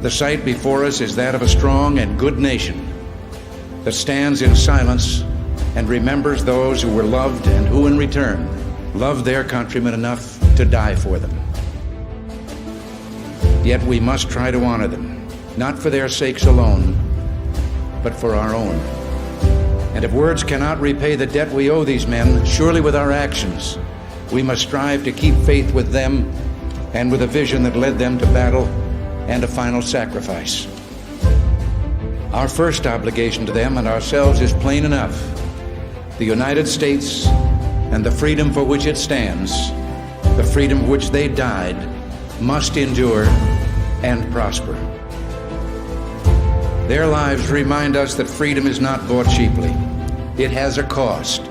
The sight before us is that of a strong and good nation that stands in silence and remembers those who were loved and who in return loved their countrymen enough to die for them. Yet we must try to honor them, not for their sakes alone, but for our own. And if words cannot repay the debt we owe these men, surely with our actions, we must strive to keep faith with them and with a vision that led them to battle and a final sacrifice. Our first obligation to them and ourselves is plain enough. The United States and the freedom for which it stands, the freedom for which they died, must endure and prosper. Their lives remind us that freedom is not bought cheaply. It has a cost.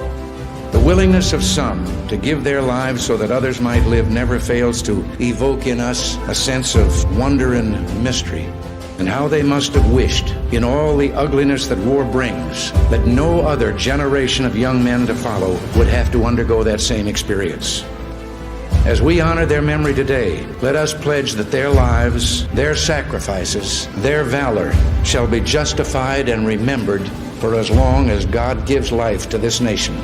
The willingness of some to give their lives so that others might live never fails to evoke in us a sense of wonder and mystery, and how they must have wished, in all the ugliness that war brings, that no other generation of young men to follow would have to undergo that same experience. As we honor their memory today, let us pledge that their lives, their sacrifices, their valor shall be justified and remembered for as long as God gives life to this nation.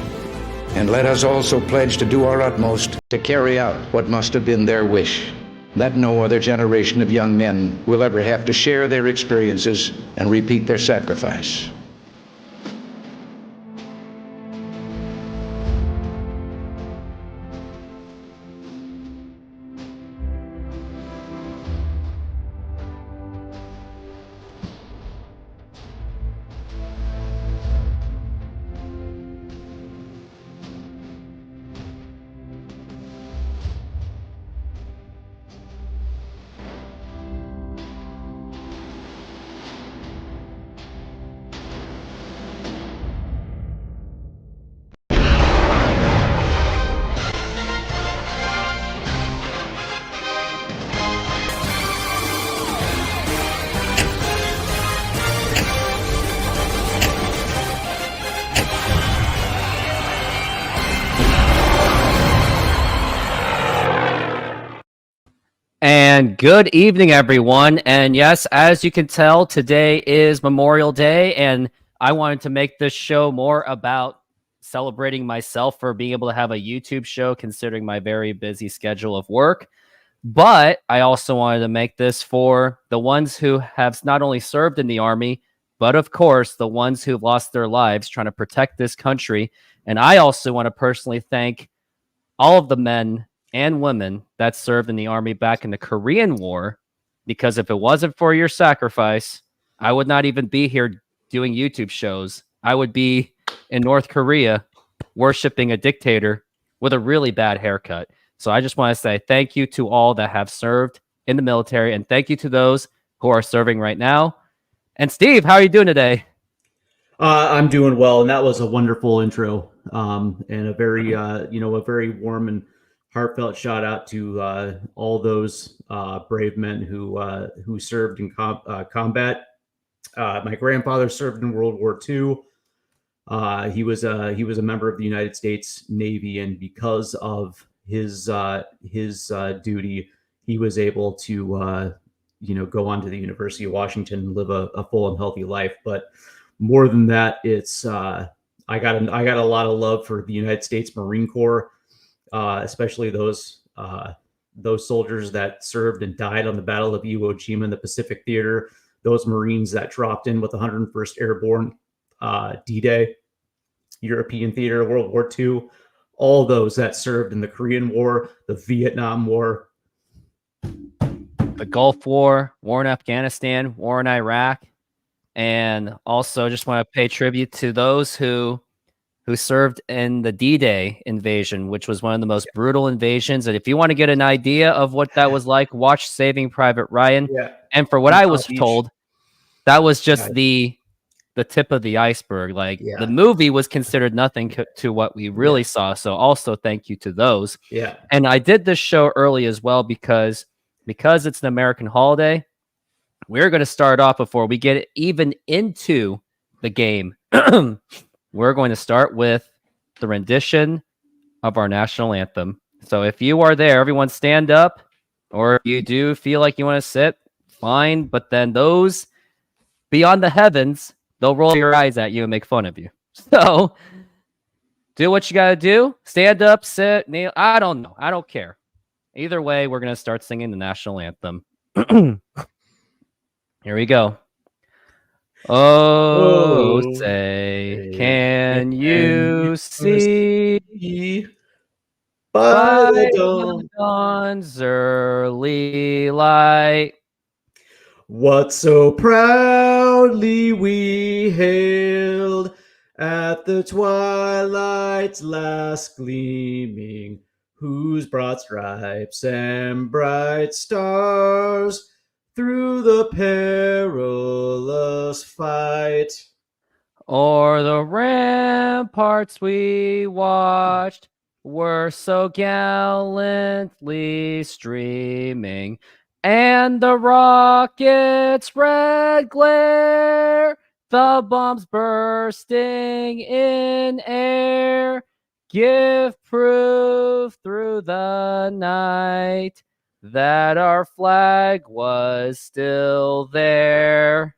And let us also pledge to do our utmost to carry out what must have been their wish, that no other generation of young men will ever have to share their experiences and repeat their sacrifice. And good evening, everyone. And yes, as you can tell, today is Memorial Day, and I wanted to make this show more about celebrating myself for being able to have a YouTube show, considering my very busy schedule of work. But I also wanted to make this for the ones who have not only served in the Army, but of course, the ones who've lost their lives trying to protect this country. And I also want to personally thank all of the men and women that served in the Army back in the Korean War, because if it wasn't for your sacrifice, I would not even be here doing YouTube shows. I would be in North Korea worshiping a dictator with a really bad haircut. So I just want to say thank you to all that have served in the military, and thank you to those who are serving right now. And Steve, how are you doing today? I'm doing well, and that was a wonderful intro, and a very, a very warm and heartfelt shout out to all those brave men who served in combat. My grandfather served in World War II. He was a member of the United States Navy, and because of his duty, he was able to go on to the University of Washington and live a full and healthy life. But more than that, it's I got a lot of love for the United States Marine Corps. Especially those soldiers that served and died on the Battle of Iwo Jima in the Pacific Theater, those Marines that dropped in with the 101st Airborne, D-Day, European Theater, World War II, all those that served in the Korean War, the Vietnam War, the Gulf War, war in Afghanistan, war in Iraq, and also just want to pay tribute to those who served in the D-Day invasion, which was one of the most brutal invasions. And if you want to get an idea of what that was like, watch Saving Private Ryan. Yeah. And for what I was told, that was just the tip of the iceberg. Like the movie was considered nothing to what we really saw. So also thank you to those. Yeah. And I did this show early as well because it's an American holiday. We're going to start off before we get even into the game. We're going to start with the rendition of our national anthem. So if you are there, everyone stand up, or if you do feel like you want to sit, fine. But then those beyond the heavens, they'll roll your eyes at you and make fun of you. So do what you got to do. Stand up, sit, kneel. I don't know. I don't care. Either way, we're going to start singing the national anthem. Here we go. Oh, say, can you see by the dawn's early light what so proudly we hailed at the twilight's last gleaming, whose broad stripes and bright stars through the perilous fight o'er the ramparts we watched were so gallantly streaming, and the rocket's red glare, the bombs bursting in air, give proof through the night that our flag was still there.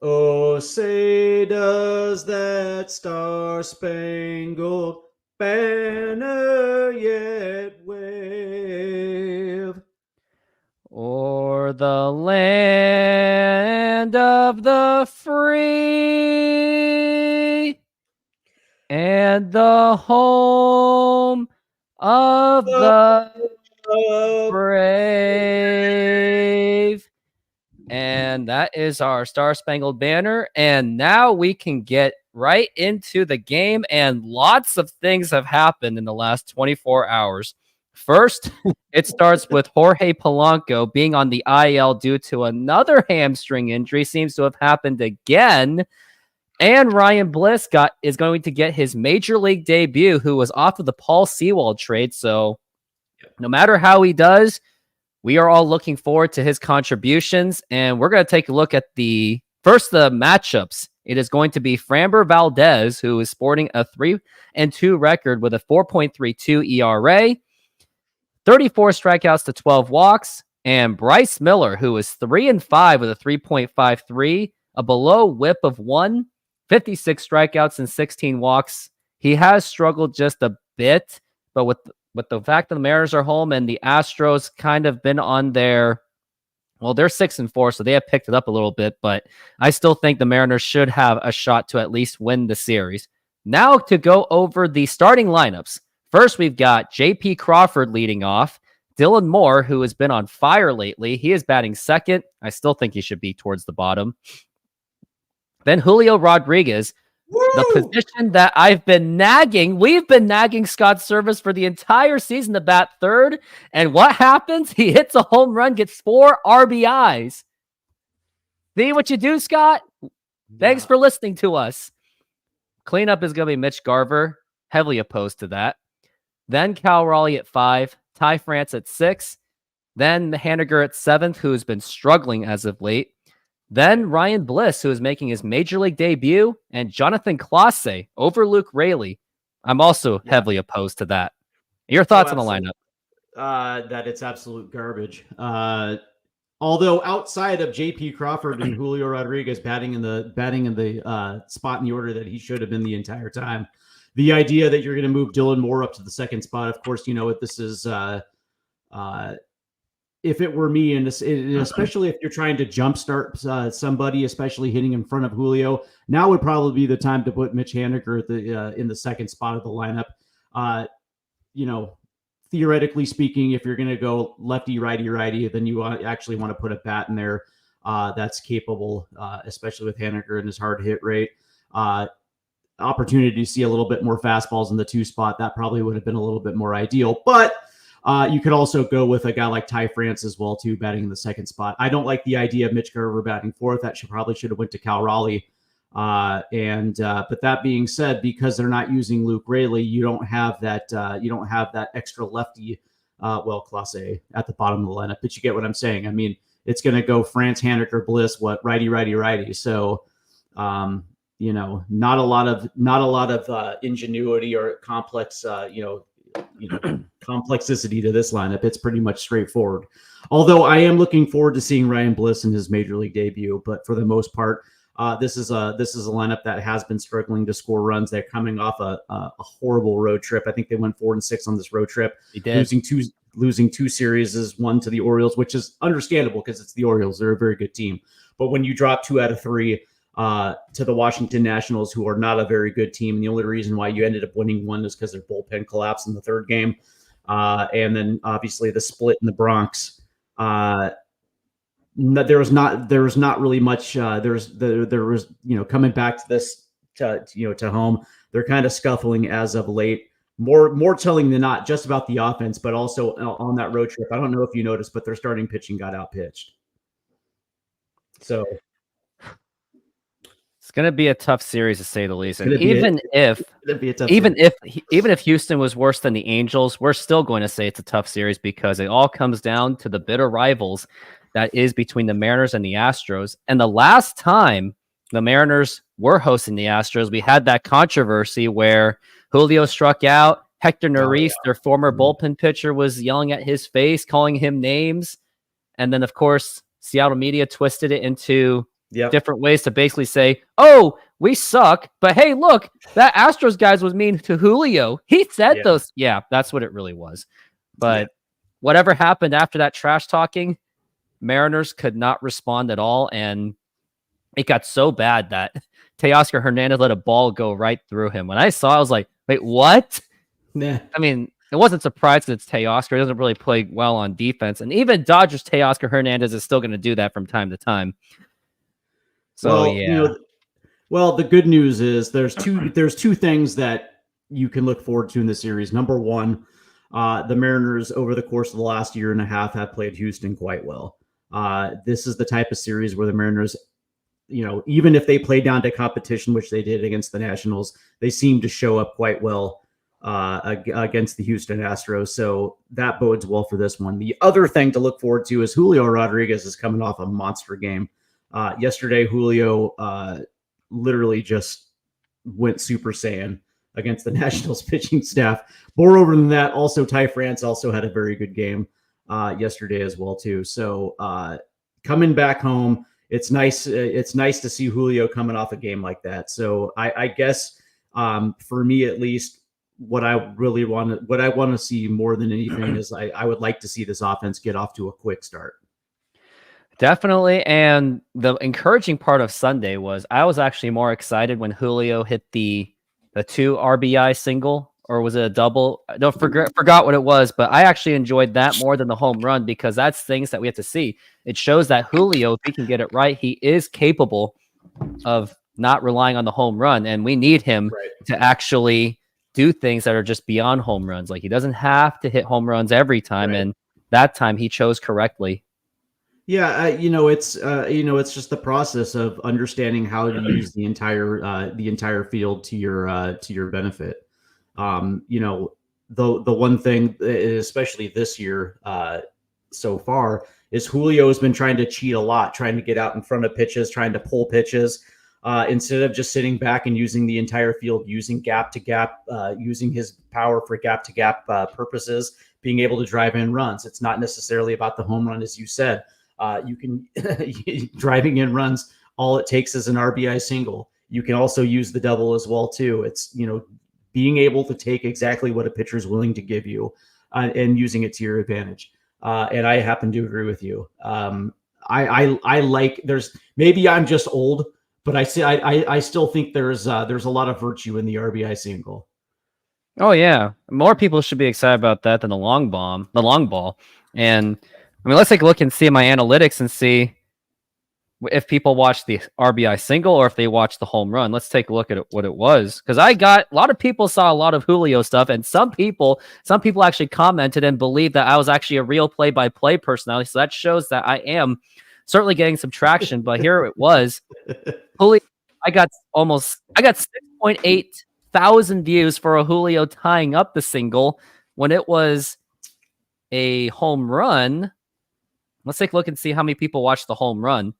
Oh, say does that star-spangled banner yet wave o'er the land of the free and the home of the brave. And that is our Star Spangled Banner. And now we can get right into the game. And lots of things have happened in the last 24 hours. First, it starts with Jorge Polanco being on the IL due to another hamstring injury. Seems to have happened again. And Ryan Bliss is going to get his major league debut, who was off of the Paul Sewald trade. So no matter how he does, we are all looking forward to his contributions, and we're going to take a look at the matchups. It is going to be Framber Valdez, who is sporting a 3-2 record with a 4.32 ERA, 34 strikeouts to 12 walks, and Bryce Miller, who is 3-5 with a 3.53, a below whip of 1, 56 strikeouts and 16 walks. He has struggled just a bit, but with the fact that the Mariners are home and the Astros kind of been on they're 6-4, so they have picked it up a little bit, but I still think the Mariners should have a shot to at least win the series. Now to go over the starting lineups. First, we've got J.P. Crawford leading off. Dylan Moore, who has been on fire lately, he is batting second. I still think he should be towards the bottom. Then Julio Rodriguez, the position that we've been nagging Scott Service for the entire season to bat third. And what happens? He hits a home run, gets 4 RBIs. See what you do, Scott? Thanks for listening to us. Cleanup is going to be Mitch Garver. Heavily opposed to that. Then Cal Raleigh at 5. Ty France at 6. Then Haniger at 7th, who's been struggling as of late. Then Ryan Bliss, who is making his major league debut, and Jonathan Clase over Luke Raley. I'm also heavily opposed to that. Your thoughts on the lineup? That it's absolute garbage. Although outside of J.P. Crawford and Julio Rodriguez batting in the spot in the order that he should have been the entire time, the idea that you're going to move Dylan Moore up to the second spot, of course, you know what this is. If it were me, and especially if you're trying to jumpstart somebody, especially hitting in front of Julio, now would probably be the time to put Mitch Haniger in the second spot of the lineup. Theoretically speaking, if you're going to go lefty, righty, then you actually want to put a bat in there that's capable, especially with Haniger and his hard hit rate. Opportunity to see a little bit more fastballs in the 2 spot, that probably would have been a little bit more ideal. But you could also go with a guy like Ty France as well, too, batting in the second spot. I don't like the idea of Mitch Garver batting fourth. That should have went to Cal Raleigh. But that being said, because they're not using Luke Raley, you don't have that extra lefty, Clase at the bottom of the lineup. But you get what I'm saying. I mean, it's going to go France, Haniger, Bliss, righty. So, not a lot of ingenuity or complex, complexity to this lineup. It's pretty much straightforward. Although I am looking forward to seeing Ryan Bliss in his major league debut, but for the most part, this is a lineup that has been struggling to score runs. They're coming off a horrible road trip. I think they went 4-6 on this road trip, losing two series, one to the Orioles, which is understandable because it's the Orioles. They're a very good team. But when you drop 2 out of 3 to the Washington Nationals, who are not a very good team, and the only reason why you ended up winning one is because their bullpen collapsed in the third game, and then obviously the split in the Bronx. There was not really much. There was coming back to this to home. They're kind of scuffling as of late. More telling than not, just about the offense, but also on that road trip. I don't know if you noticed, but their starting pitching got outpitched. So it's going to be a tough series to say the least. And even if Houston was worse than the Angels, we're still going to say it's a tough series because it all comes down to the bitter rivals that is between the Mariners and the Astros. And the last time the Mariners were hosting the Astros, we had that controversy where Julio struck out. Hector Neris, their former bullpen pitcher, was yelling at his face, calling him names. And then, of course, Seattle media twisted it into different ways to basically say, oh, we suck, but hey, look, that Astros guys was mean to Julio. He said those. Yeah, that's what it really was. But whatever happened after that trash talking, Mariners could not respond at all, and it got so bad that Teoscar Hernandez let a ball go right through him. When I saw it, I was like, wait, what? Nah. I mean, it wasn't surprised that it's Teoscar. He doesn't really play well on defense. And even Dodgers Teoscar Hernandez is still going to do that from time to time. So, well, the good news is there's two things that you can look forward to in the series. Number one, the Mariners over the course of the last year and a half have played Houston quite well. This is the type of series where the Mariners, even if they play down to competition, which they did against the Nationals, they seem to show up quite well against the Houston Astros. So that bodes well for this one. The other thing to look forward to is Julio Rodriguez is coming off a monster game. Yesterday, Julio literally just went Super Saiyan against the Nationals pitching staff. Moreover than that, also Ty France also had a very good game yesterday as well too. So coming back home, it's nice. It's nice to see Julio coming off a game like that. So I guess for me at least, what I want to see more than anything is I would like to see this offense get off to a quick start. Definitely. And the encouraging part of Sunday was I was actually more excited when Julio hit the 2 RBI single, or was it a double? I don't forgot what it was, but I actually enjoyed that more than the home run because that's things that we have to see. It shows that Julio, if he can get it right, he is capable of not relying on the home run. And we need him to actually do things that are just beyond home runs. Like he doesn't have to hit home runs every time. And that time he chose correctly. Yeah, it's just the process of understanding how to use the entire field to your benefit. The one thing, especially this year so far, is Julio has been trying to cheat a lot, trying to get out in front of pitches, trying to pull pitches, instead of just sitting back and using the entire field, using gap to gap, using his power for gap to gap purposes, being able to drive in runs. It's not necessarily about the home run, as you said. You can driving in runs. All it takes is an RBI single. You can also use the double as well too. It's being able to take exactly what a pitcher is willing to give you and using it to your advantage. And I happen to agree with you. I like. There's maybe I'm just old, but I still think there's a lot of virtue in the RBI single. Oh yeah, more people should be excited about that than the long ball. And I mean, let's take a look and see my analytics and see if people watch the RBI single or if they watch the home run. Let's take a look at what it was, because a lot of people saw a lot of Julio stuff, and some people actually commented and believed that I was actually a real play-by-play personality. So that shows that I am certainly getting some traction. But here it was, Julio. I got 6.8 thousand views for a Julio tying up the single when it was a home run. Let's take a look and see how many people watched the home run.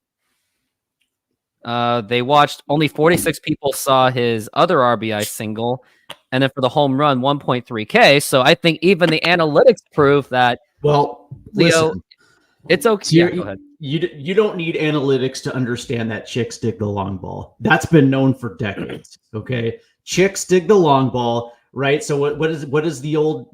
They watched, only 46 people saw his other RBI single, and then for the home run, 1.3K. So I think even the analytics prove that Well, Leo, listen, it's okay. so Yeah, go ahead. you don't need analytics to understand that chicks dig the long ball. That's been known for decades. Okay, chicks dig the long ball, right? So what is the old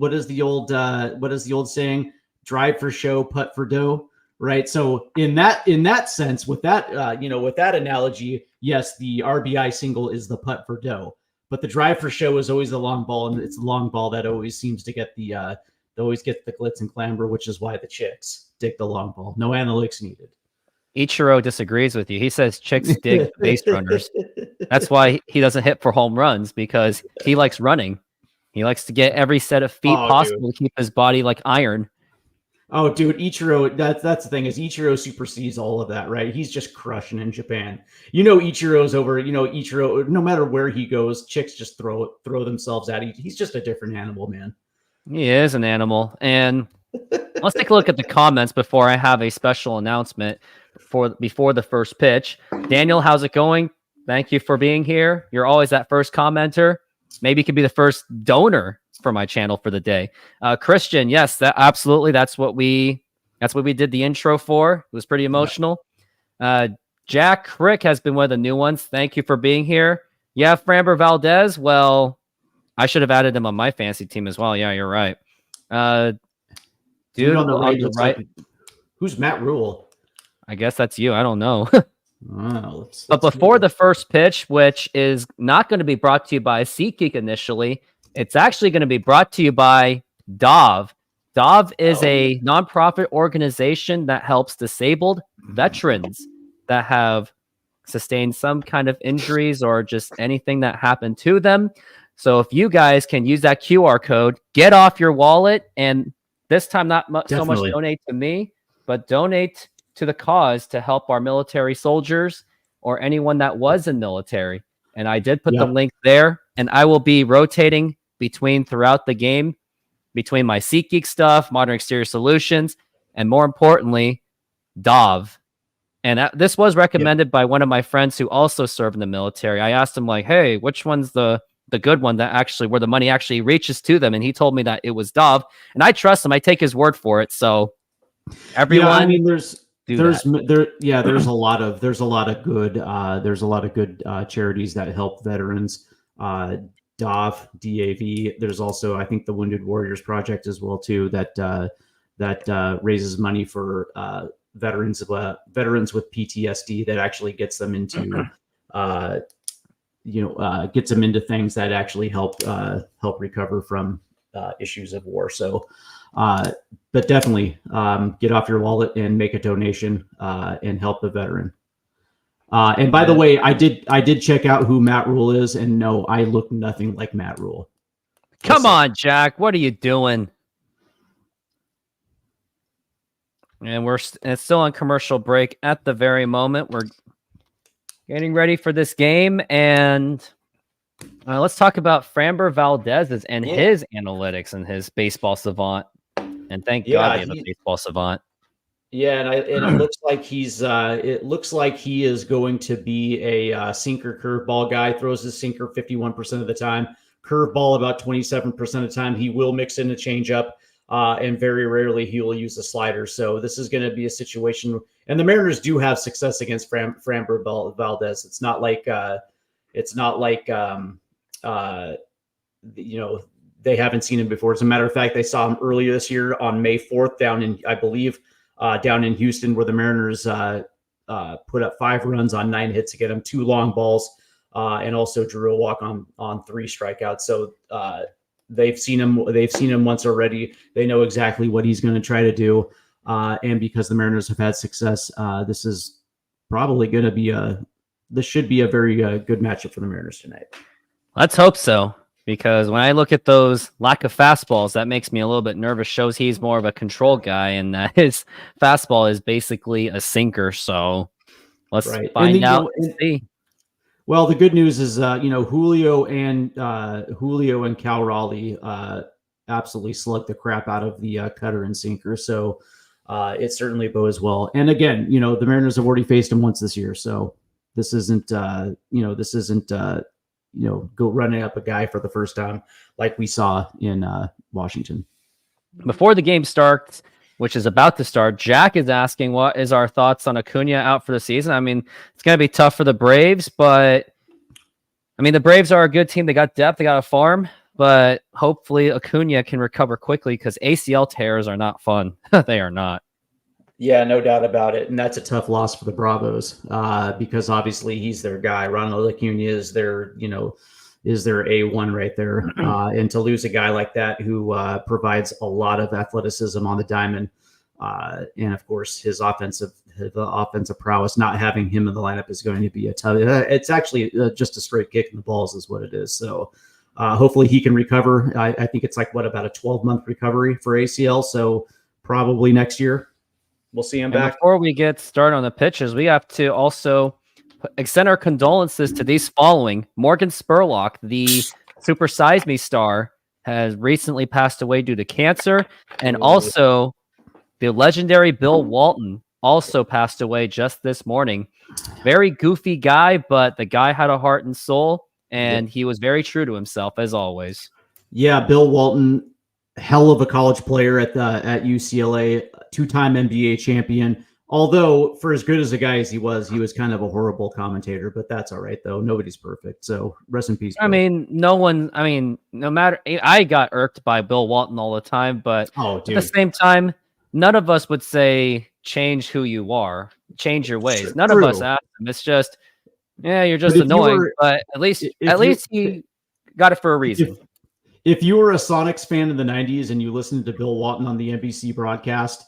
saying? Drive for show, putt for dough, right? So in that sense, with that with that analogy, yes, the RBI single is the putt for dough, but the drive for show is always the long ball, and it's the long ball that always seems to get the glitz and clamber, which is why the chicks dig the long ball. No analytics needed. Ichiro disagrees with you. He says chicks dig base runners. That's why he doesn't hit for home runs, because he likes running. He likes to get every set of feet possible to keep his body like iron. Oh, dude, Ichiro, that's the thing, is Ichiro supersedes all of that, right? He's just crushing in Japan. Ichiro's over, Ichiro, no matter where he goes, chicks just throw themselves at him. He's just a different animal, man. He is an animal. And let's take a look at the comments before I have a special announcement before the first pitch. Daniel, how's it going? Thank you for being here. You're always that first commenter. Maybe you could be the first donor for my channel for the day. Christian, yes, absolutely. That's what we did the intro for. It was pretty emotional. Jack Crick has been one of the new ones. Thank you for being here. Yeah, Framber Valdez. Well, I should have added him on my fantasy team as well. Yeah, you're right. Dude, on the right. Who's Matt Rule? I guess that's you. I don't know. Let's but before the first pitch, which is not going to be brought to you by SeatGeek initially, it's actually going to be brought to you by DOV. DOV is a nonprofit organization that helps disabled veterans that have sustained some kind of injuries or just anything that happened to them. So if you guys can use that QR code, get off your wallet, and this time not so much donate to me, but donate to the cause to help our military soldiers or anyone that was in military. And I did put the link there, and I will be rotating throughout the game between my SeatGeek stuff, Modern Exterior Solutions, and more importantly, DOV. And this was recommended by one of my friends who also served in the military. I asked him, like, hey, which one's the good one that actually where the money actually reaches to them? And he told me that it was Dove, and I trust him. I take his word for it. So everyone, I mean, there's a lot of good charities that help veterans. DAV. There's also, I think, the Wounded Warriors Project as well too, that raises money for veterans with PTSD, that actually gets them into gets them into things that actually help recover from issues of war. So, but definitely get off your wallet and make a donation and help the veteran. And by the way, I did check out who Matt Rule is, and no, I look nothing like Matt Rule. Come on, Jack, what are you doing? And it's still on commercial break at the very moment. We're getting ready for this game, and let's talk about Framber Valdez's and his analytics and his baseball savant. And thank God we have a baseball savant. Yeah, and it looks like he is going to be a sinker curveball guy. Throws his sinker 51% of the time, curveball about 27% of the time. He will mix in a changeup, and very rarely he will use a slider. So this is going to be a situation, and the Mariners do have success against Framber Valdez. It's not like they haven't seen him before. As a matter of fact, they saw him earlier this year on May 4th down in Houston, where the Mariners put up 5 runs on 9 hits to get him 2 long balls, and also drew a walk on 3 strikeouts. So they've seen him once already. They know exactly what he's going to try to do. And because the Mariners have had success, this is probably going to be this should be a very good matchup for the Mariners tonight. Let's hope so, because when I look at those lack of fastballs, that makes me a little bit nervous. Shows he's more of a control guy, and that his fastball is basically a sinker. So let's find out and see. Well, the good news is, Julio and Cal Raleigh absolutely slugged the crap out of the cutter and sinker. So it certainly bodes well. And again, the Mariners have already faced him once this year, so this isn't go running up a guy for the first time, like we saw in Washington. Before the game starts, which is about to start, Jack is asking, what is our thoughts on Acuna out for the season? I mean, it's going to be tough for the Braves, but I mean, the Braves are a good team. They got depth, they got a farm, but hopefully Acuna can recover quickly because ACL tears are not fun. They are not. Yeah, no doubt about it. And that's a tough loss for the Bravos because obviously he's their guy. Ronald Acuna is their A1 right there. And to lose a guy like that who provides a lot of athleticism on the diamond, and of course his offensive prowess, not having him in the lineup is going to be a tough. It's actually just a straight kick in the balls is what it is. So hopefully he can recover. I think it's like about a 12-month recovery for ACL. So probably next year we'll see him back. Before we get started on the pitches, we have to also extend our condolences to these following. Morgan Spurlock, the Super Size Me star, has recently passed away due to cancer. And also the legendary Bill Walton also passed away just this morning. Very goofy guy, but the guy had a heart and soul, and he was very true to himself as always. Yeah, Bill Walton, hell of a college player at UCLA, two-time NBA champion. Although, for as good as a guy as he was kind of a horrible commentator, but that's all right, though. Nobody's perfect. So rest in peace, Bill. No matter, I got irked by Bill Walton all the time, but at the same time, none of us would say, change who you are, change your ways. None of us asked him. It's just, you're just annoying, but at least he got it for a reason. If you were a Sonics fan in the 90s and you listened to Bill Walton on the NBC broadcast,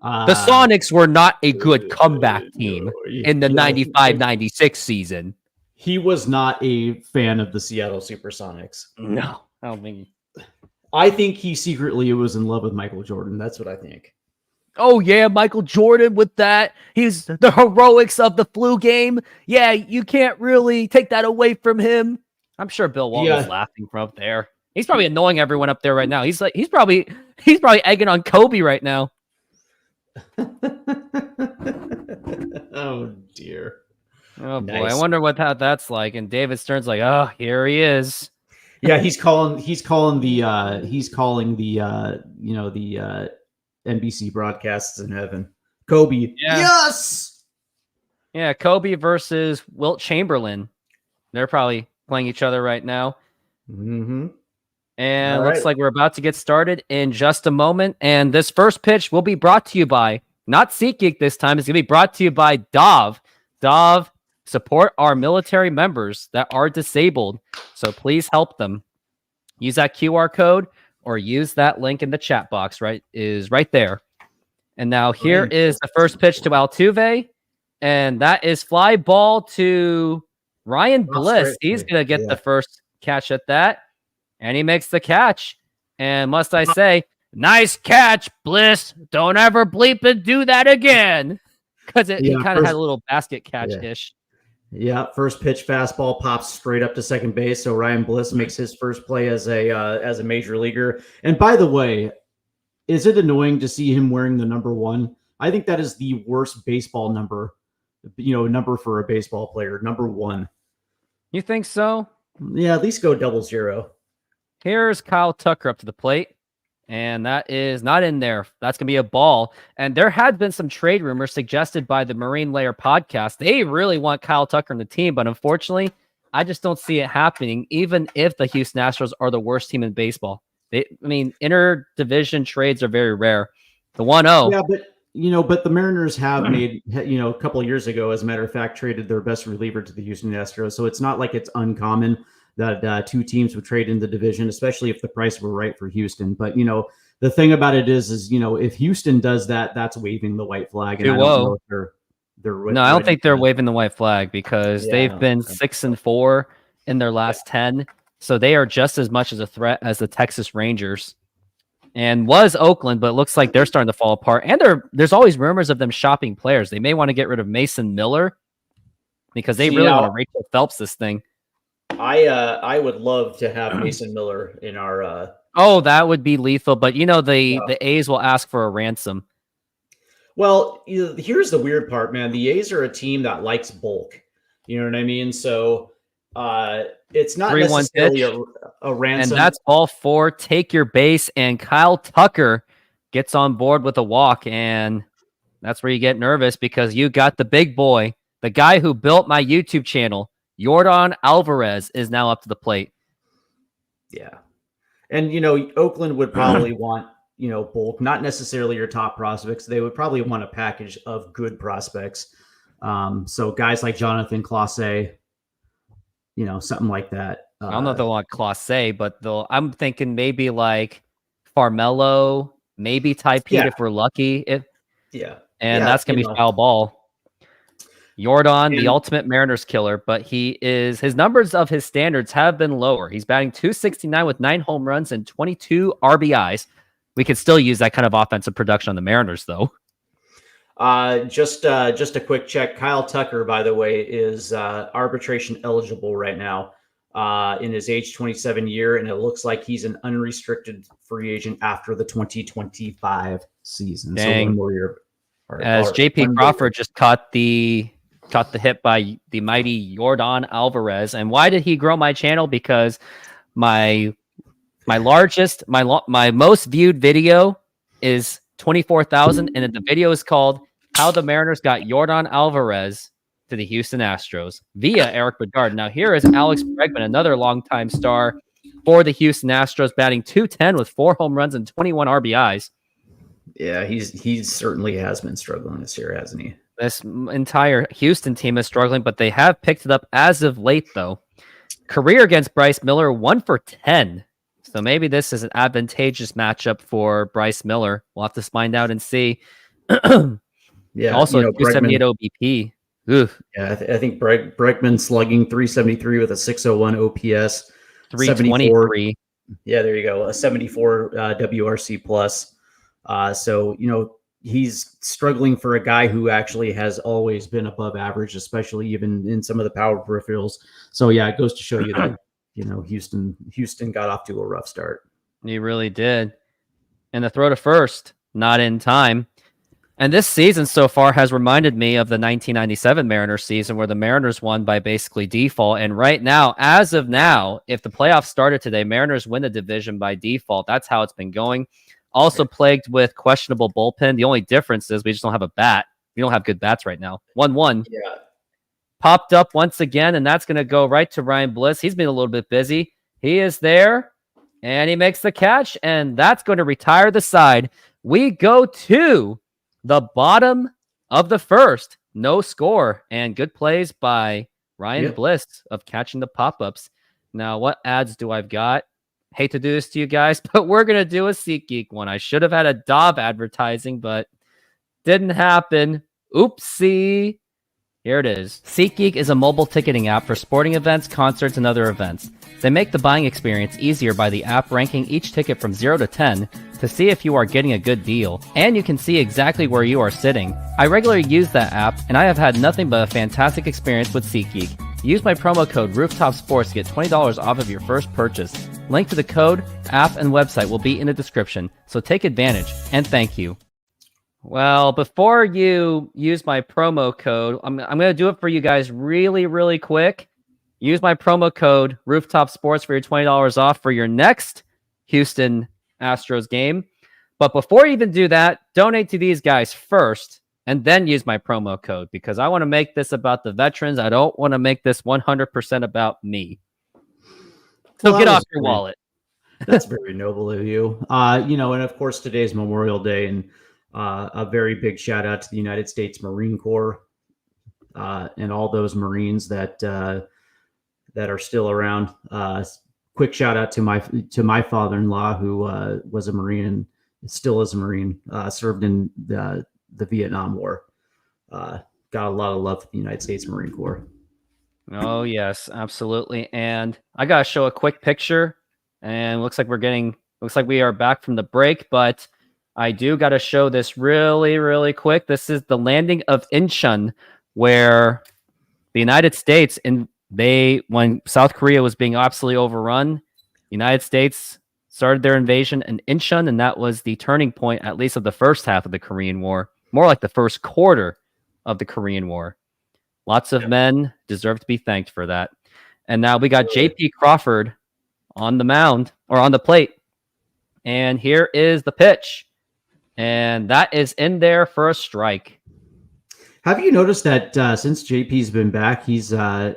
the Sonics were not a good comeback team in the 95-96 season. He was not a fan of the Seattle Supersonics. No. I think he secretly was in love with Michael Jordan. That's what I think. Oh, yeah, Michael Jordan with that. He's the heroics of the flu game. Yeah, you can't really take that away from him. I'm sure Bill Walton was laughing from up there. He's probably annoying everyone up there right now. He's probably egging on Kobe right now. Oh dear. Oh boy, nice. I wonder what that's like. And David Stern's like, oh, here he is. Yeah, he's calling the NBC broadcasts in heaven. Kobe. Yeah. Yes. Yeah, Kobe versus Wilt Chamberlain. They're probably playing each other right now. Mm-hmm. And looks like we're about to get started in just a moment. And this first pitch will be brought to you by, not SeatGeek this time, it's going to be brought to you by Dove. Dove, support our military members that are disabled. So please help them. Use that QR code or use that link in the chat box, right there. And now here is the first pitch to Altuve. And that is fly ball to Ryan Bliss. He's going to get the first catch at that. And he makes the catch. And must I say, nice catch, Bliss. Don't ever bleep and do that again. Because he kind of had a little basket catch-ish. Yeah, first pitch fastball pops straight up to second base. So Ryan Bliss makes his first play as a major leaguer. And by the way, is it annoying to see him wearing the number 1? I think that is the worst baseball number, for a baseball player. Number 1. You think so? Yeah, at least go 00. Here's Kyle Tucker up to the plate, and that is not in there. That's going to be a ball. And there had been some trade rumors suggested by the Marine Layer podcast. They really want Kyle Tucker in the team, but unfortunately, I just don't see it happening, even if the Houston Astros are the worst team in baseball. Inter-division trades are very rare. The 1-0. Yeah, but the Mariners have made, a couple of years ago, as a matter of fact, traded their best reliever to the Houston Astros. So it's not like it's uncommon that two teams would trade in the division, especially if the price were right for Houston. But, the thing about it is, if Houston does that, that's waving the white flag. And I don't know if they're I don't think they're waving the white flag because they've been 6-4 in their last 10. So they are just as much as a threat as the Texas Rangers. And was Oakland, but it looks like they're starting to fall apart. And there's always rumors of them shopping players. They may want to get rid of Mason Miller because they really want to Rachel Phelps this thing. I would love to have Mason Miller in our. Oh, that would be lethal. But the A's will ask for a ransom. Well, here's the weird part, man. The A's are a team that likes bulk. You know what I mean? So It's not 3-1 necessarily pitch. a ransom. And that's ball 4. Take your base, and Kyle Tucker gets on board with a walk, and that's where you get nervous because you got the big boy, the guy who built my YouTube channel, Yordan Alvarez, is now up to the plate. Yeah. And, Oakland would probably want, bulk, not necessarily your top prospects. They would probably want a package of good prospects. So guys like Jonathan Clase, something like that. I don't know if they'll want Clase, but I'm thinking maybe like Farmelo, maybe Ty Pete if we're lucky. That's going to be foul ball. Yordan, the ultimate Mariners killer, but his numbers of his standards have been lower. He's batting .269 with 9 home runs and 22 RBIs. We could still use that kind of offensive production on the Mariners, though. Just a quick check. Kyle Tucker, by the way, is arbitration eligible right now in his age 27 year, and it looks like he's an unrestricted free agent after the 2025 season. Dang. So one more year. As JP Crawford just caught the hit by the mighty Yordan Alvarez. And why did he grow my channel? Because my most viewed video is 24,000, and the video is called "How the Mariners Got Yordan Alvarez to the Houston Astros" via Eric Bedard. Now here is Alex Bregman, another longtime star for the Houston Astros, batting .210 with 4 home runs and 21 RBIs. Yeah, he certainly has been struggling this year, hasn't he? This entire Houston team is struggling, but they have picked it up as of late, though. Career against Bryce Miller, 1 for 10. So maybe this is an advantageous matchup for Bryce Miller. We'll have to find out and see. Yeah. Also, 278 OBP. Oof. Yeah, I think Bregman slugging 373 with a 601 OPS. 323. Yeah, there you go. A 74 WRC plus. So, he's struggling for a guy who actually has always been above average, especially even in some of the power peripherals. So, yeah, it goes to show you that, Houston got off to a rough start. He really did. And the throw to first, not in time. And this season so far has reminded me of the 1997 Mariners season where the Mariners won by basically default. And right now, as of now, if the playoffs started today, Mariners win the division by default. That's how it's been going. Also plagued with questionable bullpen. The only difference is we just don't have a bat. We don't have good bats right now. 1-1. Yeah. Popped up once again, and that's going to go right to Ryan Bliss. He's been a little bit busy. He is there, and he makes the catch, and that's going to retire the side. We go to the bottom of the first. No score, and good plays by Ryan Bliss of catching the pop-ups. Now, what ads do I've got? Hate to do this to you guys, but we're going to do a SeatGeek one. I should have had a Dobb advertising, but didn't happen. Oopsie. Here it is. SeatGeek is a mobile ticketing app for sporting events, concerts, and other events. They make the buying experience easier by the app ranking each ticket from 0 to 10 to see if you are getting a good deal, and you can see exactly where you are sitting. I regularly use that app, and I have had nothing but a fantastic experience with SeatGeek. Use my promo code Rooftop Sports to get $20 off of your first purchase. Link to the code, app, and website will be in the description, so take advantage, and thank you. Well, before you use my promo code, I'm going to do it for you guys really, really quick. Use my promo code Rooftop Sports for your $20 off for your next Houston Astros game. But before you even do that, donate to these guys first, and then use my promo code, because I want to make this about the veterans. I don't want to make this 100% about me. So get off your wallet. That's very noble of you. And of course, today's Memorial Day, and a very big shout out to the United States Marine Corps and all those Marines that are still around. Quick shout out to my father-in-law, who was a Marine and still is a Marine, served in the Vietnam War. Got a lot of love for the United States Marine Corps. Oh yes, absolutely. And I gotta show a quick picture, and looks like we are back from the break, but I do gotta show this really, really quick. This is the landing of Incheon, where the United States, when South Korea was being absolutely overrun, the United States started their invasion in Incheon, and that was the turning point, at least of the first half of the Korean War, more like the first quarter of the Korean War. Lots of men deserve to be thanked for that. And now we got JP Crawford on the mound or on the plate. And here is the pitch. And that is in there for a strike. Have you noticed that since JP's been back, he's been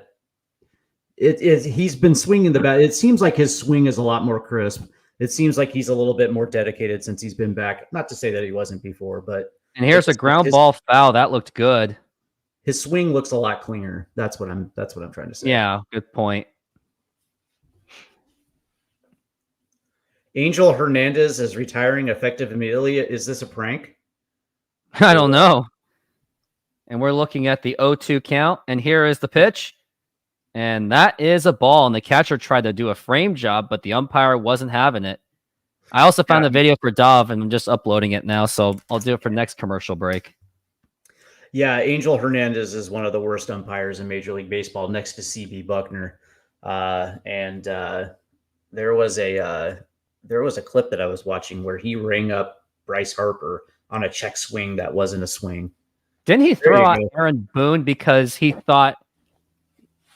swinging the bat. It seems like his swing is a lot more crisp. It seems like he's a little bit more dedicated since he's been back. Not to say that he wasn't before, but and here's a ground ball foul that looked good. His swing looks a lot cleaner. That's what I'm trying to say. Yeah, good point. Angel Hernandez is retiring effective immediately. Is this a prank? I don't know. And we're looking at the 0-2 count, and here is the pitch. And that is a ball, and the catcher tried to do a frame job, but the umpire wasn't having it. I also found the video for Dov, and I'm just uploading it now, so I'll do it for next commercial break. Yeah, Angel Hernandez is one of the worst umpires in Major League Baseball, next to CB Buckner. There was a clip that I was watching where he rang up Bryce Harper on a check swing that wasn't a swing. Didn't he throw out Aaron Boone because he thought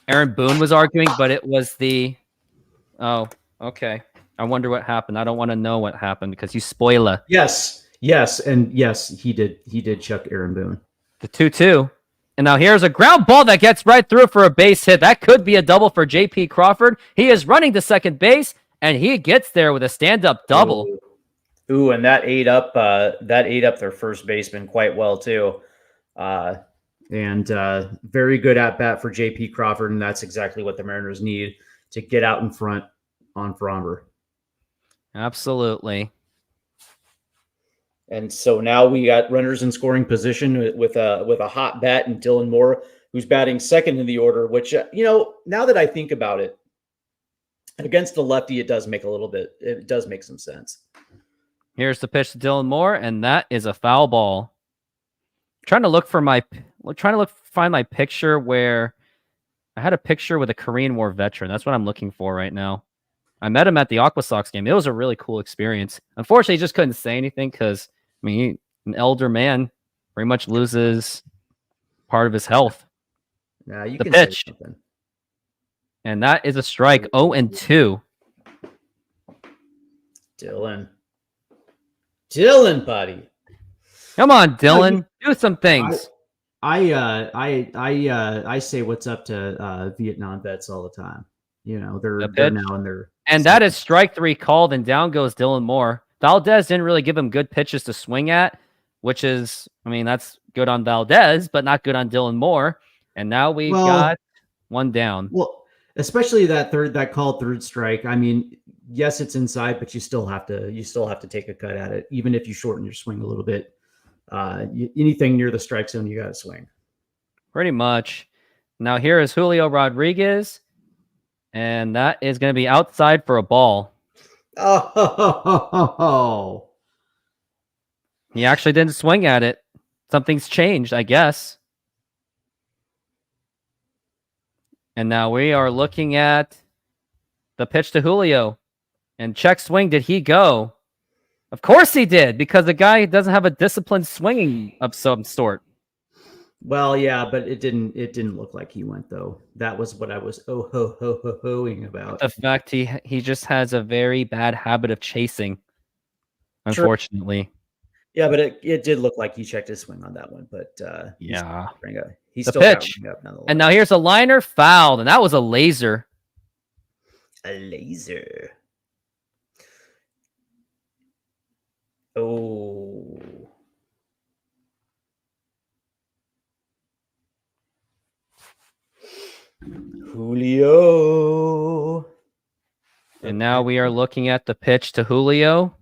Aaron Boone was arguing, but it was the... Oh, okay. I wonder what happened. I don't want to know what happened because you spoiler. Yes, and yes, he did chuck Aaron Boone. The 2-2. And now here's a ground ball that gets right through for a base hit. That could be a double for JP Crawford. He is running to second base, and he gets there with a stand-up double. Ooh, and that ate up their first baseman quite well too. And very good at bat for JP Crawford, and that's exactly what the Mariners need to get out in front on Framber. Absolutely. And so now we got runners in scoring position with a hot bat and Dylan Moore, who's batting second in the order, which, now that I think about it, against the lefty, it does make some sense. Here's the pitch to Dylan Moore, and that is a foul ball. Find my picture where I had a picture with a Korean War veteran. That's what I'm looking for right now. I met him at the Aqua Sox game. It was a really cool experience. Unfortunately, he just couldn't say anything because, an elder man pretty much loses part of his health. Yeah, you the can pitch. Say something. And that is a strike. 0-2. Dylan, buddy. Come on, Dylan. Do some things. I say what's up to Vietnam vets all the time. They're now in their... And that is strike 3 called, and down goes Dylan Moore. Valdez didn't really give him good pitches to swing at, which is, that's good on Valdez, but not good on Dylan Moore. And now we got one down. Well, especially that called third strike. Yes, it's inside, but you still have to take a cut at it, even if you shorten your swing a little bit. Anything near the strike zone, you got to swing. Pretty much. Now here is Julio Rodriguez, and that is going to be outside for a ball. Oh, he actually didn't swing at it. Something's changed, I guess. And now we are looking at the pitch to Julio. And check swing, did he go? Of course he did, because the guy doesn't have a disciplined swinging of some sort. Well, yeah, but it didn't look like he went, though. That was what I was ho-ing about. The fact he just has a very bad habit of chasing, unfortunately. Sure. Yeah, but it did look like he checked his swing on that one. But yeah, he's the still pitch. Up nonetheless. And now here's a liner fouled, and that was a laser. A laser. Oh. Julio. And now we are looking at the pitch to Julio.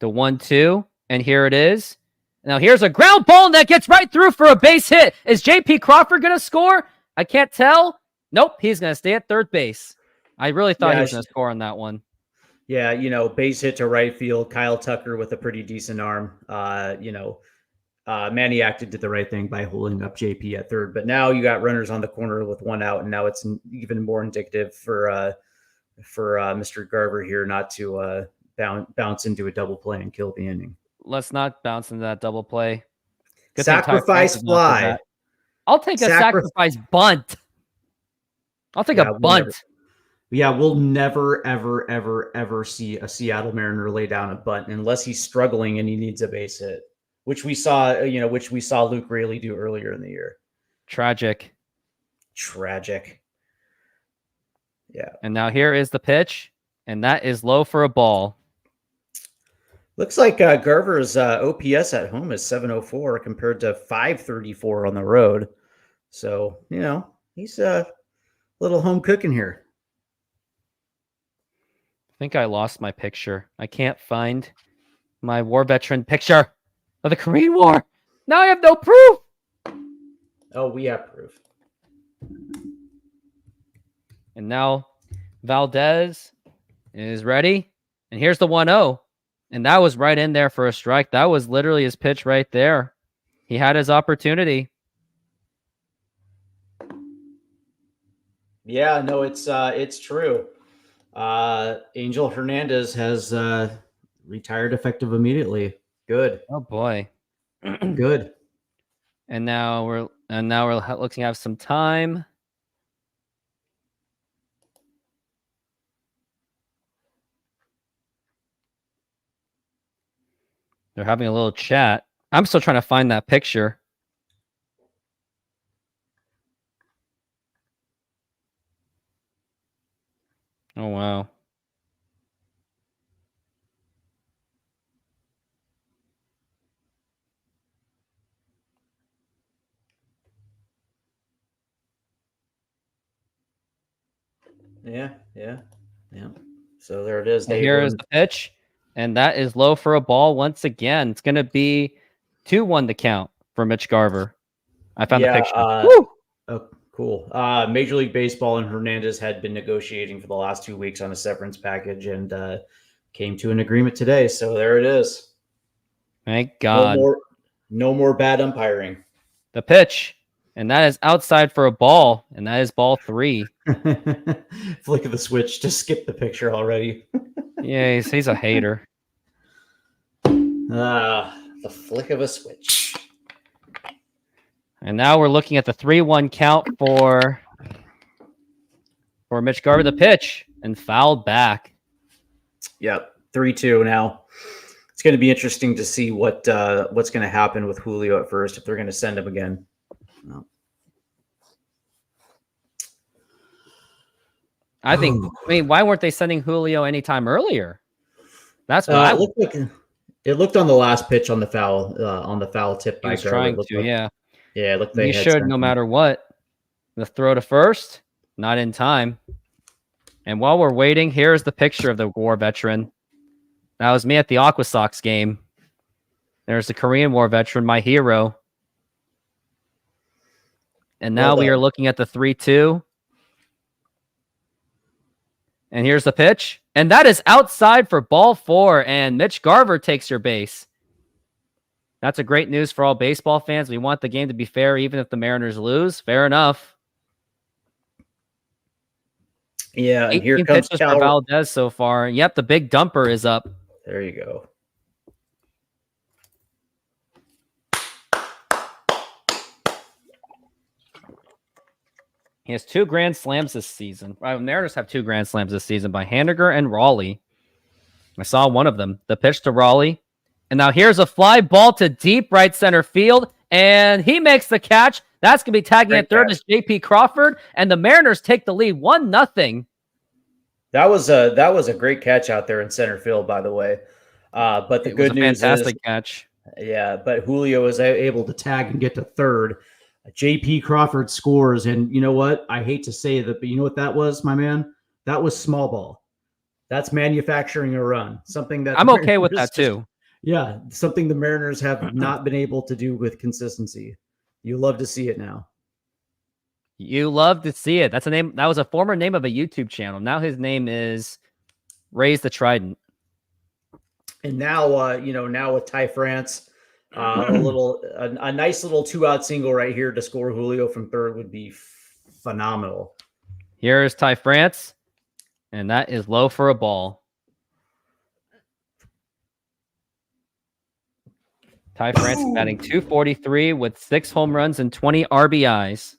The 1-2. And here it is. Now here's a ground ball that gets right through for a base hit. Is JP Crawford going to score? I can't tell. Nope, he's going to stay at third base. I really thought he was going to score on that one. Yeah, base hit to right field. Kyle Tucker with a pretty decent arm. Manny did the right thing by holding up JP at third. But now you got runners on the corner with one out, and now it's even more indicative for Mr. Garver here not to bounce into a double play and kill the inning. Let's not bounce into that double play. Sacrifice fly. I'll take a sacrifice bunt. I'll take Yeah, a bunt. we'll never, ever, ever, ever see a Seattle Mariner lay down a bunt unless he's struggling and he needs a base hit, which we saw, which we saw Luke Raley do earlier in the year. Tragic. Yeah. And now here is the pitch, and that is low for a ball. Looks like Garver's OPS at home is 704 compared to 534 on the road. So, he's a little home cooking here. I think I lost my picture. I can't find my war veteran picture of the Korean War. Now I have no proof. Oh, we have proof. And now Valdez is ready. And here's the 1-0. And that was right in there for a strike. That was literally his pitch right there. He had his opportunity. Yeah, no, it's true. Angel Hernandez has retired effective immediately. Good. Oh boy. Good. And now we're looking to have some time. They're having a little chat. I'm still trying to find that picture. Oh, wow. Yeah. So there it is. Here is the pitch. And that is low for a ball once again. It's going to be 2-1 to count for Mitch Garver. I found the picture. Oh, cool. Major League Baseball and Hernandez had been negotiating for the last 2 weeks on a severance package and came to an agreement today. So there it is. Thank God. No more bad umpiring. The pitch. And that is outside for a ball. And that is ball 3. Flick of the switch. Just skip the picture already. Yeah, he's a hater. The flick of a switch. And now we're looking at the 3-1 count for Mitch Garver. The pitch and fouled back. Yep, 3-2 now. It's going to be interesting to see what's going to happen with Julio at first, if they're going to send him again. No. I mean, why weren't they sending Julio anytime earlier? That's what it looked on the last pitch on the foul tip. He was trying to, yeah. Yeah, look. He should, no matter what. The throw to first, not in time. And while we're waiting, here's the picture of the war veteran. That was me at the Aqua Sox game. There's the Korean War veteran, my hero. And now we are looking at the 3-2. And here's the pitch. And that is outside for ball 4. And Mitch Garver takes your base. That's a great news for all baseball fans. We want the game to be fair, even if the Mariners lose. Fair enough. Yeah, and 18 here comes pitches for Valdez so far. Yep, the big dumper is up. There you go. He has 2 grand slams this season. Mariners have 2 grand slams this season by Haniger and Raleigh. I saw one of them. The pitch to Raleigh. And now here's a fly ball to deep right center field. And he makes the catch. That's going to be tagging at third as J.P. Crawford. And the Mariners take the lead 1-0. That was a great catch out there in center field, by the way. But the good news is, fantastic catch. Yeah, but Julio is able to tag and get to third. J.P. Crawford scores, and you know what? I hate to say that, but you know what that was, my man? That was small ball. That's manufacturing a run. Something that I'm okay with that too. Yeah, something the Mariners have not been able to do with consistency. You love to see it now. You love to see it. That's a name. That was a former name of a YouTube channel. Now his name is Raise the Trident. And now, now with Ty France, a nice little 2-out single right here to score Julio from third would be phenomenal. Here's Ty France, and that is low for a ball. Ty France batting .243 with 6 home runs and 20 RBIs.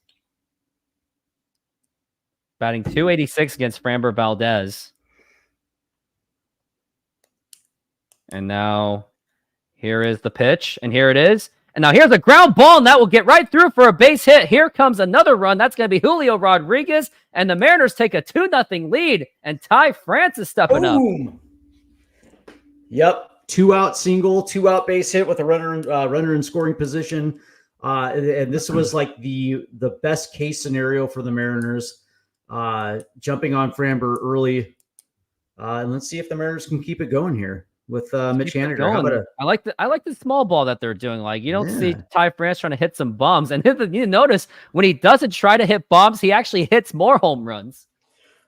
batting .286 against Framber Valdez. And now here is the pitch, and here it is. And now here's a ground ball, and that will get right through for a base hit. Here comes another run. That's going to be Julio Rodriguez, and the Mariners take a 2-0 lead, and Ty France is stepping up. Yep, 2-out single, 2-out base hit with a runner in scoring position. And this was like the best case scenario for the Mariners, jumping on Framber early. And let's see if the Mariners can keep it going here with Mitch Haniger. How about I like the small ball that they're doing. Like, you don't see Ty France trying to hit some bombs, and you notice when he doesn't try to hit bombs, he actually hits more home runs.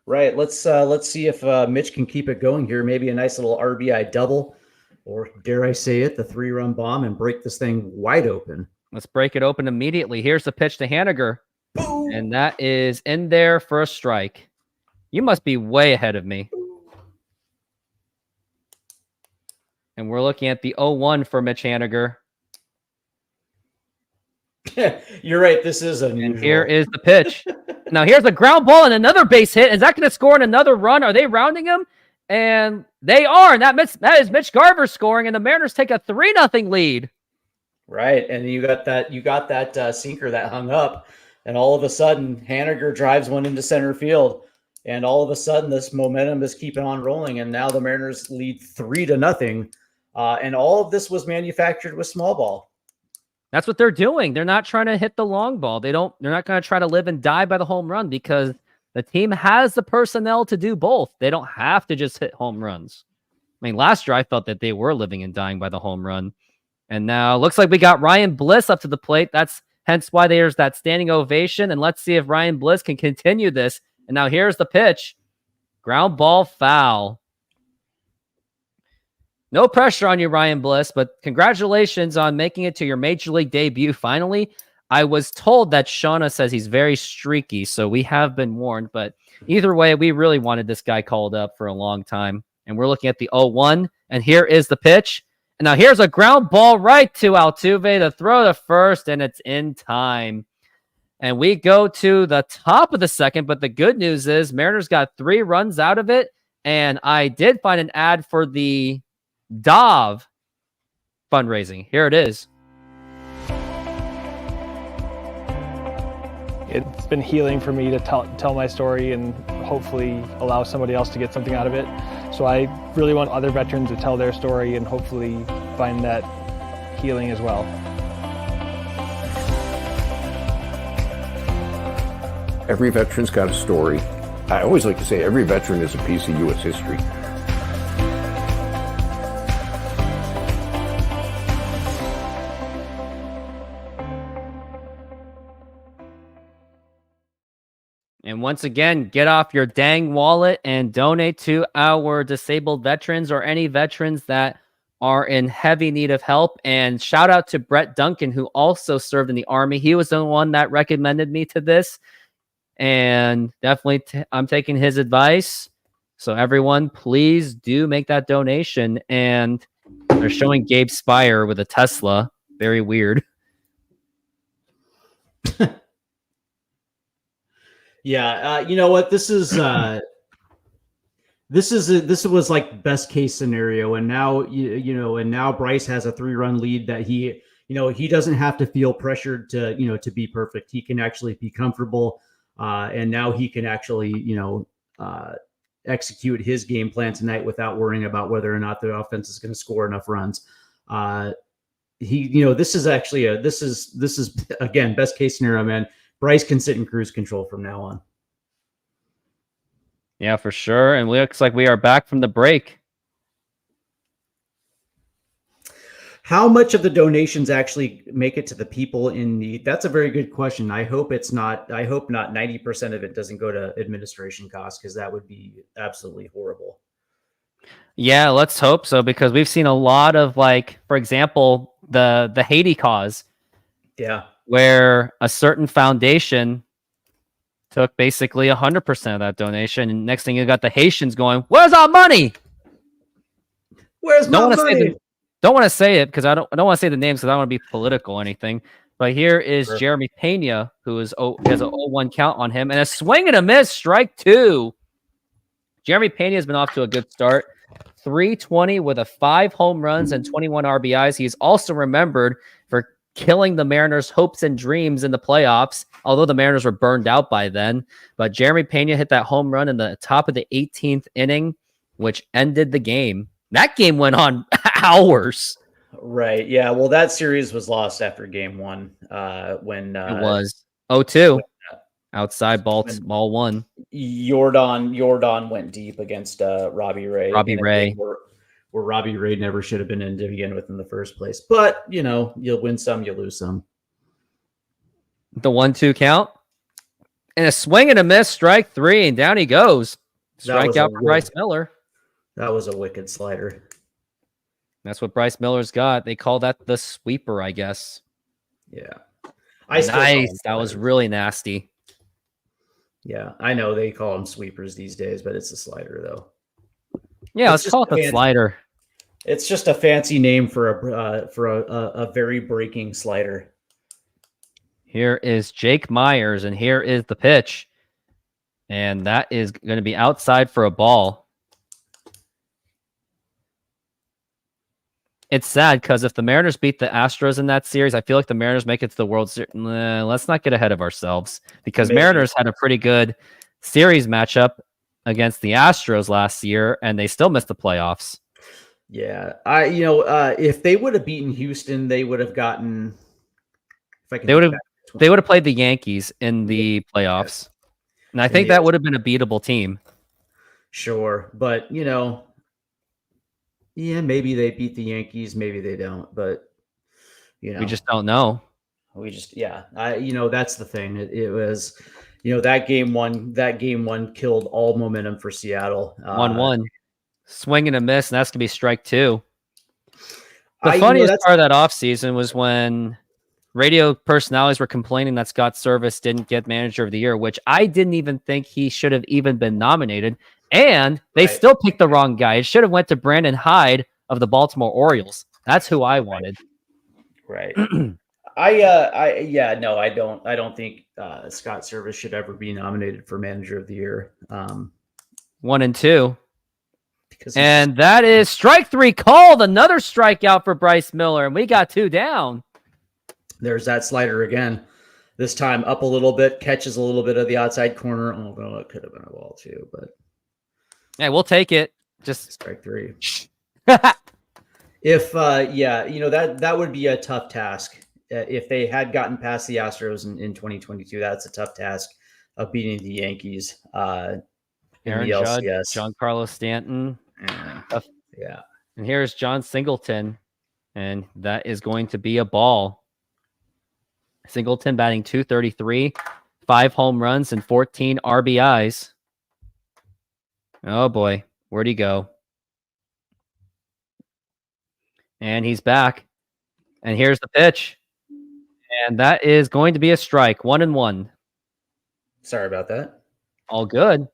Right. Let's see if Mitch can keep it going here. Maybe a nice little RBI double, or dare I say it, the 3-run bomb, and break this thing wide open. Let's break it open immediately. Here's the pitch to Haniger. Boom. And that is in there for a strike. You must be way ahead of me. And we're looking at the 0-1 for Mitch Haniger. You're right. This is unusual. And here is the pitch. Now here's a ground ball and another base hit. Is that going to score in another run? Are they rounding him? And they are. And that is Mitch Garver scoring, and the Mariners take a 3-0 lead. Right, and you got that sinker that hung up, and all of a sudden Haniger drives one into center field, and all of a sudden this momentum is keeping on rolling, and now the Mariners lead 3-0. And all of this was manufactured with small ball. That's what they're doing. They're not trying to hit the long ball. They're not going to try to live and die by the home run, because the team has the personnel to do both. They don't have to just hit home runs. I mean, last year I felt that they were living and dying by the home run. And now looks like we got Ryan Bliss up to the plate. That's hence why there's that standing ovation. And let's see if Ryan Bliss can continue this. And now here's the pitch. Ground ball foul. No pressure on you, Ryan Bliss, but congratulations on making it to your Major League debut finally. I was told that Shauna says he's very streaky, so we have been warned. But either way, we really wanted this guy called up for a long time. And we're looking at the 0-1. And here is the pitch. And now here's a ground ball right to Altuve to throw to first, and it's in time. And we go to the top of the second, but the good news is Mariners got 3 runs out of it, and I did find an ad for the Dove fundraising. Here it is. It's been healing for me to tell my story and hopefully allow somebody else to get something out of it. So I really want other veterans to tell their story and hopefully find that healing as well. Every veteran's got a story. I always like to say every veteran is a piece of U.S. history. And once again, get off your dang wallet and donate to our disabled veterans or any veterans that are in heavy need of help. And shout out to Brett Duncan, who also served in the Army. He was the one that recommended me to this. And definitely I'm taking his advice. So everyone, please do make that donation. And they're showing Gabe Spire with a Tesla. Very weird. Yeah, you know what? This was like best case scenario, and now and now Bryce has a 3-run lead that he doesn't have to feel pressured to be perfect. He can actually be comfortable, and now he can actually execute his game plan tonight without worrying about whether or not the offense is going to score enough runs. This is again best case scenario, man. Bryce can sit in cruise control from now on. Yeah, for sure. And it looks like we are back from the break. How much of the donations actually make it to the people in need? That's a very good question. I hope not 90% of it doesn't go to administration costs, because that would be absolutely horrible. Yeah, let's hope so, because we've seen a lot of, like, for example, the Haiti cause. Yeah. Where a certain foundation took basically 100% of that donation. And next thing you got the Haitians going, "Where's our money? Where's my money?" Don't want to say it because I don't want to say the names because I don't want to be political or anything. But here is Sure. Jeremy Pena, who has a 0-1 count on him, and a swing and a miss, strike 2. Jeremy Pena has been off to a good start. 320 with 5 home runs and 21 RBIs. He's also remembered for killing the Mariners' hopes and dreams in the playoffs, although the Mariners were burned out by then. But Jeremy Pena hit that home run in the top of the 18th inning, which ended the game. That game went on hours. Right. Yeah. Well, that series was lost after game 1 when It was 0-2 outside ball 1. Jordan went deep against Robbie Ray. Robbie Ray. Where Robbie Ray never should have been in to begin with in the first place. But, you'll win some, you lose some. The 1-2 count. And a swing and a miss, strike 3, and down he goes. Strikeout for Bryce Miller. That was a wicked slider. That's what Bryce Miller's got. They call that the sweeper, I guess. Yeah. Nice. That was really nasty. Yeah, I know they call them sweepers these days, but it's a slider, though. Yeah, let's call it the slider. It's just a fancy name for a very breaking slider. Here is Jake Myers, and here is the pitch. And that is going to be outside for a ball. It's sad because if the Mariners beat the Astros in that series, I feel like the Mariners make it to the World Series. Let's not get ahead of ourselves because Mariners had a pretty good series matchup against the Astros last year, and they still missed the playoffs. Yeah, if they would have beaten Houston, they would have gotten. They would have played the Yankees in the playoffs, and I think that would have been a beatable team. Sure, but yeah, maybe they beat the Yankees, maybe they don't, but we just don't know. That's the thing. It was, that game one killed all momentum for Seattle. 1-1, swing and a miss, and that's gonna be strike 2. The funniest part of that offseason was when radio personalities were complaining that Scott Service didn't get Manager of the Year, which I didn't even think he should have even been nominated. And they still picked the wrong guy. It should have went to Brandon Hyde of the Baltimore Orioles. That's who I wanted. Right. I don't think Scott Service should ever be nominated for Manager of the Year. 1 and 2. And that is strike 3 called. Another strikeout for Bryce Miller. And we got 2 down. There's that slider again. This time up a little bit, catches a little bit of the outside corner. Oh, no, it could have been a ball too, but. Yeah, we'll take it. Just strike 3. If that would be a tough task. If they had gotten past the Astros in 2022, that's a tough task of beating the Yankees. Aaron Judge, Giancarlo Stanton. Yeah. And here's John Singleton, and that is going to be a ball. Singleton batting .233, 5 home runs and 14 RBIs. Oh boy, where'd he go? And he's back. And here's the pitch. And that is going to be a strike. 1-1. Sorry about that. All good.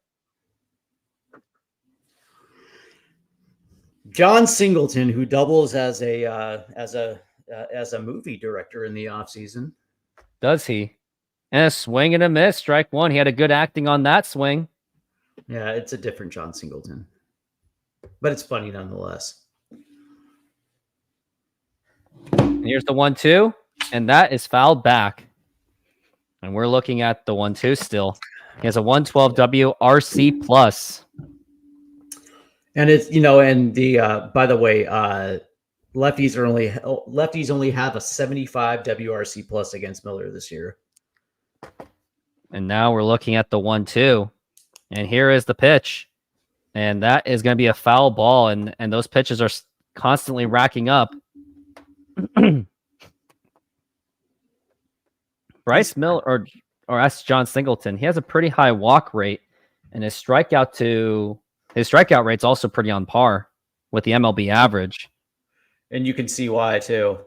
John Singleton, who doubles as a movie director in the offseason. Does he? And a swing and a miss. Strike 1. He had a good acting on that swing. Yeah, it's a different John Singleton. But it's funny nonetheless. And here's the 1-2. And that is fouled back. And we're looking at the 1-2 still. He has a 112 WRC plus. And it's, and the, by the way, lefties only have a 75 WRC plus against Miller this year. And now we're looking at the 1-2. And here is the pitch. And that is going to be a foul ball. And those pitches are constantly racking up. Bryce Miller, or that's John Singleton. He has a pretty high walk rate. And his strikeout rate's also pretty on par with the MLB average. And you can see why, too.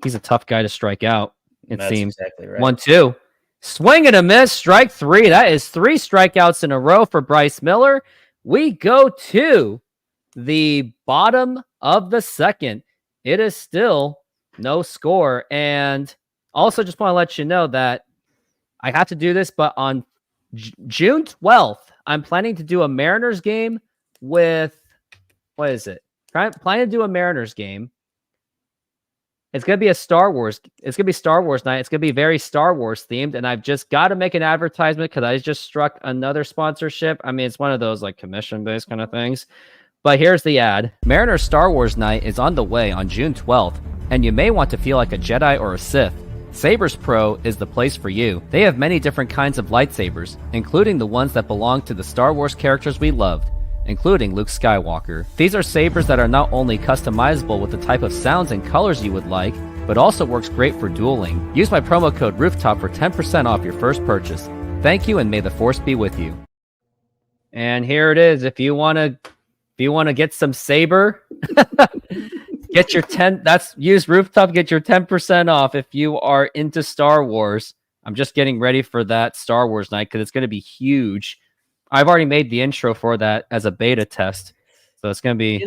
He's a tough guy to strike out, it seems. Exactly right. 1-2. Swing and a miss, strike 3. That is 3 strikeouts in a row for Bryce Miller. We go to the bottom of the second. It is still no score. And Also, just want to let you know that I have to do this, but on June 12th, I'm planning to do a Mariners game with, what is it? Planning to do a Mariners game. It's going to be a Star Wars. It's going to be Star Wars night. It's going to be very Star Wars themed. And I've just got to make an advertisement because I just struck another sponsorship. I mean, it's one of those like commission based kind of things. But here's the ad. Mariners Star Wars night is on the way on June 12th. And you may want to feel like a Jedi or a Sith. Sabers Pro is the place for you. They have many different kinds of lightsabers, including the ones that belong to the Star Wars characters we loved, including Luke Skywalker. These are sabers that are not only customizable with the type of sounds and colors you would like, but also works great for dueling. Use my promo code ROOFTOP for 10% off your first purchase. Thank you, and may the Force be with you. And here it is. If you want to get some saber, get your 10. Use Rooftop. Get your 10% off if you are into Star Wars. I'm just getting ready for that Star Wars night because it's going to be huge. I've already made the intro for that as a beta test, so it's going to be.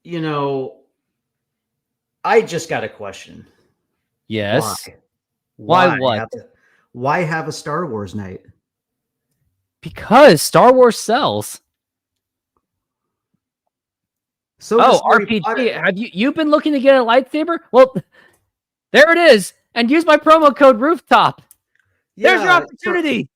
You know, I just got a question. Yes. Why what? Why have a Star Wars night? Because Star Wars sells. So RPG. Have you been looking to get a lightsaber? Well, there it is. And use my promo code Rooftop. There's your opportunity.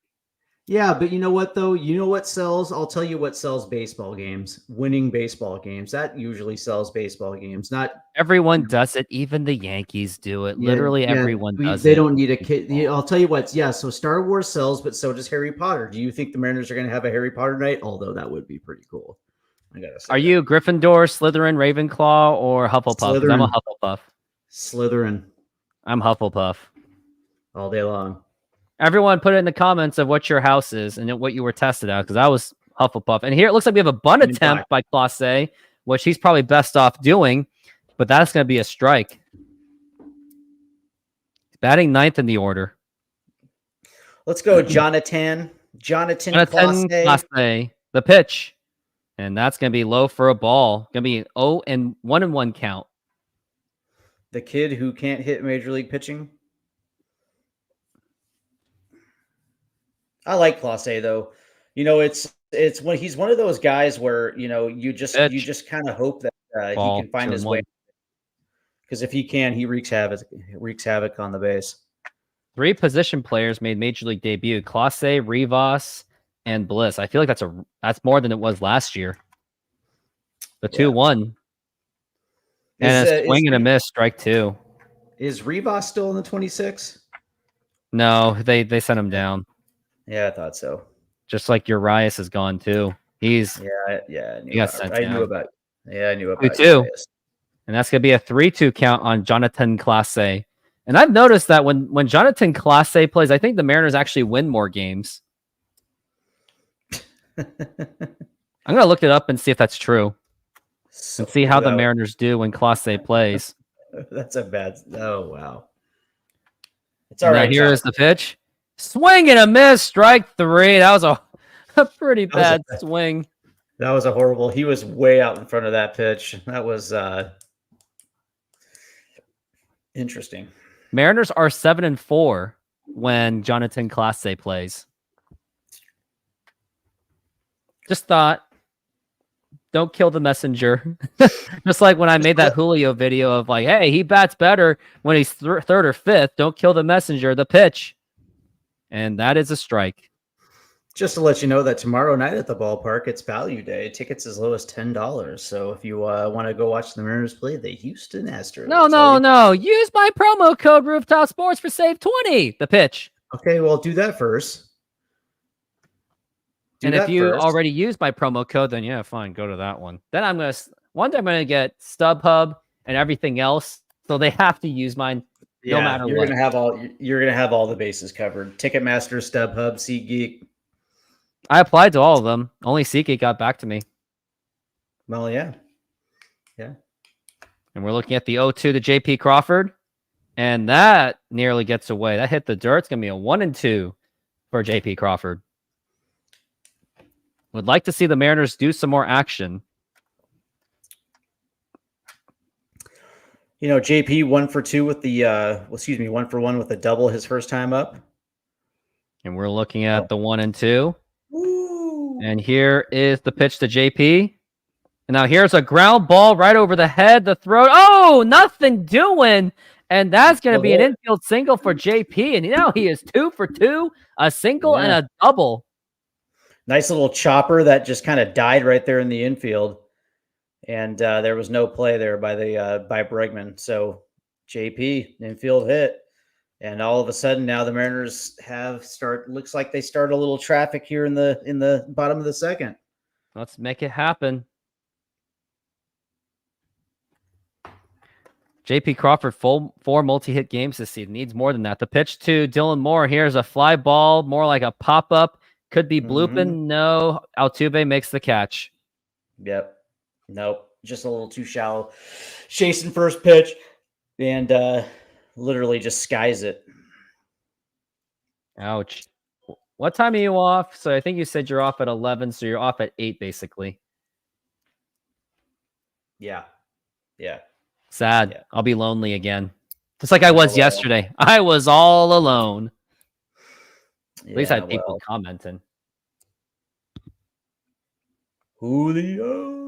Yeah, but you know what, though? You know what sells? I'll tell you what sells baseball games. Winning baseball games. That usually sells baseball games. Not everyone does it. Even the Yankees do it. Literally everyone does it. They don't need a kid. I'll tell you what. Yeah, so Star Wars sells, but so does Harry Potter. Do you think the Mariners are going to have a Harry Potter night? Although that would be pretty cool. I gotta say. Are you Gryffindor, Slytherin, Ravenclaw, or Hufflepuff? I'm a Hufflepuff. Slytherin. I'm Hufflepuff. All day long. Everyone put it in the comments of what your house is and what you were tested out, because I was Hufflepuff. And here it looks like we have a bunt attempt by Clase, which he's probably best off doing, but that's going to be a strike. Batting ninth in the order. Let's go, Jonathan. Jonathan Clase. The pitch. And that's going to be low for a ball. Going to be an 0-1 count. The kid who can't hit Major League pitching. I like Clase though. You know, it's when he's one of those guys where you just kind of hope that he can find his way. Because if he can, he wreaks havoc on the base. 3 position players made Major League debut: Clase, Rivas, and Bliss. I feel like that's more than it was last year. The 2-1. And a swing and a miss, strike 2. Is Rivas still in the 26? No, they sent him down. Yeah, I thought so. Just like Urias is gone too. He's I knew about 2-2. And that's gonna be a 3-2 count on Jonathan Clase. And I've noticed that when Jonathan Clase plays, I think the Mariners actually win more games. I'm gonna look it up and see if that's true. And see how the Mariners do when Clase plays. That's a bad. Oh wow. It's all right. Here is the pitch. Swing and a miss, strike 3. That was a pretty bad swing. That was a horrible. He was way out in front of that pitch. That was interesting. Mariners are 7-4 when Jonathan Clase plays. Just thought, don't kill the messenger. Just like when I made that Julio video of like, hey, he bats better when he's third or fifth. Don't kill the messenger. The pitch. And that is a strike. Just to let you know that tomorrow night at the ballpark, it's Value Day. Tickets as low as $10. So if you want to go watch the Mariners play the Houston Astros. No. Use my promo code Rooftop Sports for save 20. The pitch. Okay, well, do that first. If you already used my promo code, then yeah, fine, go to that one. Then I'm gonna get StubHub and everything else. So they have to use mine. No matter you're what. You're gonna have all the bases covered. Ticketmaster, StubHub, SeatGeek. I applied to all of them. Only SeatGeek got back to me. Well, yeah. And we're looking at the 0-2 to JP Crawford, and that nearly gets away. That hit the dirt. It's gonna be a 1-2 for JP Crawford. Would like to see the Mariners do some more action. JP 1 for 2 with the 1 for 1 with the double his first time up. And we're looking at Oh. the 1-2. Woo. And here is the pitch to JP. And now here's a ground ball right over the head, the throat. Oh, nothing doing. And that's going to be an infield single for JP. And now he is 2 for 2, a single and a double. Nice little chopper that just kind of died right there in the infield. And there was no play there by Bregman. So JP infield hit. And all of a sudden now the Mariners looks like they start a little traffic here in the bottom of the second. Let's make it happen. JP Crawford, 4 multi-hit games this season. Needs more than that. The pitch to Dylan Moore. Here's a fly ball, more like a pop-up. Could be blooping. No, Altuve makes the catch. Yep. Nope. Just a little too shallow. Chasing first pitch and literally just skies it. Ouch. What time are you off? So I think you said you're off at 11, so you're off at 8, basically. Yeah. Sad. Yeah. I'll be lonely again. Just like I was yesterday. I was all alone. At least I had people commenting. Julio.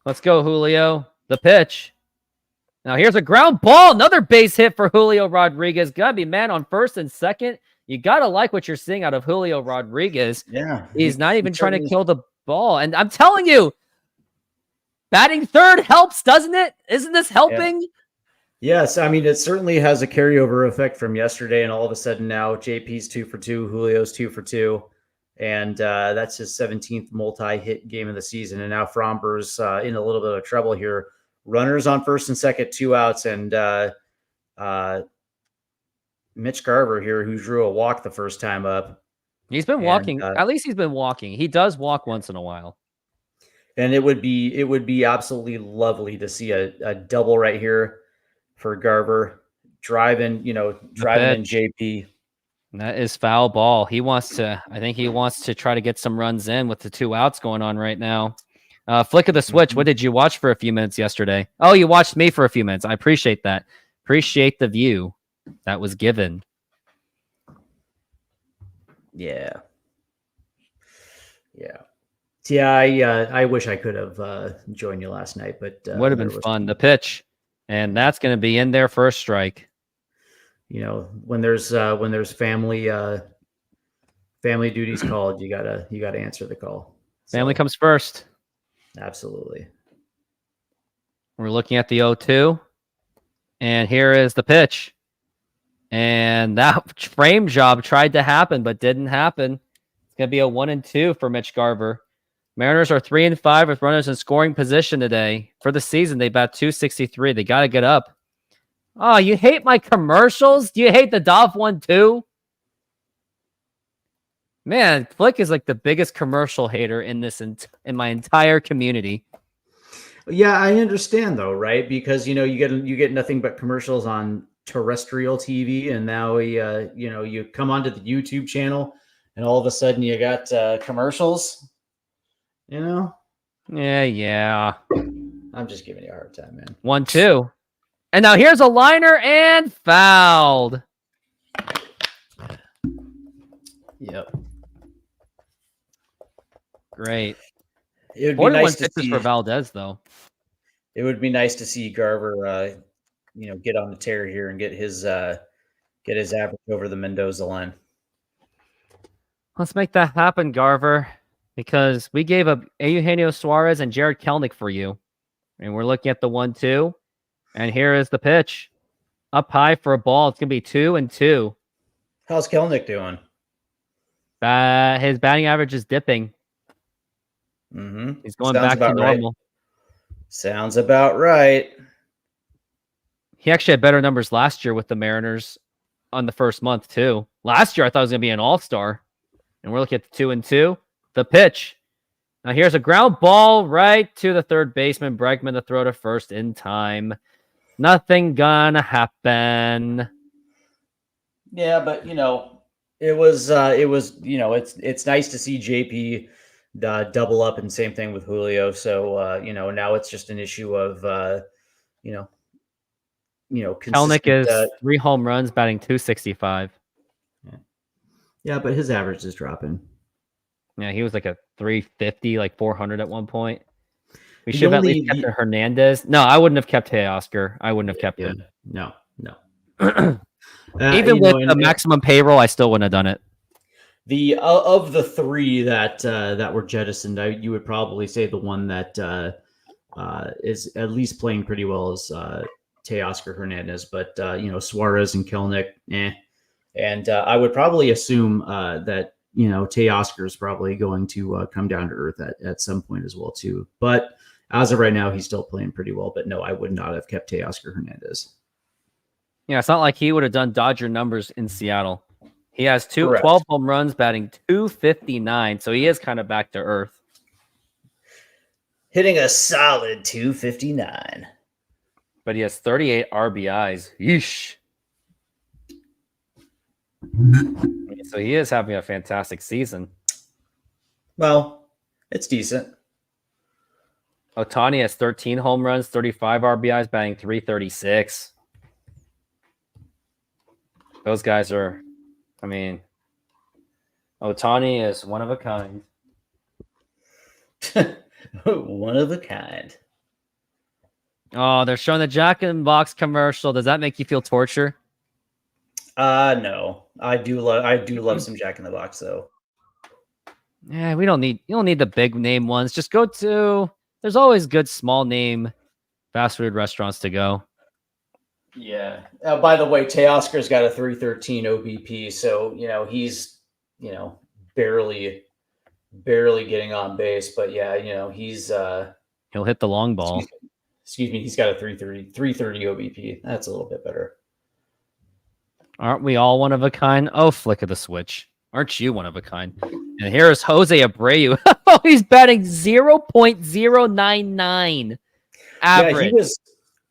Let's go, Julio. The pitch. Now here's a ground ball. Another base hit for Julio Rodriguez. Gotta be man on first and second. You gotta like what you're seeing out of Julio Rodriguez. Yeah. He's not even trying to kill the ball. And I'm telling you, batting third helps, doesn't it? Isn't this helping? Yeah. Yes, I mean, it certainly has a carryover effect from yesterday, and all of a sudden now JP's 2 for 2, Julio's 2 for 2, and that's his 17th multi-hit game of the season. And now Fromber's in a little bit of trouble here. Runners on first and second, 2 outs, and Mitch Garver here, who drew a walk the first time up. He's been walking. At least he's been walking. He does walk once in a while. And it would be absolutely lovely to see a double right here for Garver, driving in JP. And that is foul ball. I think he wants to try to get some runs in with the 2 outs going on right now. Flick of the switch. What did you watch for a few minutes yesterday? Oh, you watched me for a few minutes. I appreciate that. Appreciate the view that was given. Yeah. I wish I could have joined you last night, but would have been fun. The pitch, and that's going to be in there for a strike. When there's family duties called, you gotta answer the call. Family comes first. Absolutely. We're looking at the 0-2, and here is the pitch, and that frame job tried to happen but didn't happen. It's going to be a 1-2 for Mitch Garver. Mariners are 3-5 with runners in scoring position today. For the season, they bat .263. They got to get up. Oh, you hate my commercials? Do you hate the Dov one too? Man, Flick is like the biggest commercial hater in my entire community. Yeah, I understand though, right? Because you get nothing but commercials on terrestrial TV, and now you come onto the YouTube channel, and all of a sudden you got commercials. Yeah. I'm just giving you a hard time, man. 1-2. And now here's a liner and fouled. Yep. Great. It would be nice to see for Valdez, though. It would be nice to see Garver, get on the tear here and get his average over the Mendoza line. Let's make that happen, Garver, because we gave up Eugenio Suarez and Jared Kelnick for you. And we're looking at the 1-2. And here is the pitch. Up high for a ball. It's going to be 2-2. How's Kelnick doing? His batting average is dipping. Mm-hmm. He's going back to normal. Right. Sounds about right. He actually had better numbers last year with the Mariners on the first month, too. Last year, I thought he was going to be an all-star. And we're looking at the 2-2. The pitch. Now here's a ground ball right to the third baseman. Bregman to throw to first in time. Nothing gonna happen. Yeah, but it was it's nice to see JP double up, and same thing with Julio. So now it's just an issue of Kelnick consistent. is 3 home runs, batting 265. Yeah, but his average is dropping. Yeah, he was like a 350, like 400 at one point. We The should have at only- least kept Hernandez. No, I wouldn't have kept Teoscar. I wouldn't have kept him. No. Even with the maximum payroll, I still wouldn't have done it. The of the three that were jettisoned, you would probably say the one that is at least playing pretty well is Teoscar Hernandez, but Suarez and Kelnick, and I would probably assume that Teoscar is probably going to come down to earth at some point as well too. But as of right now, he's still playing pretty well. But no, I would not have kept Teoscar Hernandez. Yeah, it's not like he would have done Dodger numbers in Seattle. He has 12 home runs, batting 259, so he is kind of back to earth. Hitting a solid 259. But he has 38 RBIs. Yeesh. So he is having a fantastic season. Well, it's decent. Ohtani has 13 home runs, 35 RBIs, batting 336. Those guys are, Ohtani is one of a kind. One of a kind. Oh, they're showing the Jack in the Box commercial. Does that make you feel torture? No. I do love some Jack in the Box though. Yeah, you don't need the big name ones. Just go to, there's always good small name fast food restaurants to go. Yeah. By the way, Teoscar's got a 313 OBP, so he's barely getting on base, but yeah, he's He'll hit the long ball. Excuse me, he's got a 330 OBP. That's a little bit better. Aren't we all one of a kind? Oh, flick of the switch. Aren't you one of a kind? And here's Jose Abreu. Oh, he's batting 0.099 average.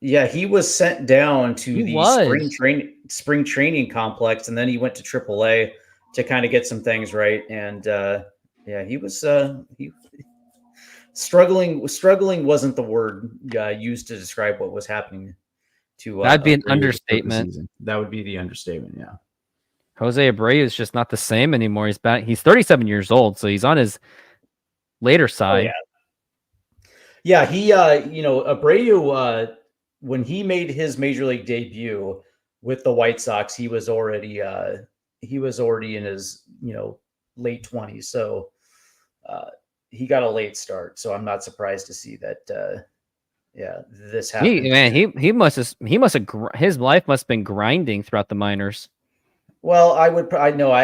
He was sent down to the spring training complex, and then he went to AAA to kind of get some things right. And he was struggling. Struggling wasn't the word used to describe what was happening to. That'd be an understatement. That would be the understatement. Yeah. Jose Abreu is just not the same anymore. He's 37 years old, so he's on his later side. Oh, yeah. He Abreu, when he made his major league debut with the White Sox, he was already in his late 20s. So he got a late start. So I'm not surprised to see that this happened. He must have his life must have been grinding throughout the minors. Well, I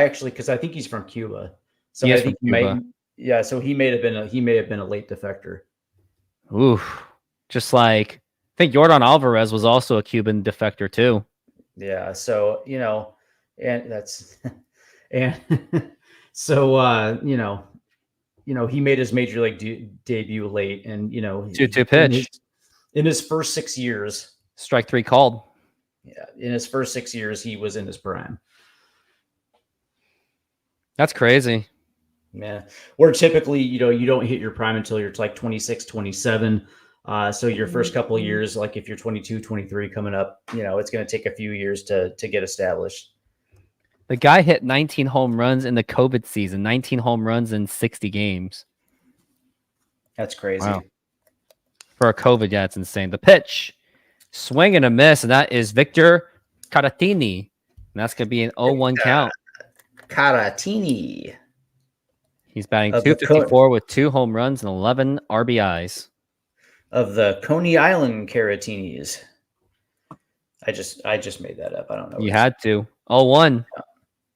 actually, because I think he's from Cuba. So I think so he may have been a late defector. Oof. Just like, I think Yordan Alvarez was also a Cuban defector too. Yeah. So, and that's, and so, he made his major league debut late, and, 2-2 pitch in his first 6 years. Strike 3 called. Yeah. In his first 6 years, he was in his prime. That's crazy. Yeah. Where typically, you don't hit your prime until you're like 26, 27. So your first couple of years, like if you're 22, 23 coming up, it's going to take a few years to get established. The guy hit 19 home runs in the COVID season, 19 home runs in 60 games. That's crazy. Wow. For a COVID, yeah, it's insane. The pitch, swing and a miss, and that is Victor Caratini. And that's going to be an 0-1 count. Caratini. He's batting 254 with 2 home runs and 11 RBIs. Of the Coney Island Caratinis. I just made that up. I don't know. You had to. 0-1.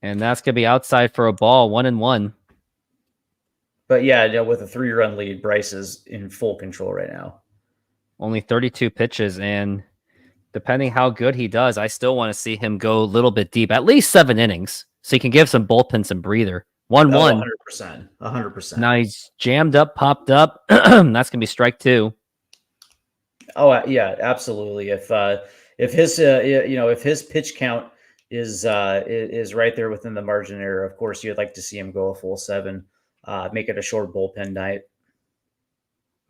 And that's going to be outside for a ball, 1-1. But yeah, with a 3-run lead, Bryce is in full control right now. Only 32 pitches, and depending how good he does, I still want to see him go a little bit deep, at least 7 innings, so he can give some bullpen some breather. 1-1. 100%. Now he's jammed up, popped up. That's going to be strike 2. Oh yeah, absolutely. If his pitch count is right there within the margin error, of course you'd like to see him go a full 7. make it a short bullpen night.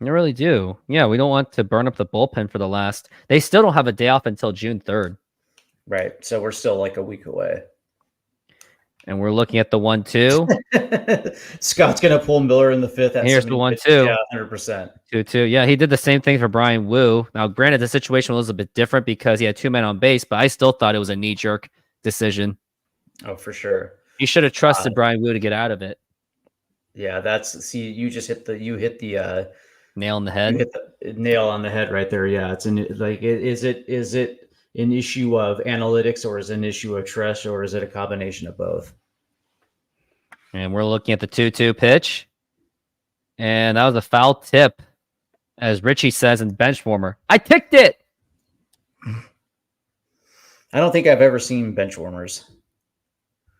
You really do. Yeah, we don't want to burn up the bullpen for the last. They still don't have a day off until June 3rd. Right. So we're still like a week away. And we're looking at the 1-2. Scott's going to pull Miller in the 5th. Here's the 1-2. Yeah, 100%. 2-2. Yeah, he did the same thing for Brian Wu. Now, granted, the situation was a bit different because he had 2 men on base, but I still thought it was a knee-jerk decision. Oh, for sure. You should have trusted Brian Wu to get out of it. Yeah, you just hit the Nail in the head. You hit the nail on the head right there. Yeah, it's is it an issue of analytics, or is it an issue of trust, or is it a combination of both? And we're looking at the 2-2 pitch. And that was a foul tip, as Richie says in Benchwarmer. I ticked it! I don't think I've ever seen Benchwarmers.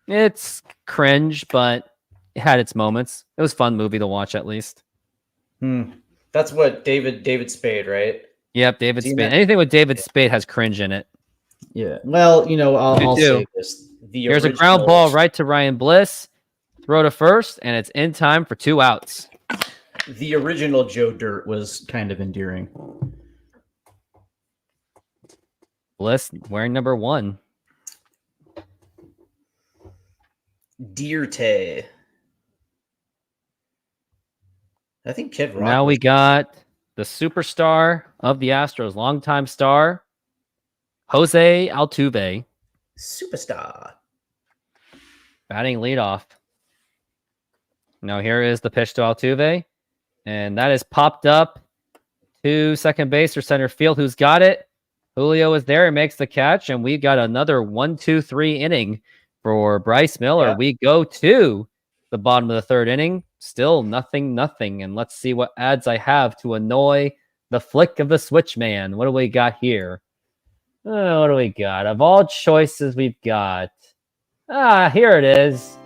It's cringe, but it had its moments. It was a fun movie to watch, at least. That's what David Spade, right? Yep, David Spade. Anything with David Spade has cringe in it. Yeah. Well, I'll say this. Here's a ground ball right to Ryan Bliss. Throw to first, and it's in time for 2 outs. The original Joe Dirt was kind of endearing. Bliss wearing number 1. Dierte. I think Kid Rock. Now we got the superstar of the Astros, longtime star, Jose Altuve. Superstar. Batting leadoff. Now here is the pitch to Altuve. And that is popped up to second base or center field. Who's got it? Julio is there and makes the catch. And we got another 1-2-3 inning for Bryce Miller. Yeah. We go to the bottom of the 3rd inning. Still nothing. And let's see what ads I have to annoy the flick of the switch man. What do we got here? What do we got? Of all choices we've got. Here it is.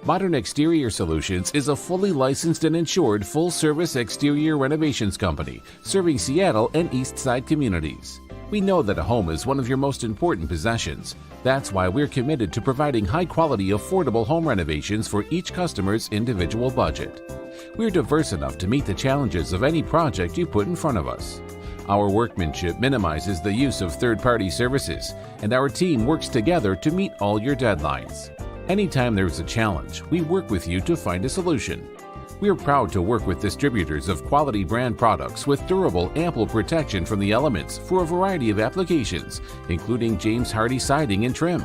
Modern Exterior Solutions is a fully licensed and insured full-service exterior renovations company serving Seattle and East Side communities. We know that a home is one of your most important possessions. That's why we're committed to providing high-quality, affordable home renovations for each customer's individual budget. We're diverse enough to meet the challenges of any project you put in front of us. Our workmanship minimizes the use of third-party services, and our team works together to meet all your deadlines. Anytime there's a challenge, we work with you to find a solution. We're proud to work with distributors of quality brand products with durable, ample protection from the elements for a variety of applications, including James Hardie siding and trim.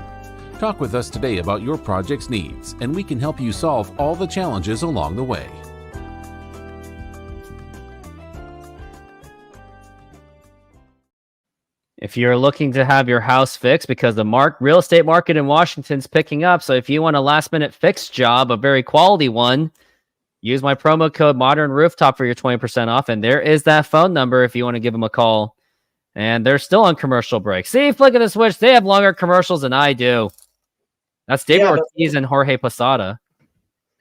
Talk with us today about your project's needs, and we can help you solve all the challenges along the way. If you're looking to have your house fixed, because the real estate market in Washington's picking up, so if you want a last-minute fix job, a very quality one, use my promo code Modern Rooftop for your 20% off, and there is that phone number if you want to give them a call. And they're still on commercial break. See, flick of the switch, they have longer commercials than I do. That's David Ortiz and Jorge Posada.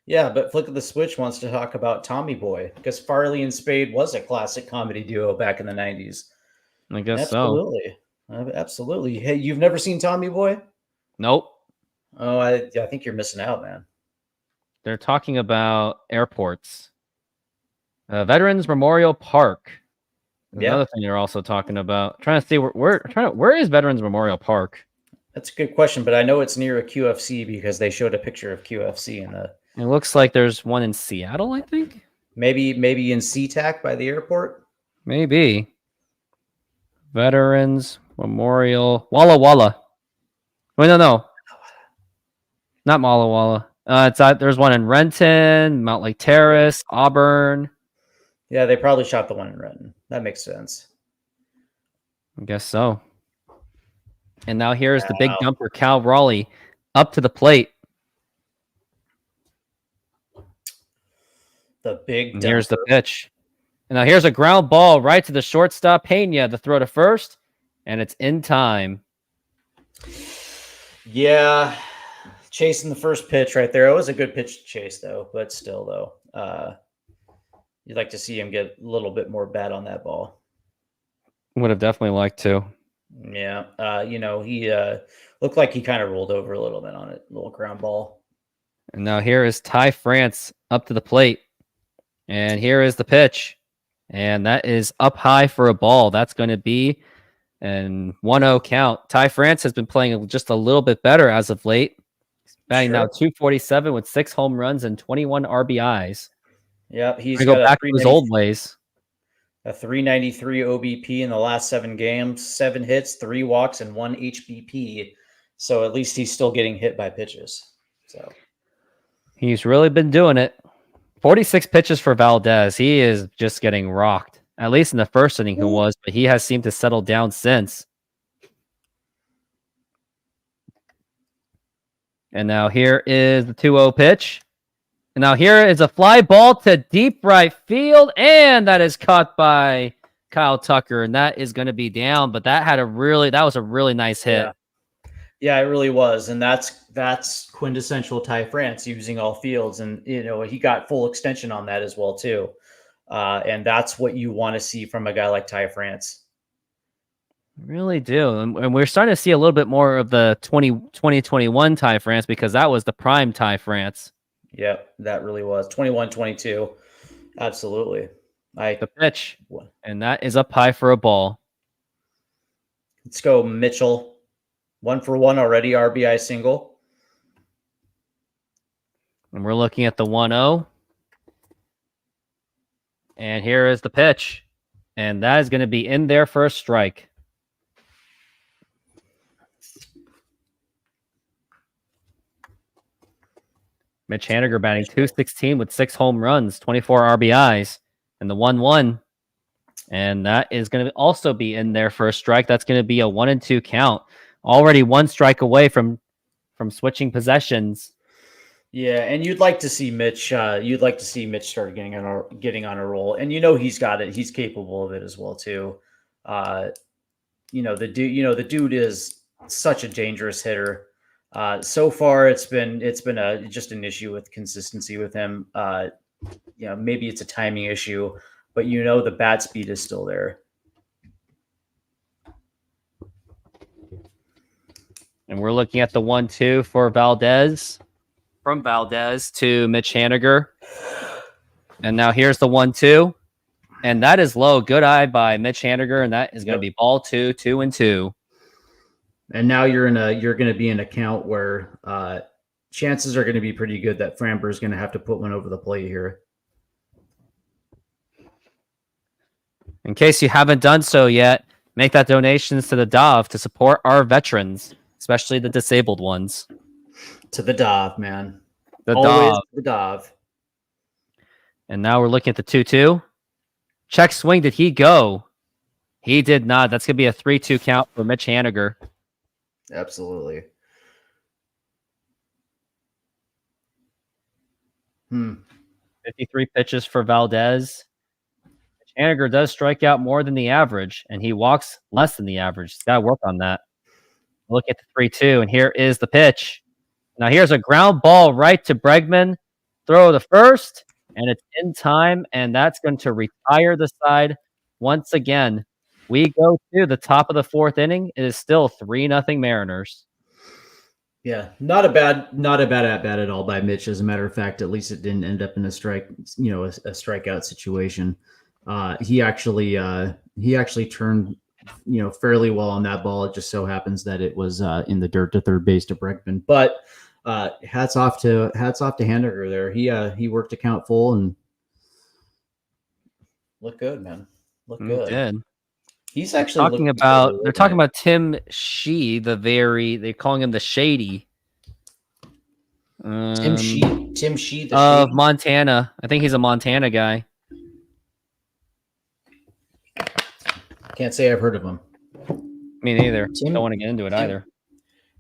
Yeah, but Flick of the Switch wants to talk about Tommy Boy, because Farley and Spade was a classic comedy duo back in the 90s. I guess Absolutely. Absolutely. Hey, you've never seen Tommy Boy? Nope. Oh, I think you're missing out, man. They're talking about airports. Veterans Memorial Park. Another thing you're also talking about. Trying to see where is Veterans Memorial Park? That's a good question, but I know it's near a QFC because they showed a picture of QFC in the. It looks like there's one in Seattle, I think. Maybe in SeaTac by the airport. Maybe. Veterans Memorial Walla Walla. Wait, no. Not Walla Walla. There's one in Renton, Mount Lake Terrace, Auburn. Yeah, they probably shot the one in Renton. That makes sense. I guess so. And now here's the big dumper, Cal Raleigh, up to the plate. The big dumper. Here's the pitch. And now here's a ground ball right to the shortstop, Pena, the throw to first, and it's in time. Yeah, chasing the first pitch right there. It was a good pitch to chase, though, but still, though. You'd like to see him get a little bit more bat on that ball. Would have definitely liked to. Yeah. He looked like he kind of rolled over a little bit on it. Little ground ball. And now here is Ty France up to the plate. And here is the pitch. And that is up high for a ball. That's going to be an 1-0 count. Ty France has been playing just a little bit better as of late. He's batting now 247 with 6 home runs and 21 RBIs. Yep, he's Go got back to his old ways. A 393 OBP in the last 7 games, 7 hits, 3 walks, and 1 HBP. So at least he's still getting hit by pitches. So He's really been doing it. 46 pitches for Valdez. He is just getting rocked. At least in the first inning he was, but he has seemed to settle down since. And now here is the 2-0 pitch. And now here is a fly ball to deep right field, and that is caught by Kyle Tucker, and that is going to be down, but that was a really nice hit. Yeah, it really was. And that's quintessential Ty France, using all fields. And, he got full extension on that as well, too. And that's what you want to see from a guy like Ty France. Really do. And we're starting to see a little bit more of the 2021 Ty France, because that was the prime Ty France. Yep, that really was. 21-22. Absolutely. The pitch. And that is up high for a ball. Let's go, Mitchell. 1 for 1 already, RBI single. And we're looking at the 1-0. And here is the pitch. And that is going to be in there for a strike. Mitch Haniger batting 216 with 6 home runs, 24 RBIs, and the 1-1. And that is going to also be in there for a strike. That's going to be a 1-2 count. Already 1 strike away from switching possessions. Yeah, and you'd like to see Mitch. You'd like to see Mitch start getting on a roll, and he's got it. He's capable of it as well too. The dude is such a dangerous hitter. So far, it's been just an issue with consistency with him. Maybe it's a timing issue, but the bat speed is still there. And we're looking at the 1-2 for Valdez. From Valdez to Mitch Haniger. And now here's the 1-2. And that is low. Good eye by Mitch Haniger. And that is going to be ball 2, 2-2. And now you're going to be in a count where chances are going to be pretty good that Framber is going to have to put one over the plate here. In case you haven't done so yet, make that donations to the DOV to support our veterans, especially the disabled ones. To the DOV, man. Always the DOV. And now we're looking at the 2-2. Check swing. Did he go? He did not. That's going to be a 3-2 count for Mitch Haniger. Absolutely. 53 pitches for Valdez. Mitch Haniger does strike out more than the average, and he walks less than the average. He's got to work on that. Look at the 3-2, and here is the pitch. Now here's a ground ball right to Bregman. Throw to first, and it's in time, and that's going to retire the side once again. We go to the top of the 4th inning. It is still 3-0 Mariners. Yeah, not a bad at bat at all by Mitch. As a matter of fact, at least it didn't end up in a strikeout situation. He actually turned fairly well on that ball. It just so happens that it was in the dirt to third base to Bregman. But hats off to Haniger there. He worked a count full and look good, man. Look He good. did. He's actually they're talking about Tim Shee, they're calling him the Shady. Tim Shee, the of Shady. Montana. I think he's a Montana guy. can't say I've heard of him. Me neither. Don't want to get into it either.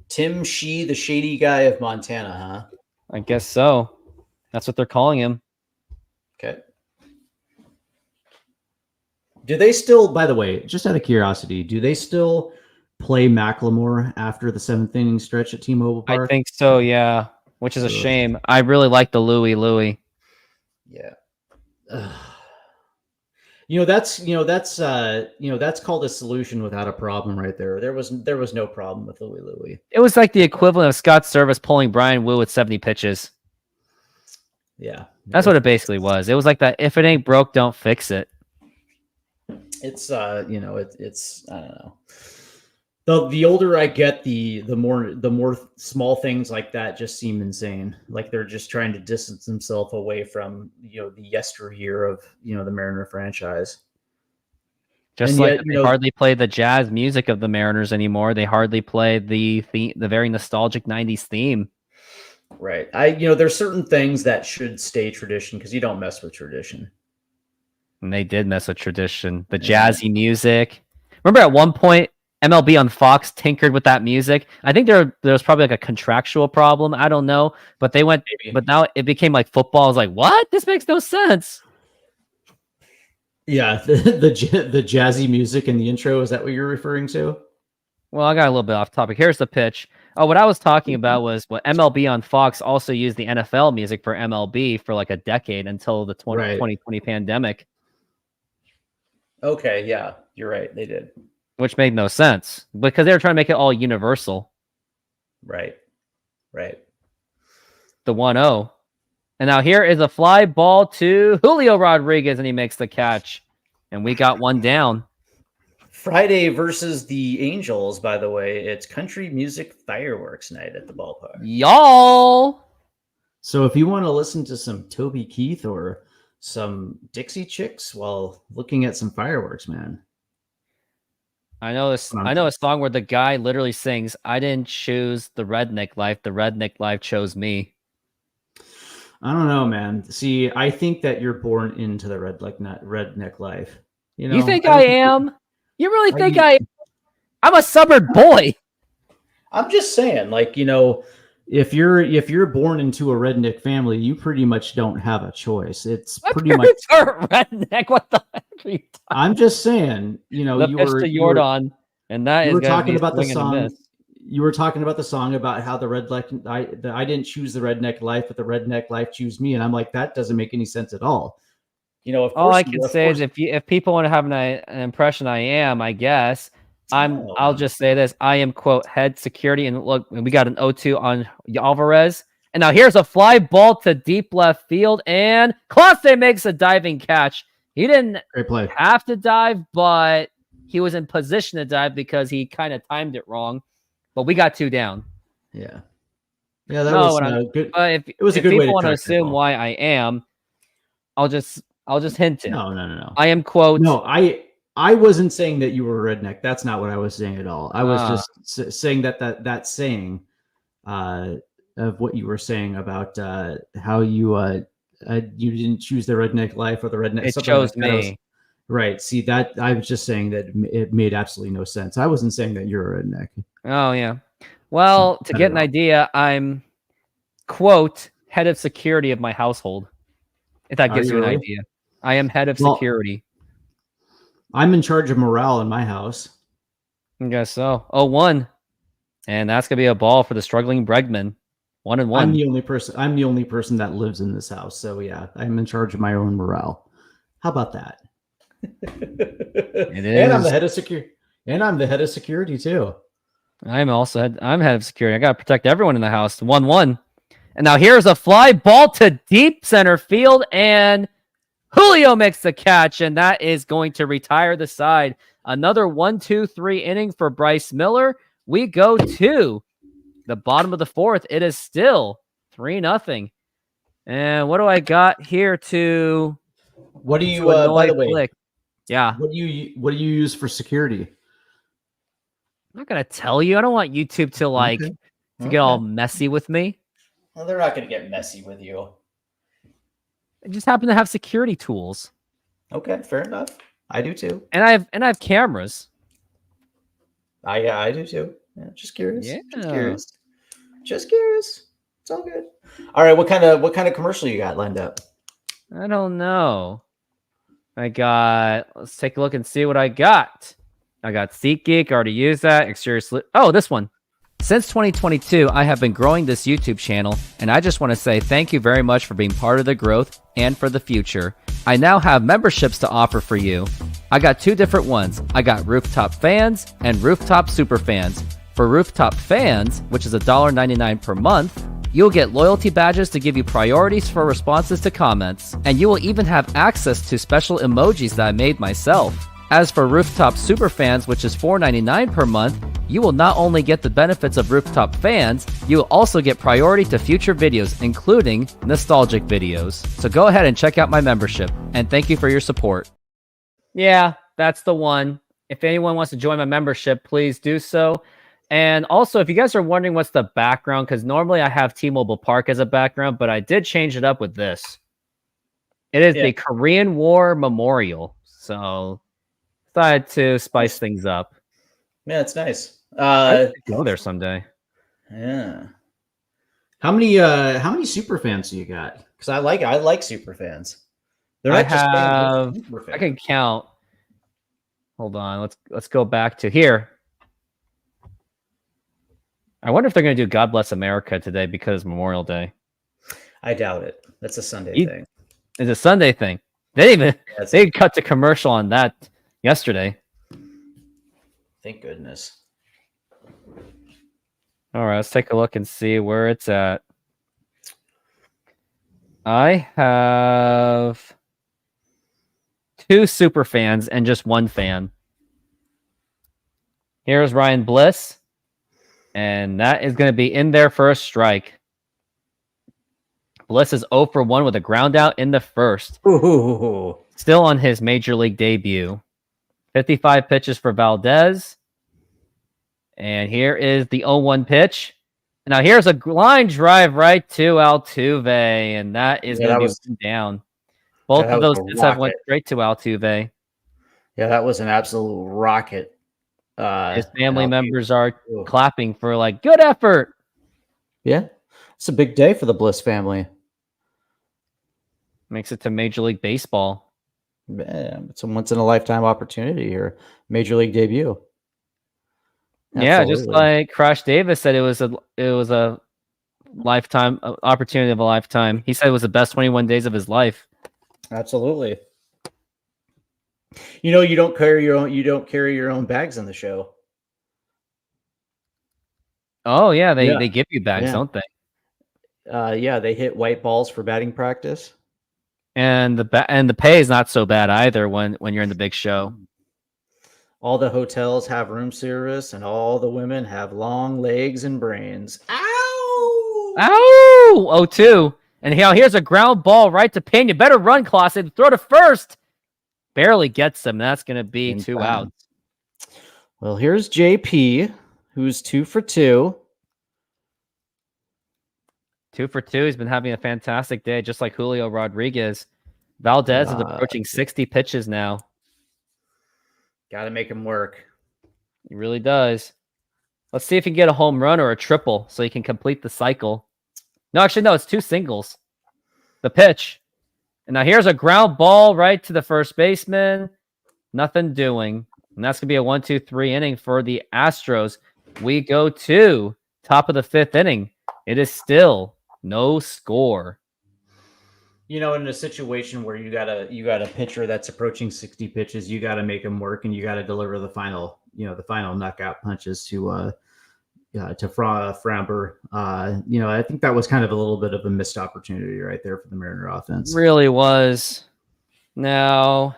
Tim Shee, the Shady guy of Montana, huh? I guess so. That's what they're calling him. Okay. Do they still, by the way, just out of curiosity, do they still play Macklemore after the 7th inning stretch at T-Mobile Park? I think so, yeah. Which is a shame. I really like the Louie. Yeah. That's called a solution without a problem right there. There was no problem with Louie. It was like the equivalent of Scott Service pulling Brian Wu at 70 pitches. Yeah. That's what it basically was. It was like that. If it ain't broke, don't fix it. It's it's I don't know. The older I get, the more small things like that just seem insane. Like they're just trying to distance themselves away from the yesteryear of the Mariner franchise. Just And like yet, they hardly play the jazz music of the Mariners anymore. They hardly play the very nostalgic '90s theme. Right. There's certain things that should stay tradition because you don't mess with tradition. And they did mess with tradition. The jazzy music. Remember at one point, MLB on Fox tinkered with that music. I think there was probably like a contractual problem. I don't know. But they went, Maybe. but now it became like football. I was like, what? This makes no sense. Yeah, the jazzy music in the intro, is that what you're referring to? Well, I got a little bit off topic. Here's the pitch. Oh, what I was talking about was what MLB on Fox also used the NFL music for MLB for like a decade until the 2020 pandemic. Okay, yeah, you're right. They did. Which made no sense because they were trying to make it all universal. Right. The 1-0. And now here is a fly ball to Julio Rodriguez, and he makes the catch. And we got one down. Friday versus the Angels, by the way. It's country music fireworks night at the ballpark. Y'all. So if you want to listen to some Toby Keith or some Dixie Chicks while looking at some fireworks, man. I know a song where the guy literally sings, "I didn't choose the redneck life. The redneck life chose me." I don't know, man. See, I think that you're born into the redneck life. You think I am? You really think I am? I'm a suburb boy. I'm just saying, if you're born into a redneck family, you pretty much don't have a choice. It's My pretty much parents are redneck. What the heck are you talking? I'm just saying, The pitch to Jordan, and that you is were gonna talking be about the swing and a song. miss. You were talking about the song about how I didn't choose the redneck life, but the redneck life chose me, and I'm like, that doesn't make any sense at all. Of All course, I can say is if people want to have an impression I am, I guess I'll just say this: I am quote head security, and look, we got an 0-2 on Alvarez, and now here's a fly ball to deep left field, and Clase makes a diving catch. He didn't Great play. have to dive, but he was in position to dive because he kind of timed it wrong. But we got two down. Yeah, that was good. But It was a if good way people to want to track that assume ball. why I am, I'll just hint it. No. I am quote. No, I wasn't saying that you were a redneck. That's not what I was saying at all. I was just saying that saying of what you were saying about how you didn't choose the redneck life or the redneck. It something chose like that. me. Right. See, that I was just saying that it made absolutely no sense. I wasn't saying that you're a redneck. Oh yeah. Well, to get an idea, I'm quote head of security of my household. If that gives you an idea, I am head of security. I'm in charge of morale in my house. I guess so. 0-1, and that's gonna be a ball for the struggling Bregman. 1-1. I'm the only person that lives in this house. So yeah, I'm in charge of my own morale. How about that? It is. And I'm the head of security. And I'm the head of security too. I'm head of security. I gotta protect everyone in the house. 1-1. And now here's a fly ball to deep center field, and Julio makes the catch, and that is going to retire the side. Another 1-2-3 inning for Bryce Miller. We go to the bottom of the fourth. It is still 3-0. And what do I got here to? What do you? By the way, click? Yeah. What do you use for security? I'm not gonna tell you. I don't want YouTube to get all messy with me. Well, they're not going to get messy with you. I just happen to have security tools. Okay, fair enough. I do too. And I have cameras. I do too. Yeah, just curious. Yeah. Just curious. It's all good. All right, what kind of commercial you got lined up? I don't know. Let's take a look and see what I got. I got SeatGeek, already used that. Oh, this one. Since 2022, I have been growing this YouTube channel, and I just want to say thank you very much for being part of the growth and for the future. I now have memberships to offer for you. I got two different ones. I got Rooftop Fans and Rooftop Super Fans. For Rooftop Fans, which is $1.99 per month, You'll get loyalty badges to give you priorities for responses to comments, and you will even have access to special emojis that I made myself. As for Rooftop Superfans, which is $4.99 per month, you will not only get the benefits of Rooftop Fans, you will also get priority to future videos, including nostalgic videos. So go ahead and check out my membership, and thank you for your support. Yeah, that's the one. If anyone wants to join my membership, please do so. And also, if you guys are wondering what's the background, because normally I have T-Mobile Park as a background, but I did change it up with this. It is the Korean War Memorial. So decided to spice things up. Yeah, it's nice. I should go there someday. Yeah. How many super fans do you got? Because I like super fans. They're I not just have. fans, super fans. I can count. Hold on. Let's go back to here. I wonder if they're going to do God Bless America today because Memorial Day. I doubt it. That's a Sunday thing. It's a Sunday thing. They cut to commercial on that yesterday. Thank goodness. All right, let's take a look and see where it's at. I have 2 super fans and just 1 fan. Here's Ryan Bliss. And that is going to be in there for a strike. Bliss is 0 for 1 with a ground out in the first. Ooh. Still on his major league debut. 55 pitches for Valdez. And here is the 0-1 pitch. Now here's a line drive right to Altuve. And that is going to be down. Both of those hits have went straight to Altuve. Yeah, that was an absolute rocket. His family members are clapping for good effort. Yeah, it's a big day for the Bliss family. Makes it to Major League Baseball. Yeah, it's a once in a lifetime opportunity here. Major League debut. Yeah, just like Crash Davis said, it was a lifetime opportunity of a lifetime. He said it was the best 21 days of his life. Absolutely. You know, you don't carry your own bags in the show. Oh yeah, they give you bags, don't they? Yeah, they hit white balls for batting practice. And the pay is not so bad either when you're in the big show. All the hotels have room service, and all the women have long legs and brains. Ow! Ow! 0-2. And here's a ground ball right to Pena. Better run, Clausen. Throw to first. Barely gets him. That's going to be 2 outs. Well, here's JP, who's 2 for 2. 2 for 2. He's been having a fantastic day, just like Julio Rodriguez. Valdez is approaching 60 pitches now. Got to make him work. He really does. Let's see if he can get a home run or a triple so he can complete the cycle. No, actually, no, it's 2 singles. The pitch. And now here's a ground ball right to the first baseman. Nothing doing. And that's going to be a 1-2-3 inning for the Astros. We go to top of the 5th inning. It is still no score. You know, in a situation where you got a pitcher that's approaching 60 pitches, you got to make him work, and you got to deliver the final knockout punches to Framber. I think that was kind of a little bit of a missed opportunity right there for the Mariner offense. Really was. Now,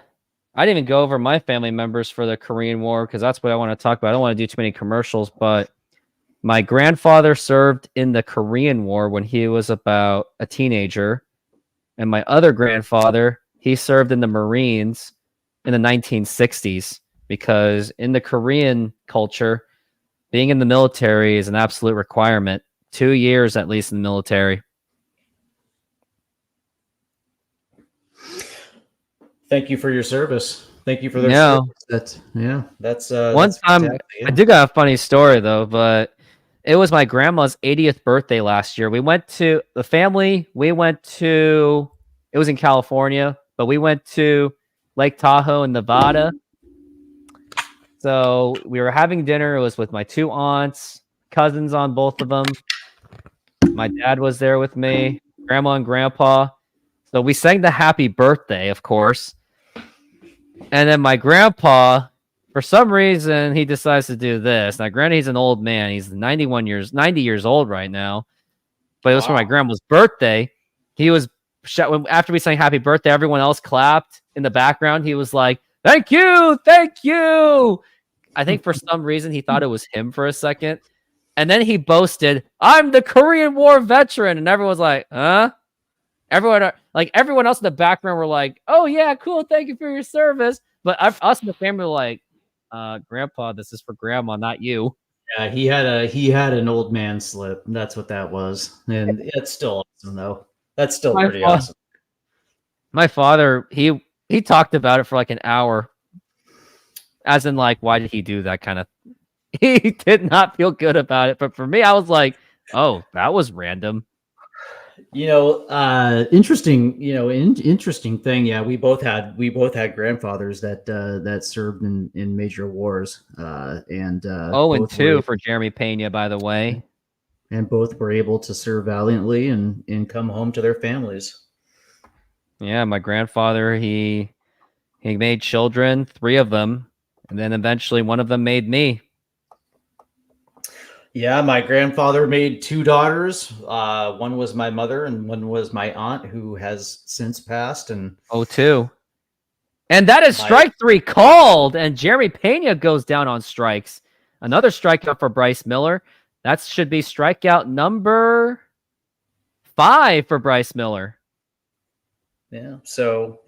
I didn't even go over my family members for the Korean War because that's what I want to talk about. I don't want to do too many commercials, but my grandfather served in the Korean War when he was about a teenager. And my other grandfather, he served in the Marines in the 1960s because in the Korean culture, being in the military is an absolute requirement. 2 years at least in the military. Thank you for your service. Thank you for their service. That's one time. Exactly, I do got a funny story though, but it was my grandma's 80th birthday last year. We went to the family. We went to. It was in California, but we went to Lake Tahoe in Nevada. So we were having dinner. It was with my 2 aunts, cousins on both of them. My dad was there with me, grandma and grandpa. So we sang the happy birthday, of course. And then my grandpa, for some reason, he decides to do this. Now, granted, he's an old man. He's 90 years old right now. but it was for my grandma's birthday. He was after we sang happy birthday, everyone else clapped in the background. He was like, thank you, thank you. I think for some reason he thought it was him for a second. And then he boasted, I'm the Korean War veteran. And everyone was like, huh? Everyone else in the background were like, oh yeah, cool, thank you for your service. But us in the family were like, Grandpa, this is for Grandma, not you. Yeah, he had an old man slip. That's what that was, and it's still awesome though. That's still pretty awesome. My father, he talked about it for like an hour, as in like, why did he do that kind of? He did not feel good about it, but for me, I was like, oh, that was random. Interesting. Interesting thing. Yeah, we both had grandfathers that served in major wars. And 2 for Jeremy Pena, by the way. And both were able to serve valiantly and come home to their families. Yeah, my grandfather, he made children, 3 of them, and then eventually one of them made me. Yeah, my grandfather made 2 daughters. One was my mother, and one was my aunt, who has since passed. And 2. And that is strike 3 called, and Jeremy Pena goes down on strikes. Another strikeout for Bryce Miller. That should be strikeout number 5 for Bryce Miller. Yeah, so,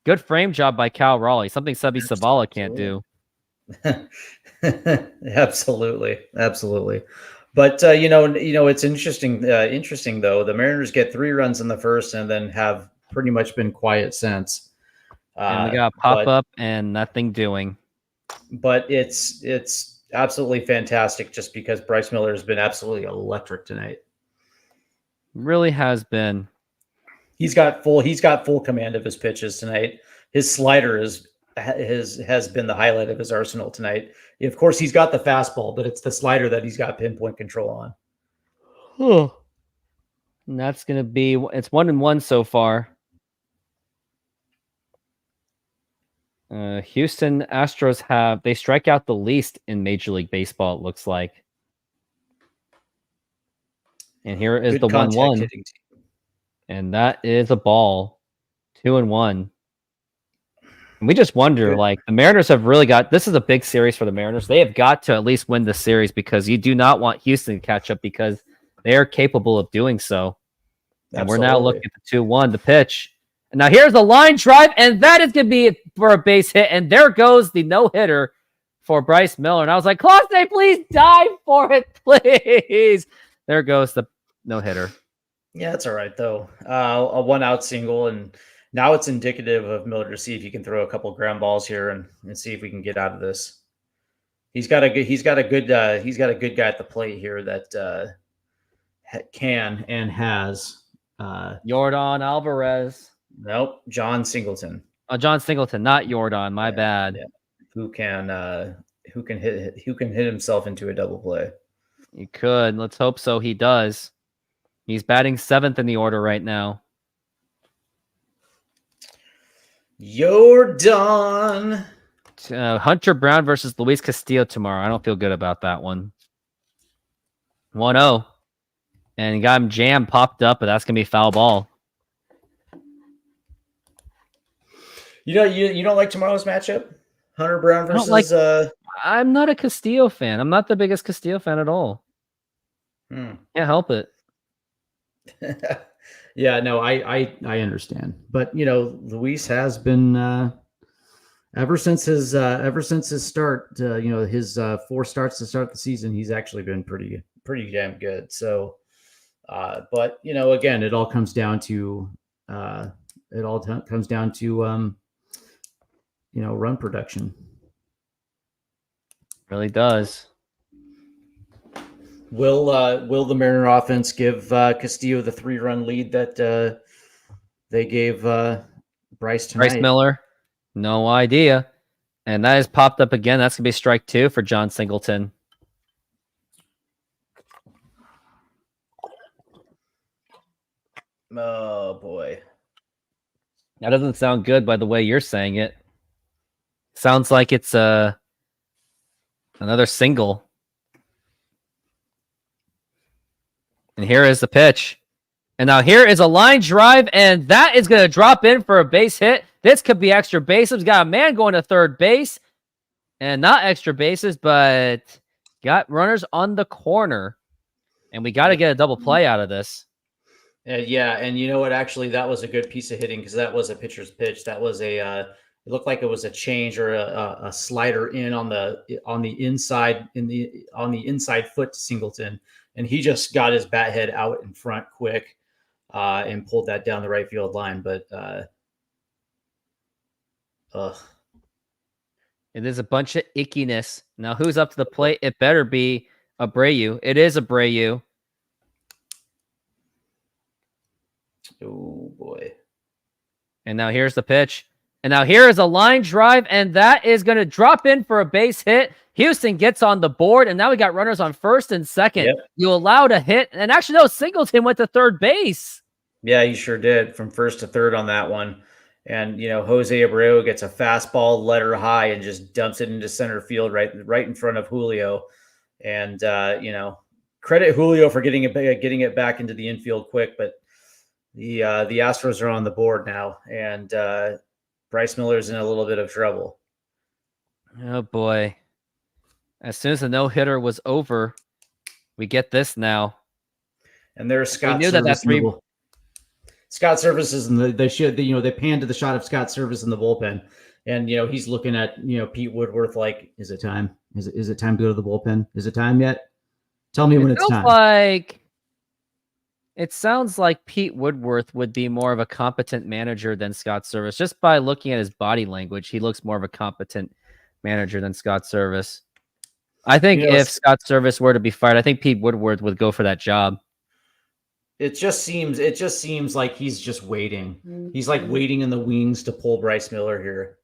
good frame job by Cal Raleigh. Something Subby Savala can't do. Absolutely. But it's interesting. Interesting though. The Mariners get 3 runs in the first, and then have pretty much been quiet since. And we got pop up and nothing doing. But it's absolutely fantastic, just because Bryce Miller has been absolutely electric tonight. Really has been. He's got full command of his pitches tonight. His slider has been the highlight of his arsenal tonight. Of course, he's got the fastball, but it's the slider that he's got pinpoint control on. And that's going to be, it's 1-1 so far. Houston Astros they strike out the least in Major League Baseball, it looks like. And here is the 1-1. And that is a ball. 2-1. And we just wonder, like, the Mariners have really this is a big series for the Mariners. They have got to at least win the series, because you do not want Houston to catch up, because they are capable of doing so. And we're now looking at the 2-1, the pitch. And now here's the line drive, and that is going to be for a base hit. And there goes the no-hitter for Bryce Miller. And I was like, Claude, please dive for it, please. There goes the no-hitter. Yeah, that's all right, though. A 1-out single, and now it's indicative of Miller to see if he can throw a couple ground balls here and see if we can get out of this. He's got a good guy at the plate here that can and has. Yordan Alvarez. Nope, John Singleton. Oh, John Singleton, not Yordan. My bad. Yeah. Who can hit himself into a double play? He could. Let's hope so. He does. He's batting 7th in the order right now. Yordan. Hunter Brown versus Luis Castillo tomorrow. I don't feel good about that one. 1-0. And he got him jammed, popped up, but that's going to be foul ball. You don't like tomorrow's matchup? Hunter Brown versus... I'm not a Castillo fan. I'm not the biggest Castillo fan at all. Can't help it. Yeah, no, I understand. But, Luis has been... Ever since his start, his 4 starts to start the season, he's actually been pretty damn good. So, but again, it all comes down to run production. Really does. Will the Mariner offense give Castillo the 3-run lead that they gave Bryce tonight? Bryce Miller? No idea. And that has popped up again. That's going to be strike 2 for John Singleton. Oh, boy. That doesn't sound good by the way you're saying it. Sounds like it's another single. And here is the pitch. And now here is a line drive, and that is going to drop in for a base hit. This could be extra bases. We got a man going to third base. And not extra bases, but got runners on the corner. And we got to get a double play out of this. Yeah, and you know what? Actually, that was a good piece of hitting because that was a pitcher's pitch. That was a it looked like it was a change or a slider in on the inside on the inside foot to Singleton, and he just got his bat head out in front quick and pulled that down the right field line. But It is a bunch of ickiness. Now, who's up to the plate? It better be Abreu. It is Abreu. oh boy. And now here's the pitch. And now here is a line drive, and that is going to drop in for a base hit. Houston gets on the board, and now we got runners on first and second. Yep. You allowed a hit, and actually, no, Singleton went to third base. Yeah, he sure did from first to third on that one. And, you know, Jose Abreu gets a fastball letter high and just dumps it into center field right in front of Julio. And, you know, credit Julio for getting it back into the infield quick. But the Astros are on the board now, and Bryce Miller's in a little bit of trouble. Oh, boy. As soon as the no-hitter was over, we get this now. And there's Scott. We knew that three... Scott Service is in they panned to the shot of Scott Service in the bullpen, and he's looking at Pete Woodworth like, is it time? Is it time to go to the bullpen? Is it time yet? Tell me when it's time. It sounds like Pete Woodworth would be more of a competent manager than Scott Service. Just by looking at his body language, he looks more of a competent manager than Scott Service. I think if Scott Service were to be fired, I think Pete Woodworth would go for that job. It just seems like he's just waiting. He's like waiting in the wings to pull Bryce Miller here.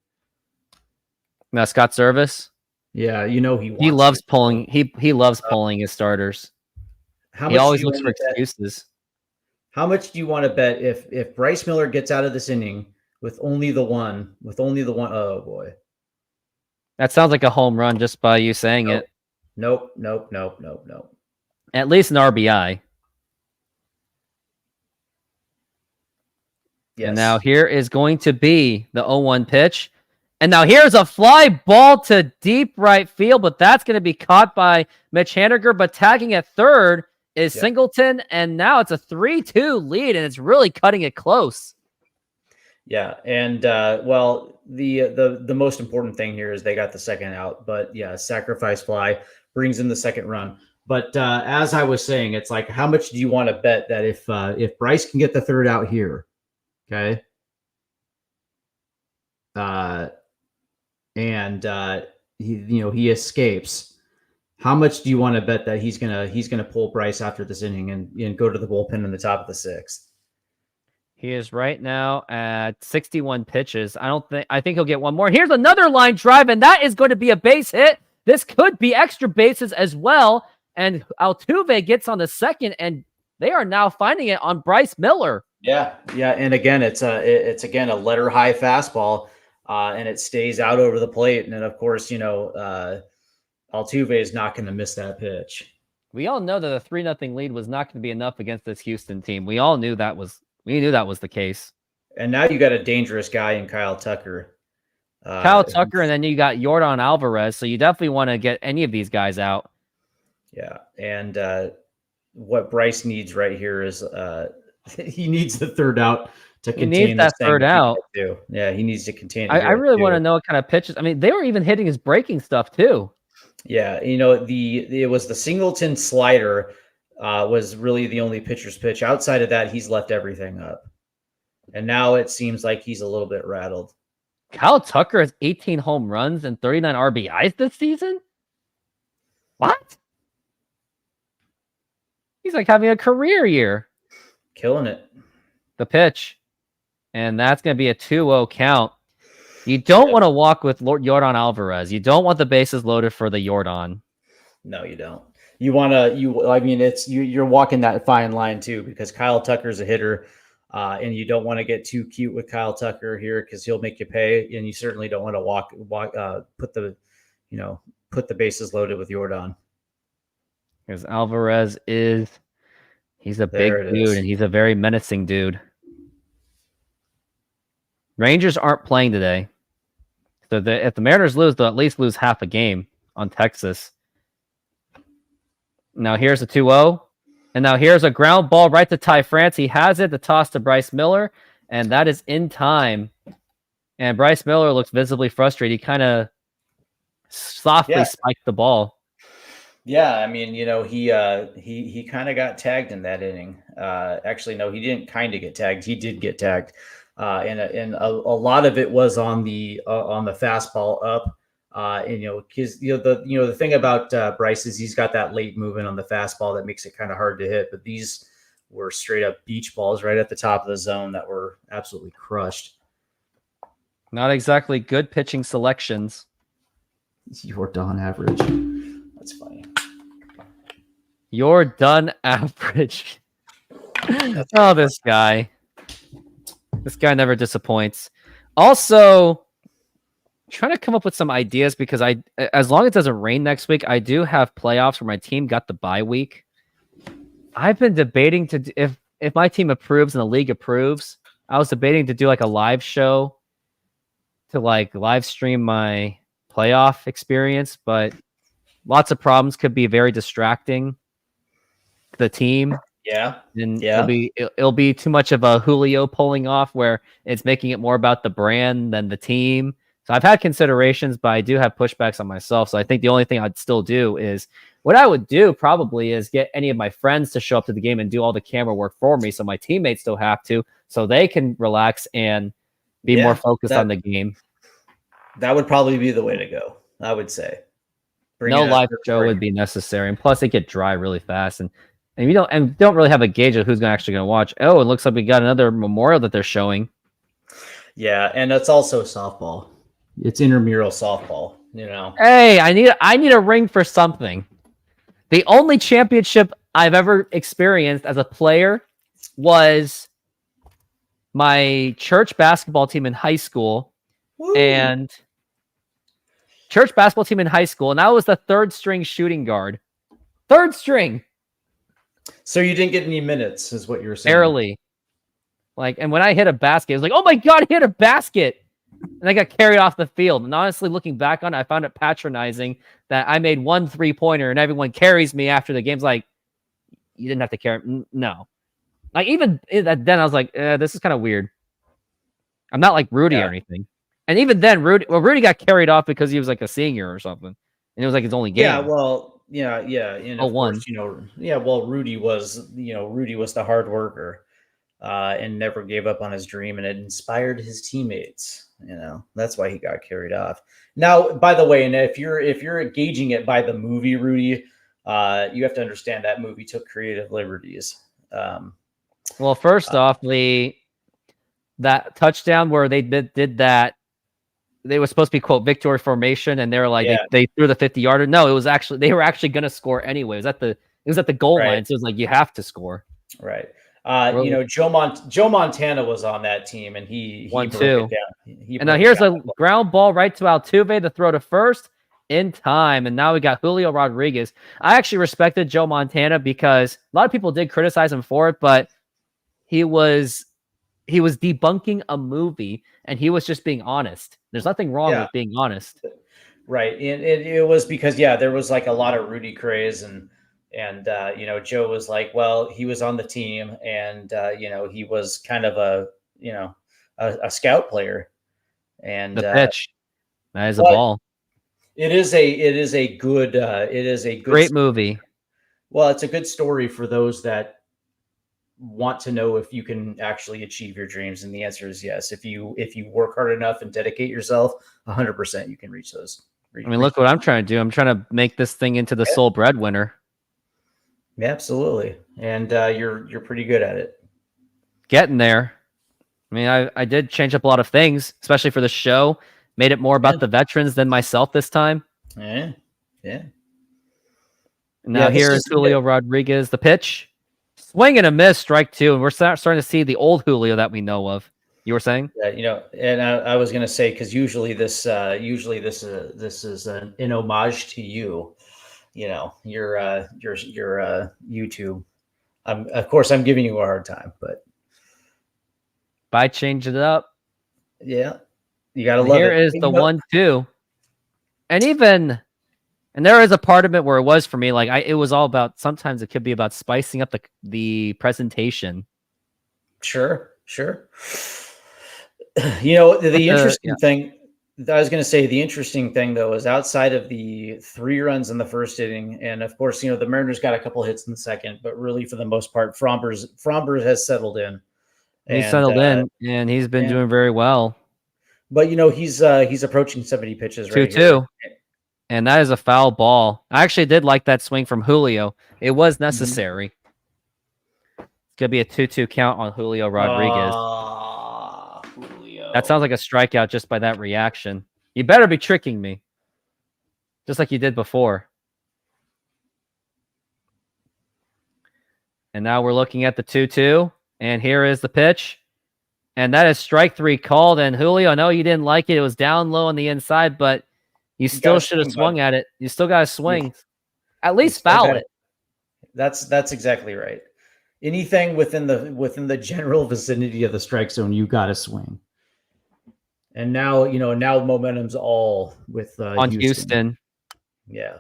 Now Scott Service? Yeah, he loves pulling. He loves pulling his starters. He always looks for excuses. How much do you want to bet if Bryce Miller gets out of this inning with only the one? Oh boy, that sounds like a home run just by you saying it. Nope. At least an RBI. Yes. And now here is going to be the 0-1 pitch. And now here's a fly ball to deep right field, but that's going to be caught by Mitch Haniger. But tagging at third is Singleton, and now it's a 3-2 lead, and it's really cutting it close. Yeah, and the most important thing here is they got the second out. But yeah, sacrifice fly brings in the second run. But as I was saying, it's like, how much do you want to bet that if Bryce can get the third out here? Okay. He escapes. How much do you want to bet that he's gonna pull Bryce after this inning and go to the bullpen in the top of the sixth? He is right now at 61 pitches. I think he'll get one more. Here's another line drive, and that is going to be a base hit. This could be extra bases as well. And Altuve gets on the second, and they are now finding it on Bryce Miller. Yeah, and again, it's a letter high fastball, and it stays out over the plate, and then of course, Altuve is not going to miss that pitch. We all know that a 3-0 lead was not going to be enough against this Houston team. We knew that was the case. And now you got a dangerous guy in Kyle Tucker. And then you got Yordan Alvarez, so you definitely want to get any of these guys out. Yeah, and what Bryce needs right here is he needs the third out to contain. He needs that third out. Too. Yeah, he needs to contain. I really want to know what kind of pitches. I mean, they were even hitting his breaking stuff too. Yeah, it was the Singleton slider was really the only pitcher's pitch. Outside of that, he's left everything up, and now it seems like he's a little bit rattled. Kyle Tucker has 18 home runs and 39 RBIs this season. What? He's like having a career year. Killing it. The pitch. And that's going to be a 2-0 count. You don't want to walk with Yordan Alvarez. You don't want the bases loaded for the Yordan. No, you don't. You want to, you're walking that fine line too, because Kyle Tucker's a hitter, and you don't want to get too cute with Kyle Tucker here because he'll make you pay. And you certainly don't want to put the bases loaded with Yordan. Because Alvarez He's a There big it dude, is. and he's a very menacing dude. Rangers aren't playing today. So if the Mariners lose, they'll at least lose half a game on Texas. Now here's a 2-0. And now here's a ground ball right to Ty France. He has it. The toss to Bryce Miller. And that is in time. And Bryce Miller looks visibly frustrated. He kind of softly spiked the ball. Yeah, I mean, he kind of got tagged in that inning. Actually, no, he didn't kind of get tagged. He did get tagged, and a lot of it was on the fastball up. Because the thing about Bryce is he's got that late movement on the fastball that makes it kind of hard to hit. But these were straight up beach balls right at the top of the zone that were absolutely crushed. Not exactly good pitching selections. You're done average. That's funny. You're done average. Oh, this guy. This guy never disappoints. Also, trying to come up with some ideas because as long as it doesn't rain next week, I do have playoffs where my team got the bye week. I've been debating if my team approves and the league approves, I was debating to do like a live show to like live stream my playoff experience, but lots of problems could be very distracting to the team. Yeah. And it'll be too much of a Julio pulling off where it's making it more about the brand than the team. So I've had considerations, but I do have pushbacks on myself. So I think the only thing I'd still do is what I would do probably is get any of my friends to show up to the game and do all the camera work for me. So my teammates don't have to, so they can relax and be more focused on the game. That would probably be the way to go, I would say. No live show would be necessary. And plus it get dry really fast. And you don't really have a gauge of who's actually going to watch. Oh, it looks like we got another memorial that they're showing. Yeah, and it's also softball. It's intramural softball, Hey, I need a ring for something. The only championship I've ever experienced as a player was my church basketball team in high school. Woo. And church basketball team in high school, and I was the third string shooting guard. Third string. So you didn't get any minutes, is what you're saying. Barely. And when I hit a basket, it was like, oh my God, I hit a basket. And I got carried off the field. And honestly, looking back on it, I found it patronizing that I made 1 3-pointer and everyone carries me after the game's like, you didn't have to carry. No. Even then I was like, this is kind of weird. I'm not like Rudy or anything. And even then, Rudy got carried off because he was like a senior or something. And it was like his only game. Yeah, well, yeah. And of course, Rudy was the hard worker and never gave up on his dream, and it inspired his teammates. That's why he got carried off. Now, by the way, and if you're gauging it by the movie Rudy, you have to understand that movie took creative liberties. Well, first off, that touchdown where they did that, they were supposed to be quote victory formation, and they were like they threw the 50-yarder. No, it was actually they were actually going to score anyway. It was at the goal line, so it was like you have to score. Right. Joe Montana was on that team, and he broke it down. And now here's a ground ball right to Altuve to throw to first in time, and now we got Julio Rodriguez. I actually respected Joe Montana because a lot of people did criticize him for it, but he was debunking a movie, and he was just being honest. There's nothing wrong with being honest. Right. And it was because, there was like a lot of Rudy craze and Joe was like, well, he was on the team and, he was kind of a scout player. And the pitch, that is a ball. It is a good great movie. Well, it's a good story for those that want to know if you can actually achieve your dreams, and the answer is yes. If you work hard enough and dedicate yourself 100%, you can reach those. Look what I'm trying to do. I'm trying to make this thing into the sole breadwinner. Yeah, absolutely. And you're pretty good at it. Getting there. I did change up a lot of things, especially for the show. Made it more about the veterans than myself this time. Yeah. Now here's Julio Rodriguez, the pitch. Swing and a miss, strike 2, and we're starting to see the old Julio that we know of. You were saying? Yeah, and I was going to say, because usually this is an homage to you, your YouTube. Of course, I'm giving you a hard time, but I changed it up. yeah, you gotta And love here it. is the 1-2. And there is a part of it where it was for me, like it was all about, sometimes it could be about spicing up the presentation. Sure. You know, the interesting thing, I was going to say, the interesting thing though is outside of the 3 runs in the first inning, and of course, you know, the Mariners got a couple hits in the second, but really for the most part, Fromber has settled in. He's settled in, and he's been doing very well. But you know, he's approaching 70 pitches right 2-2. And that is a foul ball. I actually did like that swing from Julio. It was necessary. It's going to be a 2-2 count on Julio Rodriguez. Julio. That sounds like a strikeout just by that reaction. You better be tricking me. Just like you did before. And now we're looking at the 2-2. And here is the pitch. And that is strike 3 called. And Julio, I know you didn't like it. It was down low on the inside, but you still should have swung at it. You still got to swing. Yeah. At least foul it. That's exactly right. Anything within the general vicinity of the strike zone, you got to swing. And now, you know, now momentum's all with on Houston. Yeah.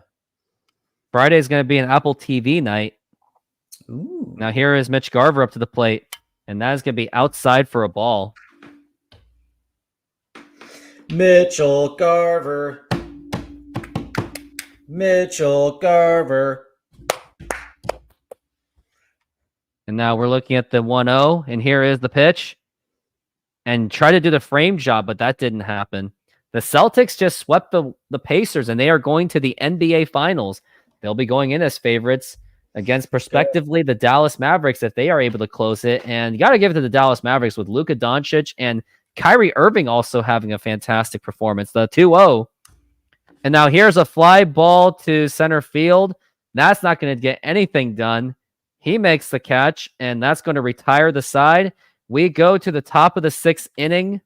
Friday is going to be an Apple TV night. Ooh. Now here is Mitch Garver up to the plate, and that is going to be outside for a ball. Mitchell Garver. And now we're looking at the 1-0, and here is the pitch. And try to do the frame job, but that didn't happen. The Celtics just swept the Pacers, and they are going to the NBA Finals. They'll be going in as favorites against, prospectively, the Dallas Mavericks if they are able to close it. And you got to give it to the Dallas Mavericks with Luka Doncic and Kyrie Irving also having a fantastic performance. The 2-0. And now here's a fly ball to center field. That's not going to get anything done. He makes the catch, and that's going to retire the side. We go to the top of the 6th inning.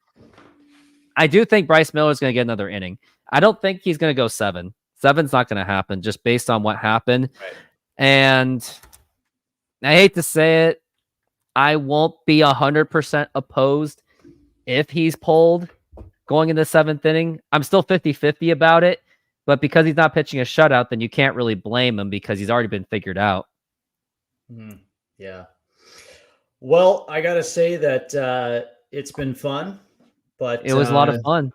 I do think Bryce Miller is going to get another inning. I don't think he's going to go 7. 7's not going to happen just based on what happened. Right. And I hate to say it, I won't be 100% opposed if he's pulled going into the 7th inning. I'm still 50-50 about it, but because he's not pitching a shutout, then you can't really blame him because he's already been figured out. Yeah. Well, I got to say that it's been fun, but it was a lot of fun.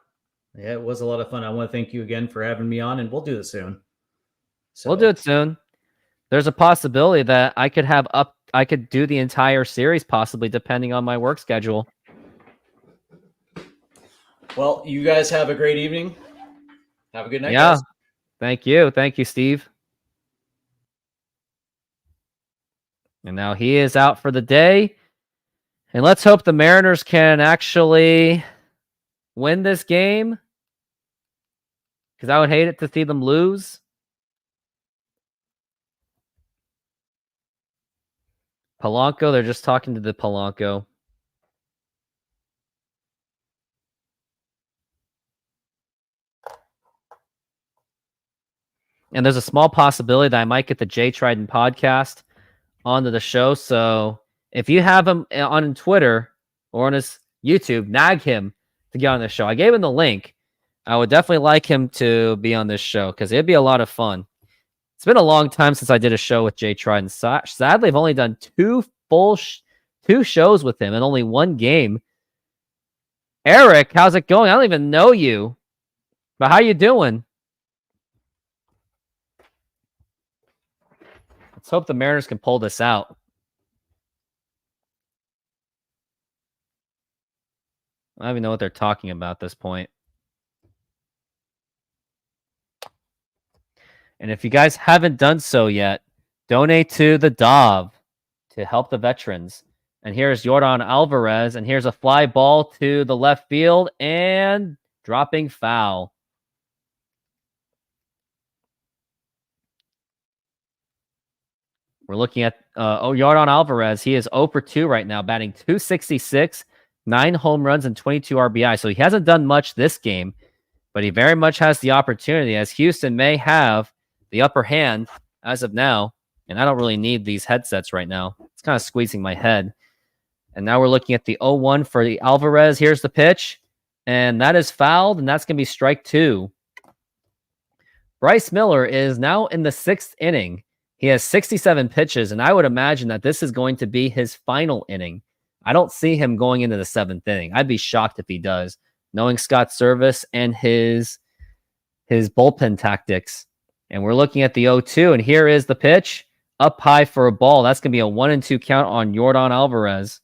Yeah, it was a lot of fun. I want to thank you again for having me on, and we'll do this soon. We'll do it soon. There's a possibility that I could do the entire series possibly, depending on my work schedule. Well, you guys have a great evening. Have a good night, yeah. guys. Thank you. Thank you, Steve. And now he is out for the day. And let's hope the Mariners can actually win this game, because I would hate it to see them lose. Polanco, they're just talking to the Polanco. And there's a small possibility that I might get the Jay Trident podcast onto the show. So if you have him on Twitter or on his YouTube, nag him to get on the show. I gave him the link. I would definitely like him to be on this show because it'd be a lot of fun. It's been a long time since I did a show with Jay Trident. Sadly, I've only done two shows with him and only one game. Eric, how's it going? I don't even know you, but how you doing? Let's hope the Mariners can pull this out. I don't even know what they're talking about at this point. And if you guys haven't done so yet, donate to the Dove to help the veterans. And here's Jordan Alvarez, and here's a fly ball to the left field and dropping foul. We're looking at Jordan Alvarez. He is 0 for 2 right now, batting .266, 9 home runs and 22 RBI. So he hasn't done much this game, but he very much has the opportunity, as Houston may have the upper hand as of now. And I don't really need these headsets right now. It's kind of squeezing my head. And now we're looking at the 0-1 for the Alvarez. Here's the pitch. And that is fouled, and that's going to be strike 2. Bryce Miller is now in the 6th inning. He has 67 pitches, and I would imagine that this is going to be his final inning. I don't see him going into the 7th inning. I'd be shocked if he does, knowing Scott Service and his bullpen tactics. And we're looking at the 0-2, and here is the pitch. Up high for a ball. That's going to be a 1-2 count on Yordan Alvarez.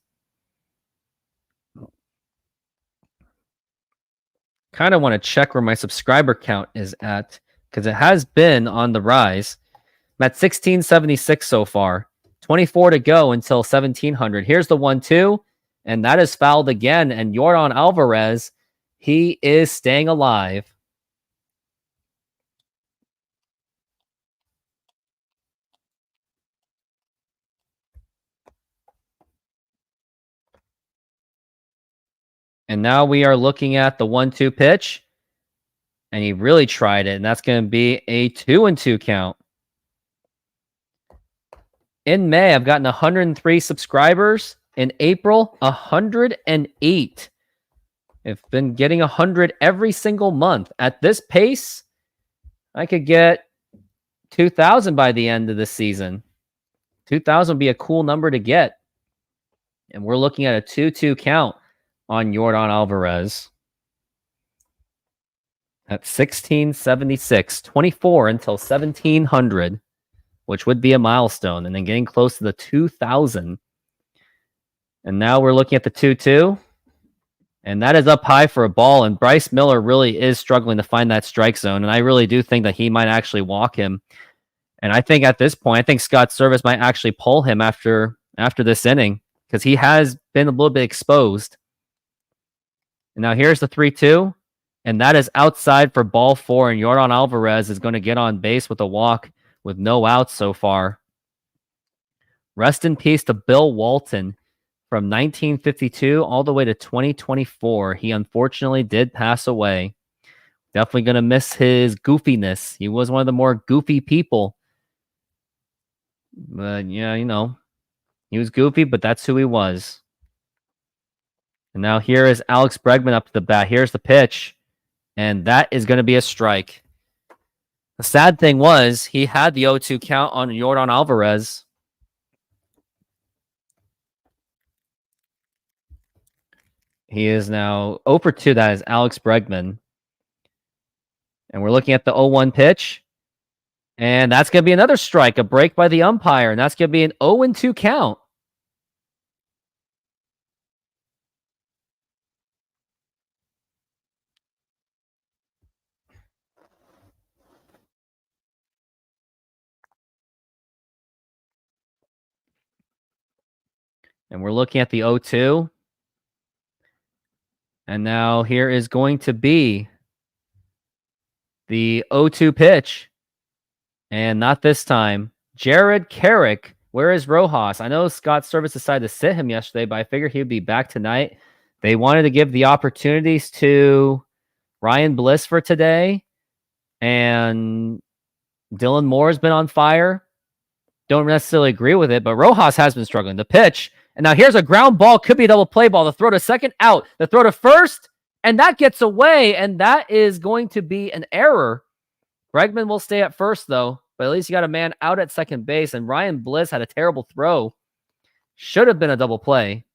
Kind of want to check where my subscriber count is at, because it has been on the rise. I'm at 1676 so far. 24 to go until 1700. Here's the 1-2, and that is fouled again. And Yordan Alvarez, he is staying alive. And now we are looking at the 1-2 pitch. And he really tried it. And that's going to be a 2-2 count. In May, I've gotten 103 subscribers. In April, 108. I've been getting 100 every single month. At this pace, I could get 2,000 by the end of the season. 2,000 would be a cool number to get. And we're looking at a 2-2 count on Yordan Alvarez. At 1676, 24 until 1700, which would be a milestone, and then getting close to the 2,000. And now we're looking at the 2-2, and that is up high for a ball, and Bryce Miller really is struggling to find that strike zone, and I really do think that he might actually walk him. And I think at this point, I think Scott Service might actually pull him after this inning, because he has been a little bit exposed. And now here's the 3-2, and that is outside for ball 4, and Yordan Alvarez is going to get on base with a walk with no outs so far. Rest in peace to Bill Walton from 1952 all the way to 2024. He unfortunately did pass away. Definitely going to miss his goofiness. He was one of the more goofy people. But yeah, you know, he was goofy, but that's who he was. And now here is Alex Bregman up to the bat. Here's the pitch. And that is going to be a strike. The sad thing was he had the 0-2 count on Yordan Alvarez. He is now 0 for 2. That is Alex Bregman. And we're looking at the 0-1 pitch. And that's going to be another strike, a break by the umpire. And that's going to be an 0-2 count. And we're looking at the 0-2. And now here is going to be the 0-2 pitch. And not this time. Jared Carrick. Where is Rojas? I know Scott Service decided to sit him yesterday, but I figured he would be back tonight. They wanted to give the opportunities to Ryan Bliss for today. And Dylan Moore has been on fire. Don't necessarily agree with it, but Rojas has been struggling. The pitch. And now here's a ground ball. Could be a double play ball. The throw to second, out. The throw to first, and that gets away. And that is going to be an error. Bregman will stay at first, though. But at least you got a man out at second base. And Ryan Bliss had a terrible throw. Should have been a double play.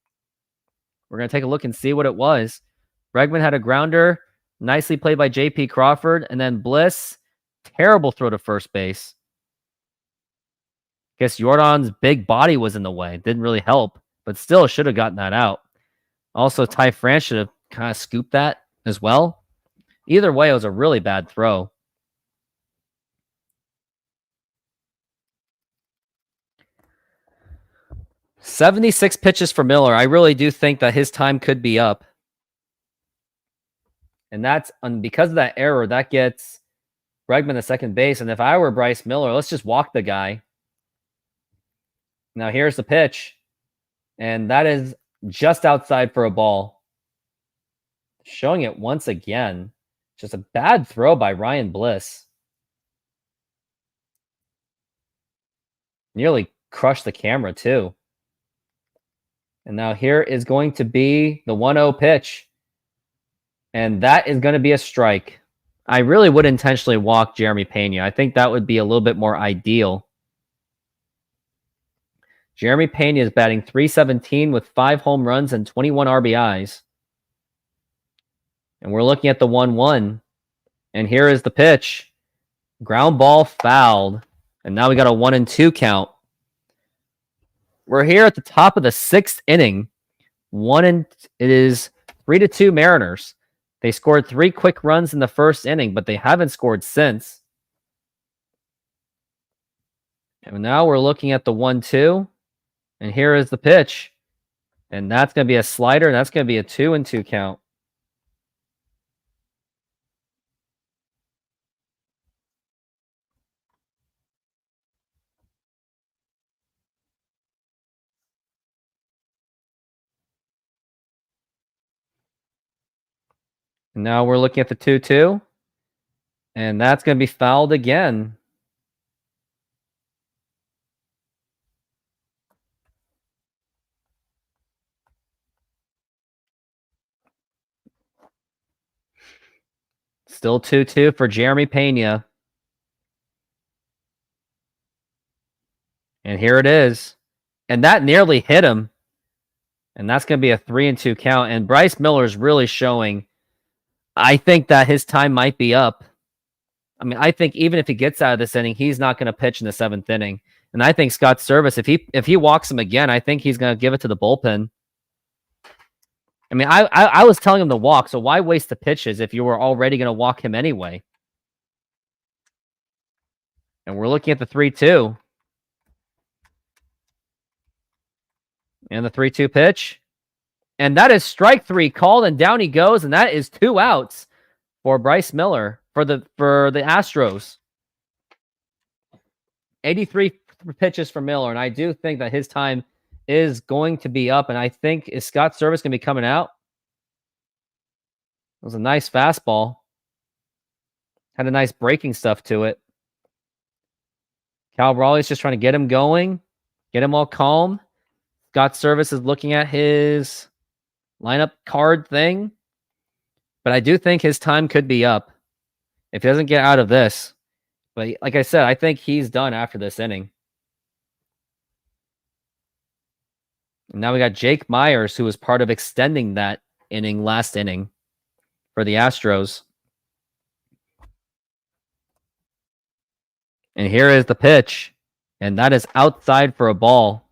We're going to take a look and see what it was. Bregman had a grounder. Nicely played by J.P. Crawford. And then Bliss, terrible throw to first base. Guess Yordan's big body was in the way. Didn't really help. But still should have gotten that out. Also, Ty France should have kind of scooped that as well. Either way, it was a really bad throw. "76 pitches for Miller. I really do think that his time could be up. And that's because of that error, that gets Bregman to second base. And if I were Bryce Miller, let's just walk the guy. Now here's the pitch. And that is just outside for a ball. Showing it once again. Just a bad throw by Ryan Bliss. Nearly crushed the camera, too. And now here is going to be the 1-0 pitch. And that is going to be a strike. I really would intentionally walk Jeremy Pena. I think that would be a little bit more ideal. Jeremy Pena is batting .317 with 5 home runs and 21 RBIs. And we're looking at the 1-1. And here is the pitch. Ground ball fouled. And now we got a 1-2 count. We're here at the top of the 6th inning. It is 3-2 Mariners. They scored 3 quick runs in the first inning, but they haven't scored since. And now we're looking at the 1-2. And here is the pitch. And that's going to be a slider, and that's going to be a 2-2 count. And now we're looking at the 2-2. And that's going to be fouled again. Still 2-2 for Jeremy Pena. And here it is. And that nearly hit him. And that's going to be a 3-2 count. And Bryce Miller is really showing, I think that his time might be up. I mean, I think even if he gets out of this inning, he's not going to pitch in the 7th inning. And I think Scott Service, if he walks him again, I think he's going to give it to the bullpen. I mean, I was telling him to walk, so why waste the pitches if you were already going to walk him anyway? And we're looking at the 3-2. And the 3-2 pitch. And that is strike 3 called, and down he goes, and that is 2 outs for Bryce Miller for the Astros. 83 pitches for Miller, and I do think that his time is going to be up, and I think, is Scott Service going to be coming out? It was a nice fastball. Had a nice breaking stuff to it. Cal Raleigh's just trying to get him going, get him all calm. Scott Service is looking at his lineup card thing, but I do think his time could be up if he doesn't get out of this. But like I said, I think he's done after this inning. And now we got Jake Myers, who was part of extending that inning last inning for the Astros. And here is the pitch. And that is outside for a ball.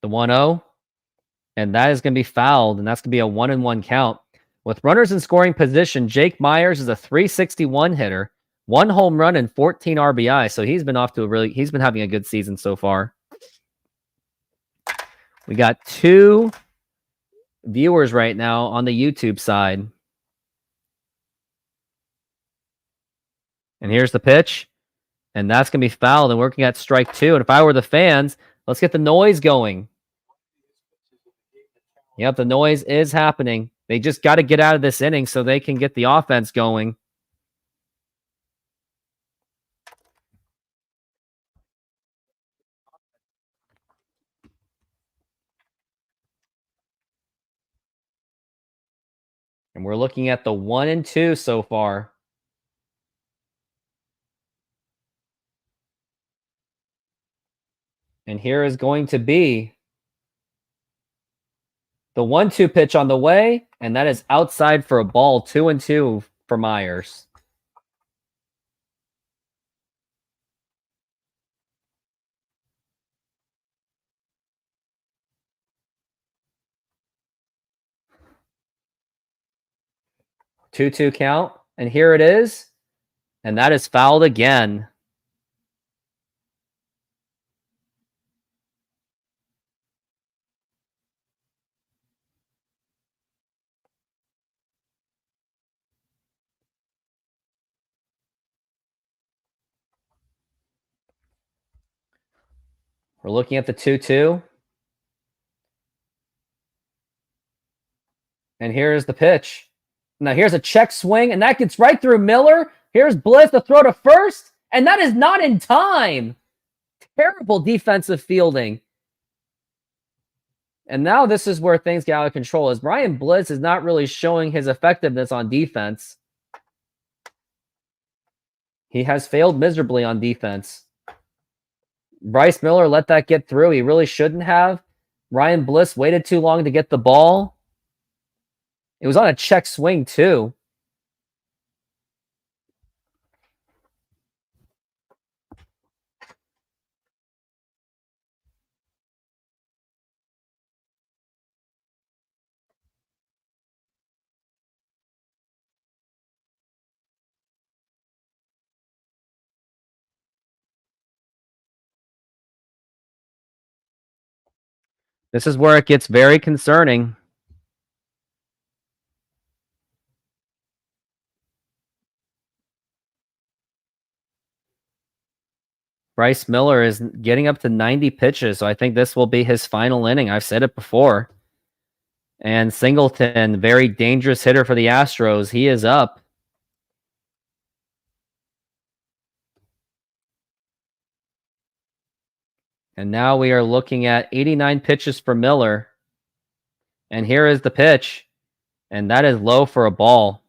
The 1-0. And that is going to be fouled, and that's going to be a 1-1 count. With runners in scoring position, Jake Myers is a .361 hitter, 1 home run and 14 RBI. So he's been he's been having a good season so far. We got 2 viewers right now on the YouTube side. And here's the pitch. And that's going to be fouled, and working at strike 2. And if I were the fans, let's get the noise going. Yep, the noise is happening. They just got to get out of this inning so they can get the offense going. And we're looking at the 1-2 so far. And here is going to be the 1-2 pitch on the way, and that is outside for a ball. 2-2 for Myers. Two count, and here it is, and that is fouled again. We're looking at the 2-2. And here's the pitch. Now here's a check swing, and that gets right through Miller. Here's Bliss to throw to first, and that is not in time. Terrible defensive fielding. And now this is where things get out of control, as Brian Bliss is not really showing his effectiveness on defense. He has failed miserably on defense. Bryce Miller let that get through. He really shouldn't have. Ryan Bliss waited too long to get the ball. It was on a check swing, too. This is where it gets very concerning. Bryce Miller is getting up to 90 pitches, so I think this will be his final inning. I've said it before. And Singleton, very dangerous hitter for the Astros. He is up. And now we are looking at 89 pitches for Miller. And here is the pitch. And that is low for a ball.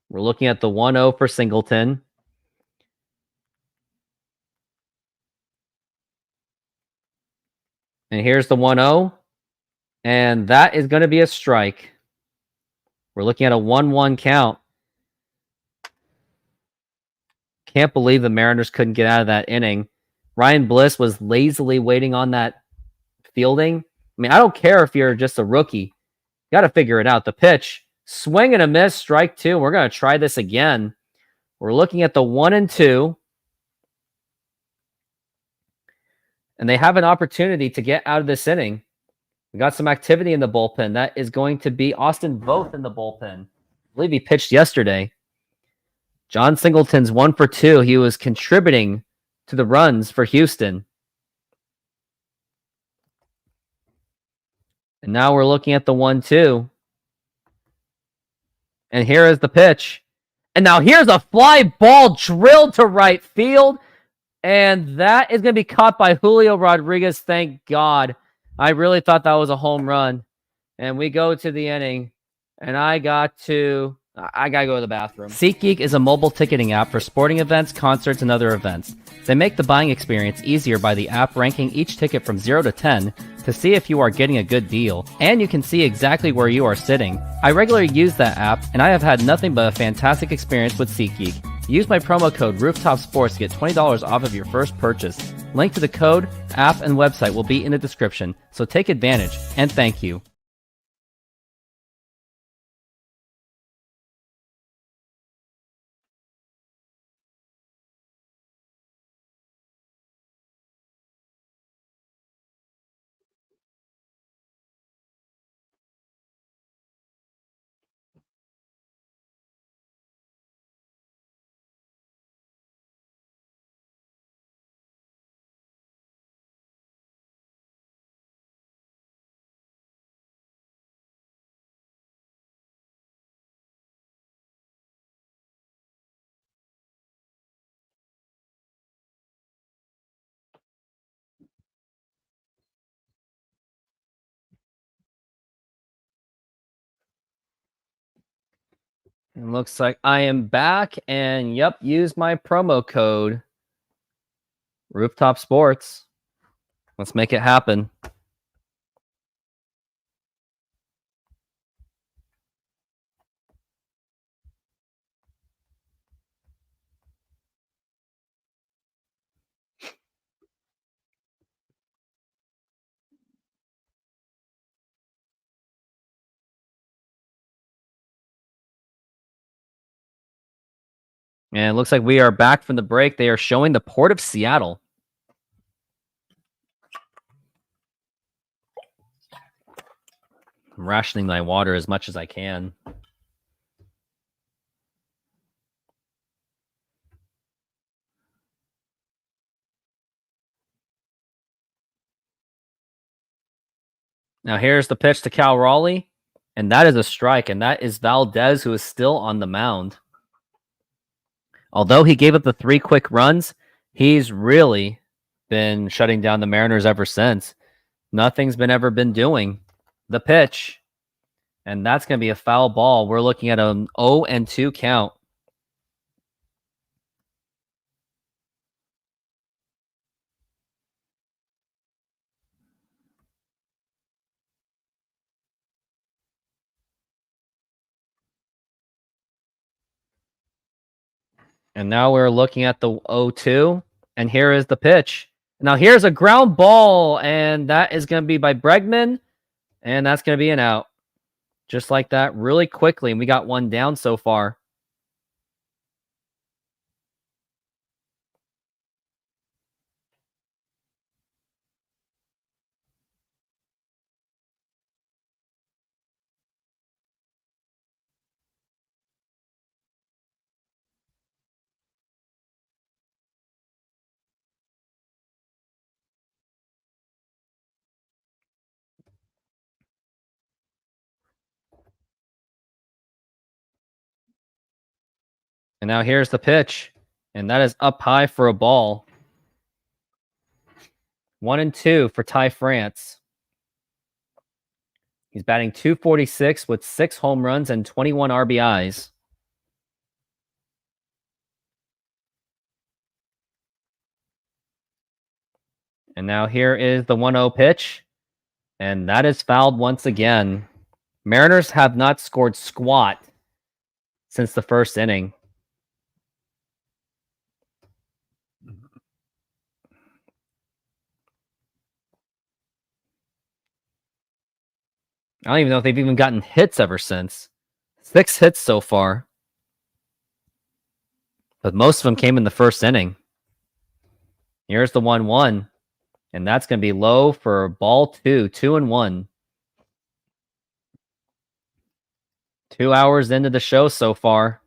We're looking at the 1-0 for Singleton. And here's the 1-0. And that is going to be a strike. We're looking at a 1-1 count. Can't believe the Mariners couldn't get out of that inning. Ryan Bliss was lazily waiting on that fielding. I mean, I don't care if you're just a rookie. Got to figure it out. The pitch. Swing and a miss, strike two. We're going to try this again. We're looking at the 1-2. And they have an opportunity to get out of this inning. We got some activity in the bullpen. That is going to be Austin Voth in the bullpen. I believe he pitched yesterday. John Singleton's 1 for 2. He was contributing to the runs for Houston. And now we're looking at the 1-2. And here is the pitch. And now here's a fly ball drilled to right field. And that is going to be caught by Julio Rodriguez. Thank God. I really thought that was a home run. And we go to the inning. And I got to go to the bathroom. SeatGeek is a mobile ticketing app for sporting events, concerts, and other events. They make the buying experience easier by the app ranking each ticket from 0 to 10 to see if you are getting a good deal. And you can see exactly where you are sitting. I regularly use that app, and I have had nothing but a fantastic experience with SeatGeek. Use my promo code ROOFTOPSPORTS to get $20 off of your first purchase. Link to the code, app, and website will be in the description, so take advantage, and thank you. It looks like I am back, and yep, use my promo code Rooftop Sports. Let's make it happen. And it looks like we are back from the break. They are showing the Port of Seattle. I'm rationing my water as much as I can. Now here's the pitch to Cal Raleigh, and that is a strike, and that is Valdez, who is still on the mound. Although he gave up the 3 quick runs, he's really been shutting down the Mariners ever since. Nothing's ever been doing. The pitch, and that's going to be a foul ball. We're looking at an 0-2 count. And now we're looking at the 0-2, and here is the pitch. Now here's a ground ball, and that is going to be by Bregman, and that's going to be an out. Just like that, really quickly, and we got one down so far. And now here's the pitch, and that is up high for a ball. 1-2 for Ty France. He's batting .246 with 6 home runs and 21 RBIs. And now here is the 1-0 pitch, and that is fouled once again. Mariners have not scored squat since the first inning. I don't even know if they've even gotten hits ever since. 6 hits so far. But most of them came in the first inning. Here's the 1-1. And that's going to be low for ball 2. 2-1. 2 hours into the show so far.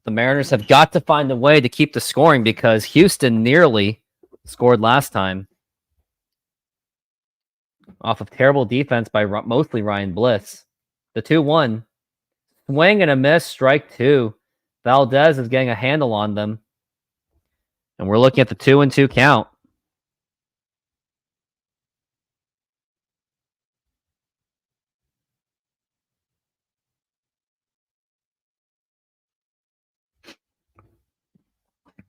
The Mariners have got to find a way to keep the scoring because Houston nearly scored last time. Off of terrible defense by mostly Ryan Bliss. The 2-1. Swing and a miss, strike 2. Valdez is getting a handle on them. And we're looking at the 2-2 count.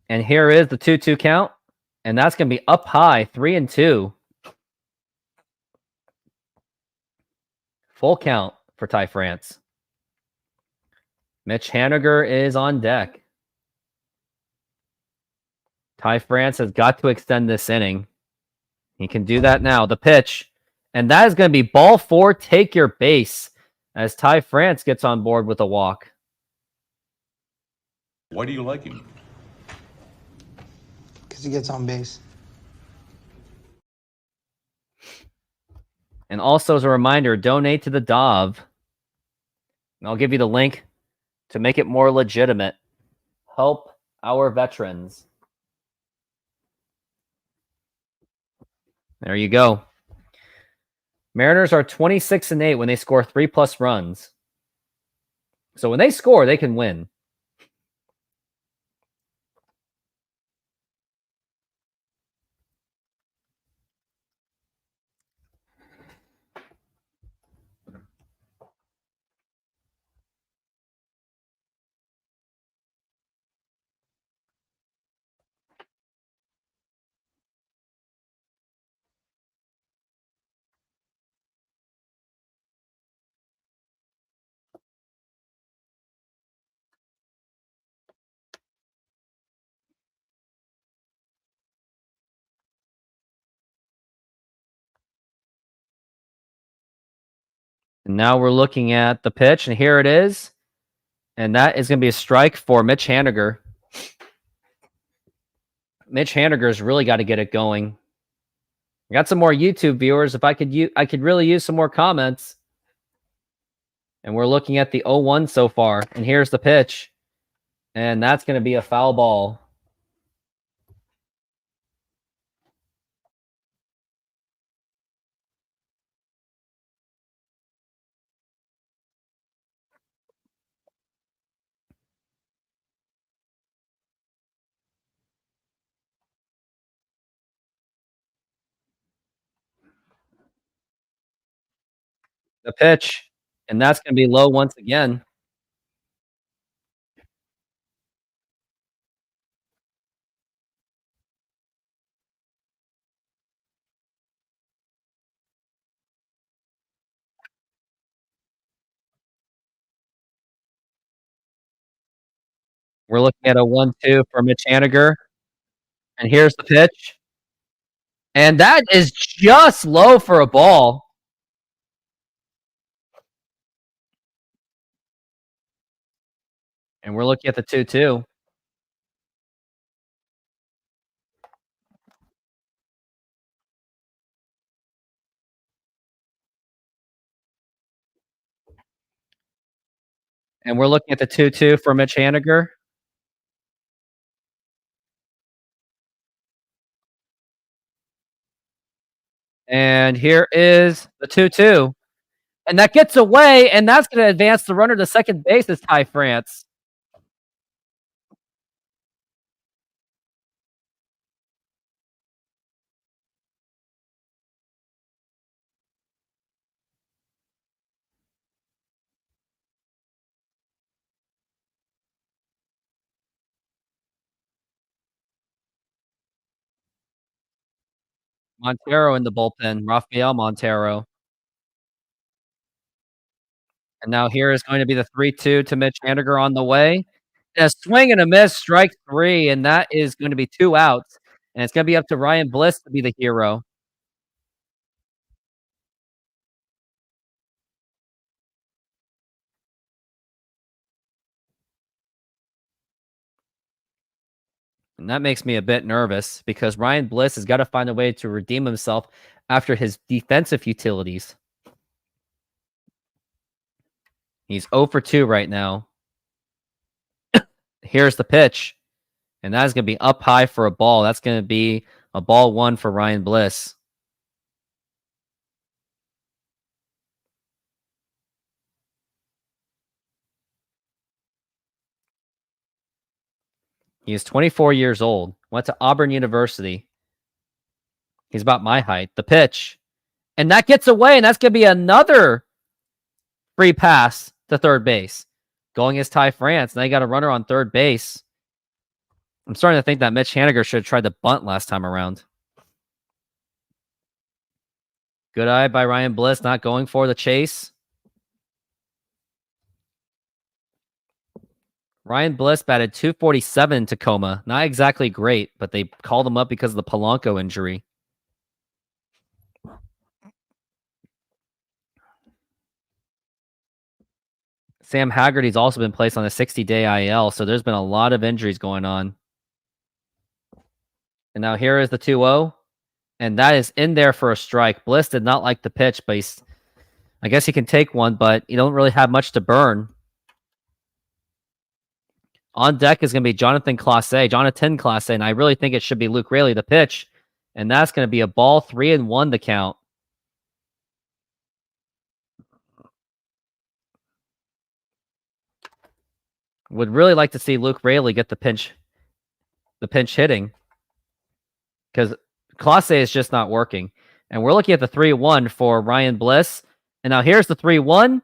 And here is the 2-2 count. And that's going to be up high, 3-2. Full count for Ty France. Mitch Haniger is on deck. Ty France has got to extend this inning. He can do that now. The pitch. And that is going to be ball 4, take your base, as Ty France gets on board with a walk. Why do you like him? Because he gets on base. And also, as a reminder, donate to the Dove. And I'll give you the link to make it more legitimate. Help our veterans. There you go. Mariners are 26-8 when they score 3+ runs. So when they score, they can win. And now we're looking at the pitch, and here it is. And that is going to be a strike for Mitch Haniger. Mitch Haniger's really got to get it going. I got some more YouTube viewers. If I could really use some more comments. And we're looking at the 0-1 so far. And here's the pitch. And that's going to be a foul ball. The pitch. And that's going to be low once again. We're looking at a 1-2 for Mitch Haniger. And here's the pitch. And that is just low for a ball. And we're looking at the 2-2. And we're looking at the 2-2 for Mitch Haniger. And here is the 2-2. And that gets away, and that's going to advance the runner to second base as Ty France. Montero in the bullpen, Rafael Montero. And now here is going to be the 3-2 to Mitch Haniger on the way. And a swing and a miss, strike 3, and that is going to be 2 outs. And it's going to be up to Ryan Bliss to be the hero. And that makes me a bit nervous because Ryan Bliss has got to find a way to redeem himself after his defensive futilities. He's 0 for 2 right now. Here's the pitch. And that's going to be up high for a ball. That's going to be a ball 1 for Ryan Bliss. He is 24 years old. Went to Auburn University. He's about my height. The pitch. And that gets away, and that's going to be another free pass to third base. Going as Ty France. Now you got a runner on third base. I'm starting to think that Mitch Haniger should have tried to bunt last time around. Good eye by Ryan Bliss, not going for the chase. Ryan Bliss batted .247 in Tacoma. Not exactly great, but they called him up because of the Polanco injury. Sam Haggerty's also been placed on a 60-day IL, so there's been a lot of injuries going on. And now here is the 2-0. And that is in there for a strike. Bliss did not like the pitch, but I guess he can take one, but you don't really have much to burn. On deck is going to be Jonathan Clase, and I really think it should be Luke Raley, the pitch. And that's going to be a ball 3-1 to count. Would really like to see Luke Raley get the pinch hitting. Because Clase is just not working. And we're looking at the 3-1 for Ryan Bliss. And now here's the 3-1.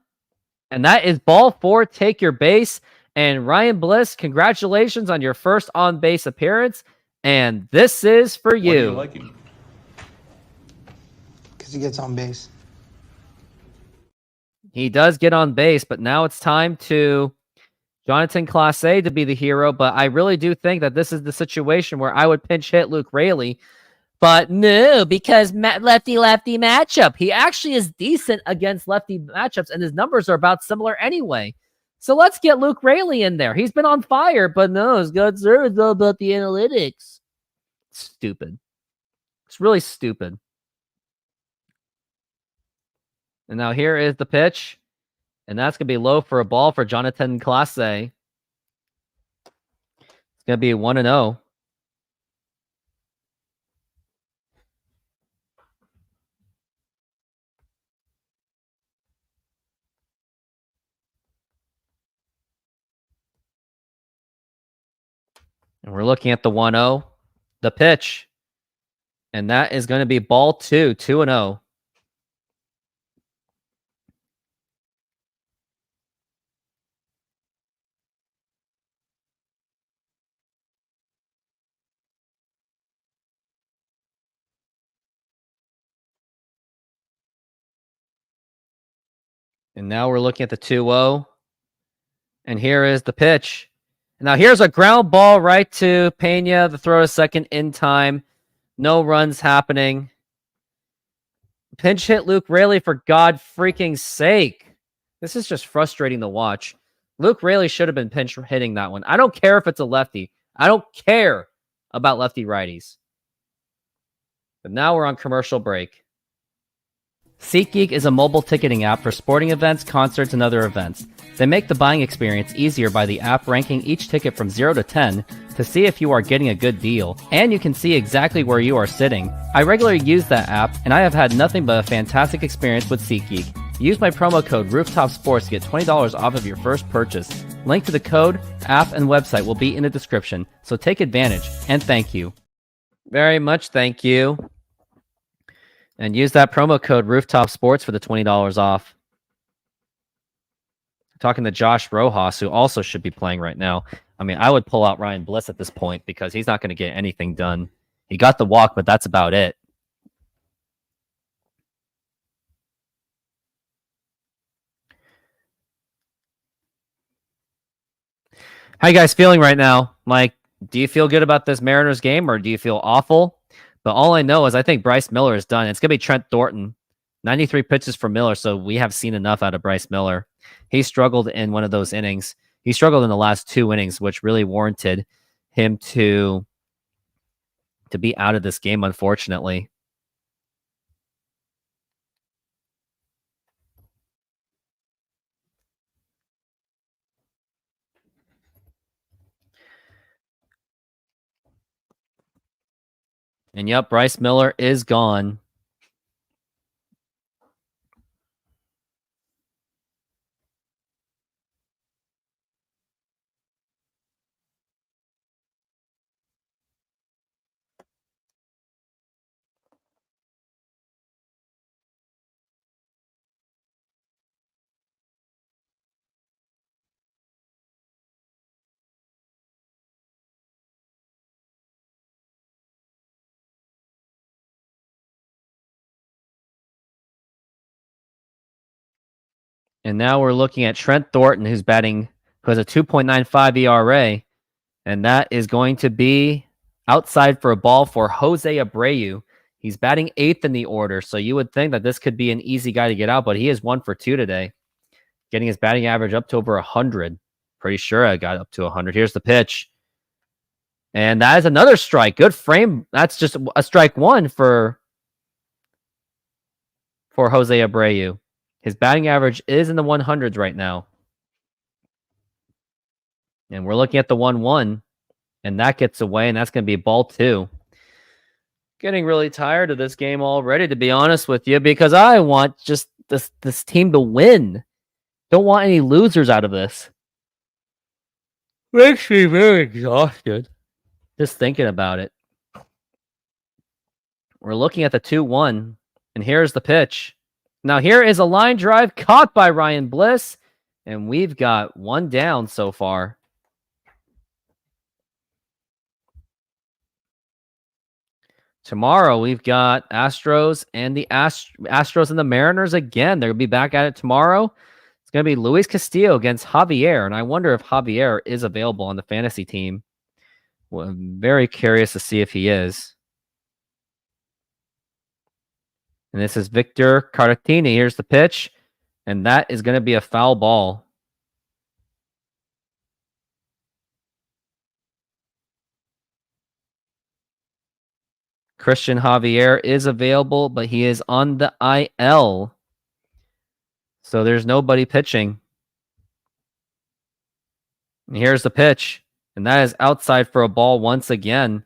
And that is ball 4, take your base. And Ryan Bliss, congratulations on your first on-base appearance. And this is for you. Why do you like him? Because he gets on base. He does get on base, but now it's time to Jonathan Clase to be the hero. But I really do think that this is the situation where I would pinch hit Luke Raley. But no, because lefty-lefty matchup. He actually is decent against lefty matchups, and his numbers are about similar anyway. So let's get Luke Raley in there. He's been on fire, but no, it's good, sir. It's all about the analytics. Stupid. It's really stupid. And now here is the pitch. And that's going to be low for a ball for Jonathan Clase. It's going to be 1-0. And we're looking at the 1-0, the pitch. And that is going to be ball 2, 2-0. And now we're looking at the 2-0. And here is the pitch. Now here's a ground ball right to Pena. The throw to second in time. No runs happening. Pinch hit Luke Raley, for God freaking sake. This is just frustrating to watch. Luke Raley should have been pinch hitting that one. I don't care if it's a lefty. I don't care about lefty righties. But now we're on commercial break. SeatGeek is a mobile ticketing app for sporting events, concerts, and other events. They make the buying experience easier by the app ranking each ticket from 0 to 10 to see if you are getting a good deal, and you can see exactly where you are sitting. I regularly use that app, and I have had nothing but a fantastic experience with SeatGeek. Use my promo code ROOFTOPSPORTS to get $20 off of your first purchase. Link to the code, app, and website will be in the description, so take advantage, and thank you. Very much thank you. And use that promo code Rooftop Sports for the $20 off. Talking to Josh Rojas, who also should be playing right now. I mean, I would pull out Ryan Bliss at this point because he's not going to get anything done. He got the walk, but that's about it. How you guys feeling right now? Like, do you feel good about this Mariners game or do you feel awful? But all I know is I think Bryce Miller is done. It's going to be Trent Thornton. 93 pitches for Miller, so we have seen enough out of Bryce Miller. He struggled in one of those innings. He struggled in the last 2 innings, which really warranted him to be out of this game, unfortunately. And yep, Bryce Miller is gone. And now we're looking at Trent Thornton, who has a 2.95 ERA. And that is going to be outside for a ball for Jose Abreu. He's batting 8th in the order, so you would think that this could be an easy guy to get out, but he is 1 for 2 today, getting his batting average up to over 100. Pretty sure I got up to 100. Here's the pitch. And that is another strike. Good frame. That's just a strike 1 for Jose Abreu. His batting average is in the 100s right now. And we're looking at the 1-1. And that gets away, and that's going to be ball 2. Getting really tired of this game already, to be honest with you, because I want just this team to win. Don't want any losers out of this. Makes me very exhausted just thinking about it. We're looking at the 2-1, and here's the pitch. Now here is a line drive caught by Ryan Bliss, and we've got 1 down so far. Tomorrow, we've got Astros and the Astros and the Mariners again. They'll be back at it tomorrow. It's going to be Luis Castillo against Javier, and I wonder if Javier is available on the fantasy team. Well, I'm very curious to see if he is. And this is Victor Caratini. Here's the pitch, and that is going to be a foul ball. Christian Javier is available, but he is on the IL. So there's nobody pitching. And here's the pitch. And that is outside for a ball once again.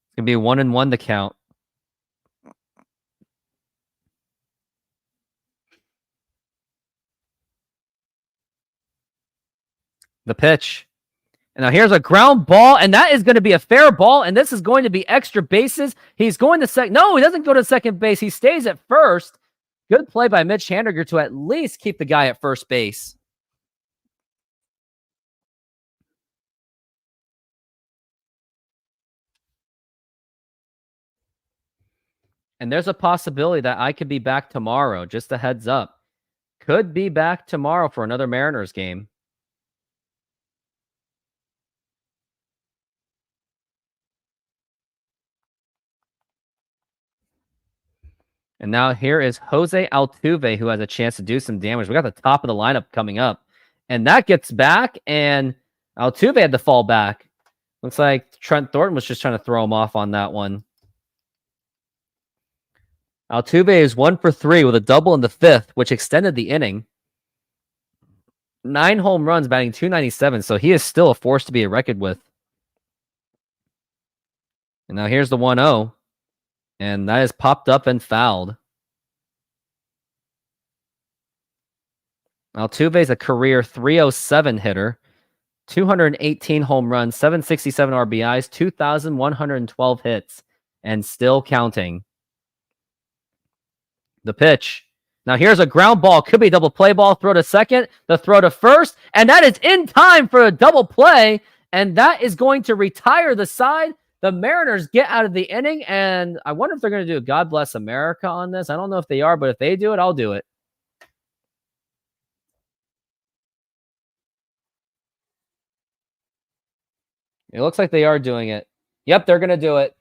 It's going to be 1-1 to count. The pitch. And now here's a ground ball, and that is going to be a fair ball, and this is going to be extra bases. He's going to second. No, he doesn't go to second base. He stays at first. Good play by Mitch Haniger to at least keep the guy at first base. And there's a possibility that I could be back tomorrow. Just a heads up. could be back tomorrow for another Mariners game. And now here is Jose Altuve, who has a chance to do some damage. We got the top of the lineup coming up. And that gets back, and Altuve had to fall back. Looks like Trent Thornton was just trying to throw him off on that one. Altuve is 1 for 3 with a double in the 5th, which extended the inning. 9 home runs, batting .297, so he is still a force to be reckoned with. And now here's the 1-0. And that is popped up and fouled. Altuve is a career .307 hitter, 218 home runs, 767 RBIs, 2,112 hits, and still counting. The pitch. Now here's a ground ball. Could be a double play ball. Throw to second. The throw to first. And that is in time for a double play. And that is going to retire the side. The Mariners get out of the inning, and I wonder if they're going to do a God Bless America on this. I don't know if they are, but if they do it, I'll do it. It looks like they are doing it. Yep, they're going to do it.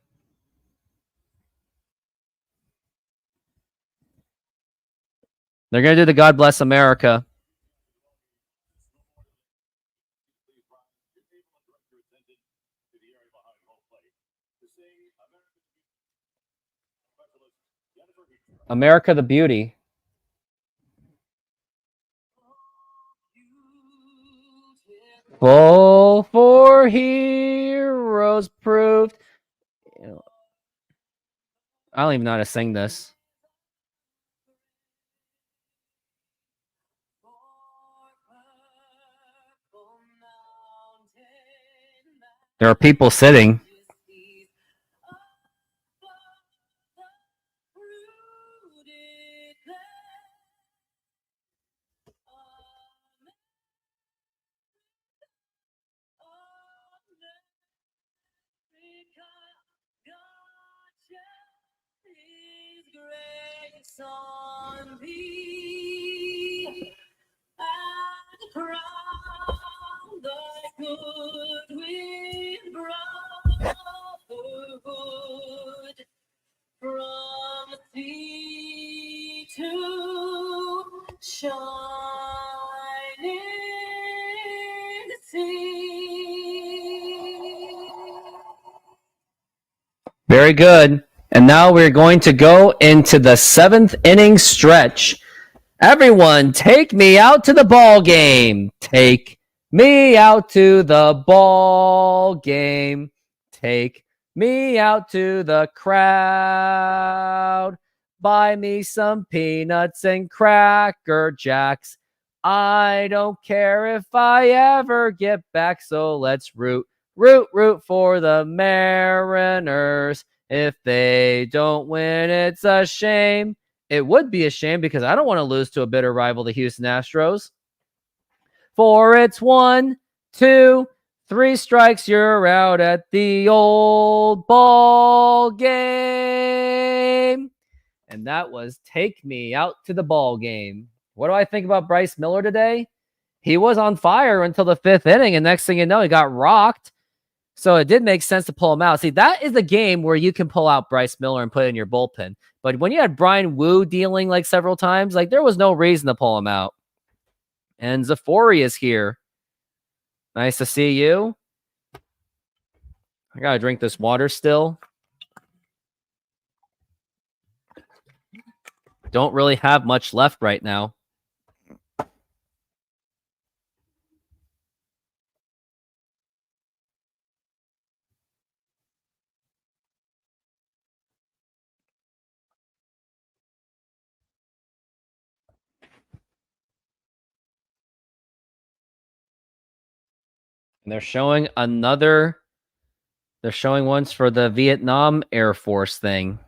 They're going to do the God Bless America. America the Beauty. Full for heroes proved. I don't even know how to sing this. There are people sitting. From sea to shining sea. Very good. And now we're going to go into the 7th inning stretch. Everyone, take me out to the ball game. Take me out to the ball game. Take me out to the crowd. Buy me some peanuts and Cracker Jacks. I don't care if I ever get back. So let's root for the Mariners. If they don't win, it's a shame. It would be a shame because I don't want to lose to a bitter rival, the Houston Astros. For it's 1, 2, 3 strikes, you're out at the old ball game. And that was Take Me Out to the Ball Game. What do I think about Bryce Miller today? He was on fire until the 5th inning, and next thing you know, he got rocked. So it did make sense to pull him out. See, that is a game where you can pull out Bryce Miller and put it in your bullpen. But when you had Brian Wu dealing like several times, like there was no reason to pull him out. And Zafori is here. Nice to see you. I gotta drink this water still. Don't really have much left right now. And they're showing another. They're showing ones for the Vietnam Air Force thing.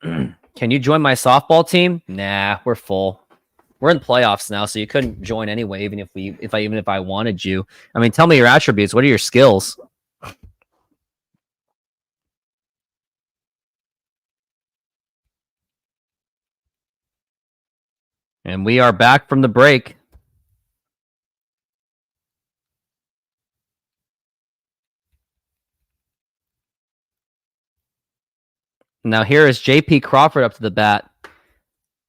Can you join my softball team? Nah, we're full. We're in playoffs now, so you couldn't join anyway, even if I wanted you. I mean, tell me your attributes. What are your skills? And we are back from the break. Now here is J.P. Crawford up to the bat.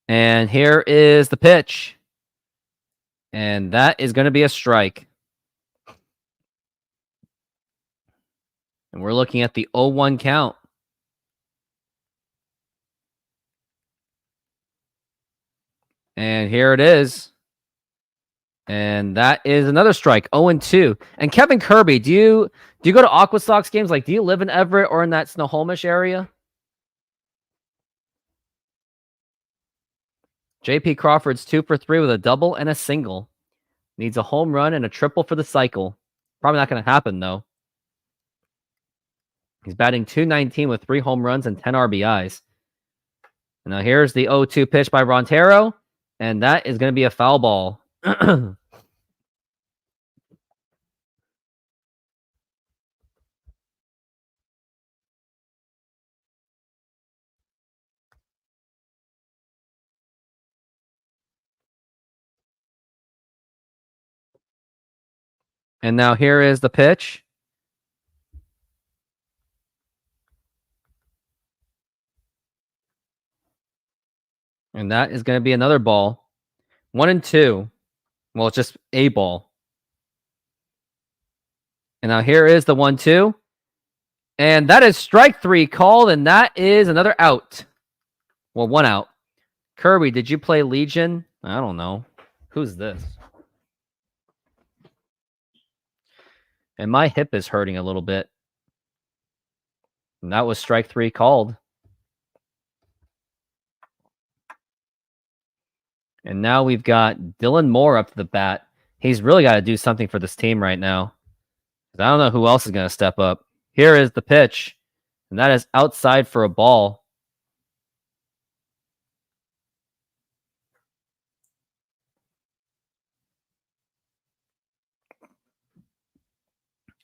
And here is the pitch. And that is going to be a strike. And we're looking at the 0-1 count. And here it is. And that is another strike, 0-2. And Kevin Kirby, do you go to Aqua Sox games? Like, do you live in Everett or in that Snohomish area? J.P. Crawford's 2 for 3 with a double and a single. Needs a home run and a triple for the cycle. Probably not going to happen, though. He's batting .219 with 3 home runs and 10 RBIs. And now here's the 0-2 pitch by Rontero. And that is going to be a foul ball. And now here is the pitch. And that is going to be another ball. 1-2. Well, it's just a ball. And now here is the 1-2. And that is strike 3 called, and that is another out. Well, 1 out. Kirby, did you play Legion? I don't know. Who's this? And my hip is hurting a little bit. And that was strike 3 called. And now we've got Dylan Moore up to the bat. He's really got to do something for this team right now. I don't know who else is going to step up. Here is the pitch. And that is outside for a ball.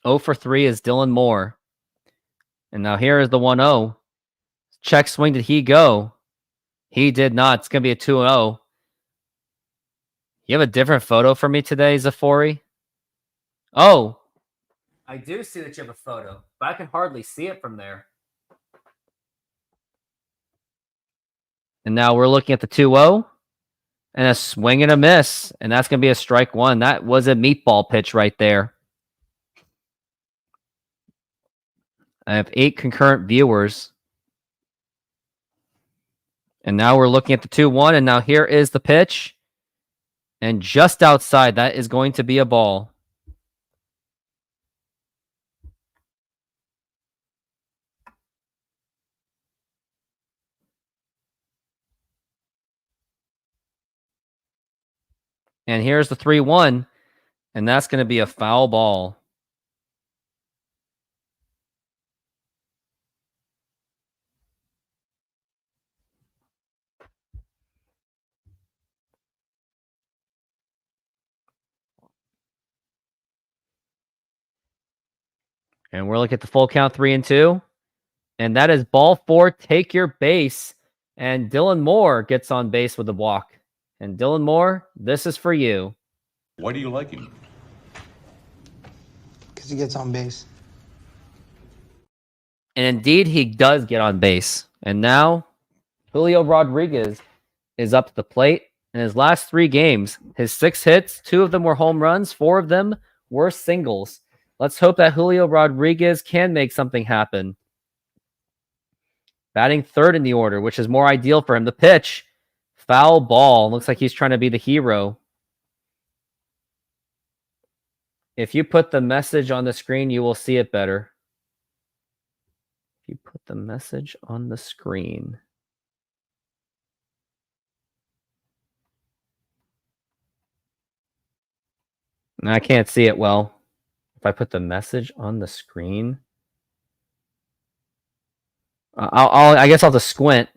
Oh for 3 is Dylan Moore. And now here is the 1-0. Check swing, did he go? He did not. It's going to be a 2-0. You have a different photo for me today, Zafori? Oh. I do see that you have a photo, but I can hardly see it from there. And now we're looking at the 2-0. And a swing and a miss. And that's going to be a strike 1. That was a meatball pitch right there. I have 8 concurrent viewers. And now we're looking at the 2-1. And now here is the pitch. And just outside, that is going to be a ball. And here's the 3-1. And that's going to be a foul ball. And we're looking at the full count, 3-2. And that is ball 4, take your base. And Dylan Moore gets on base with the walk. And Dylan Moore, this is for you. Why do you like him? Because he gets on base. And indeed, he does get on base. And now, Julio Rodriguez is up to the plate. In his last 3 games, his 6 hits, 2 of them were home runs, 4 of them were singles. Let's hope that Julio Rodriguez can make something happen. Batting 3rd in the order, which is more ideal for him. The pitch, foul ball. Looks like he's trying to be the hero. If you put the message on the screen, you will see it better. If you put the message on the screen. I can't see it well. If I put the message on the screen, I guess I'll just squint.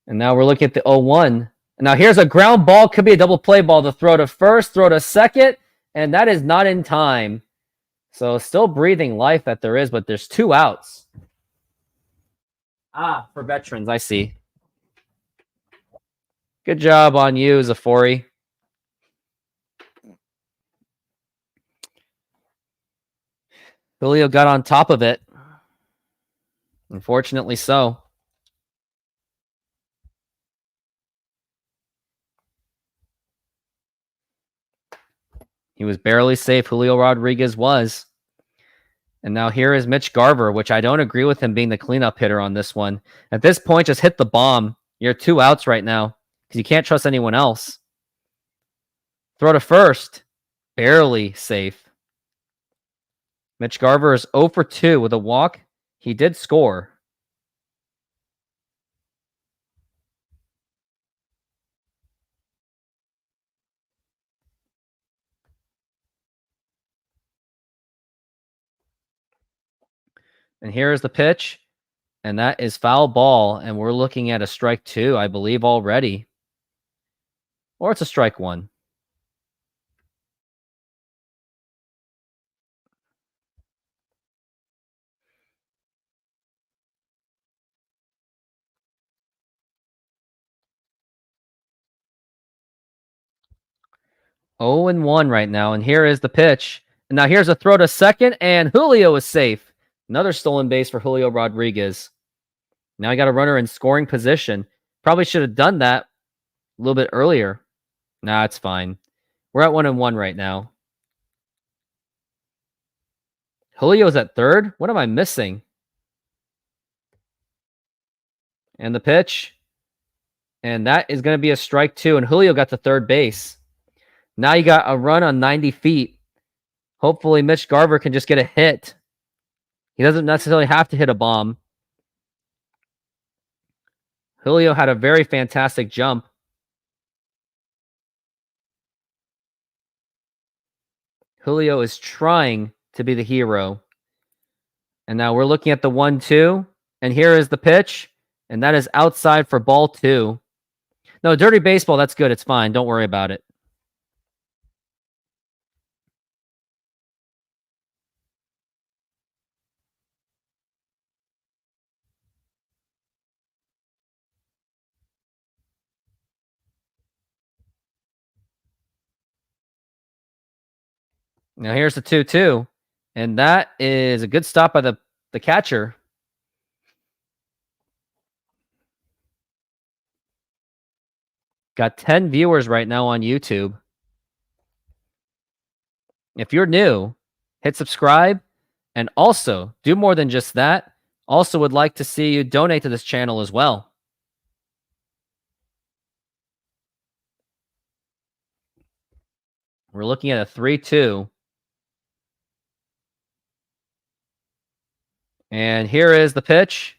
And now we're looking at the 0-1. Now here's a ground ball. Could be a double play ball to throw to first, throw to second. And that is not in time. So still breathing life that there is, but there's 2 outs. For veterans, I see. Good job on you, Zafori. Julio got on top of it. Unfortunately so. He was barely safe. Julio Rodriguez was. And now here is Mitch Garver, which I don't agree with him being the cleanup hitter on this one. At this point, just hit the bomb. You're 2 outs right now because you can't trust anyone else. Throw to first. Barely safe. Mitch Garver is 0 for 2 with a walk. He did score. And here is the pitch. And that is foul ball. And we're looking at a strike 2, I believe, already. Or it's a strike 1. Oh and 1 right now. And here is the pitch. And now here's a throw to second. And Julio is safe. Another stolen base for Julio Rodriguez. Now I got a runner in scoring position. Probably should have done that a little bit earlier. Nah, it's fine. We're at 1 and 1 right now. Julio's at third. What am I missing? And the pitch. And that is going to be a strike 2. And Julio got to third base. Now you got a run on 90 feet. Hopefully Mitch Garver can just get a hit. He doesn't necessarily have to hit a bomb. Julio had a very fantastic jump. Julio is trying to be the hero. And now we're looking at the 1-2. And here is the pitch. And that is outside for ball 2. No, dirty baseball, that's good. It's fine. Don't worry about it. Now here's the 2-2. And that is a good stop by the catcher. Got 10 viewers right now on YouTube. If you're new, hit subscribe. And also, do more than just that. Also would like to see you donate to this channel as well. We're looking at a 3-2. And here is the pitch.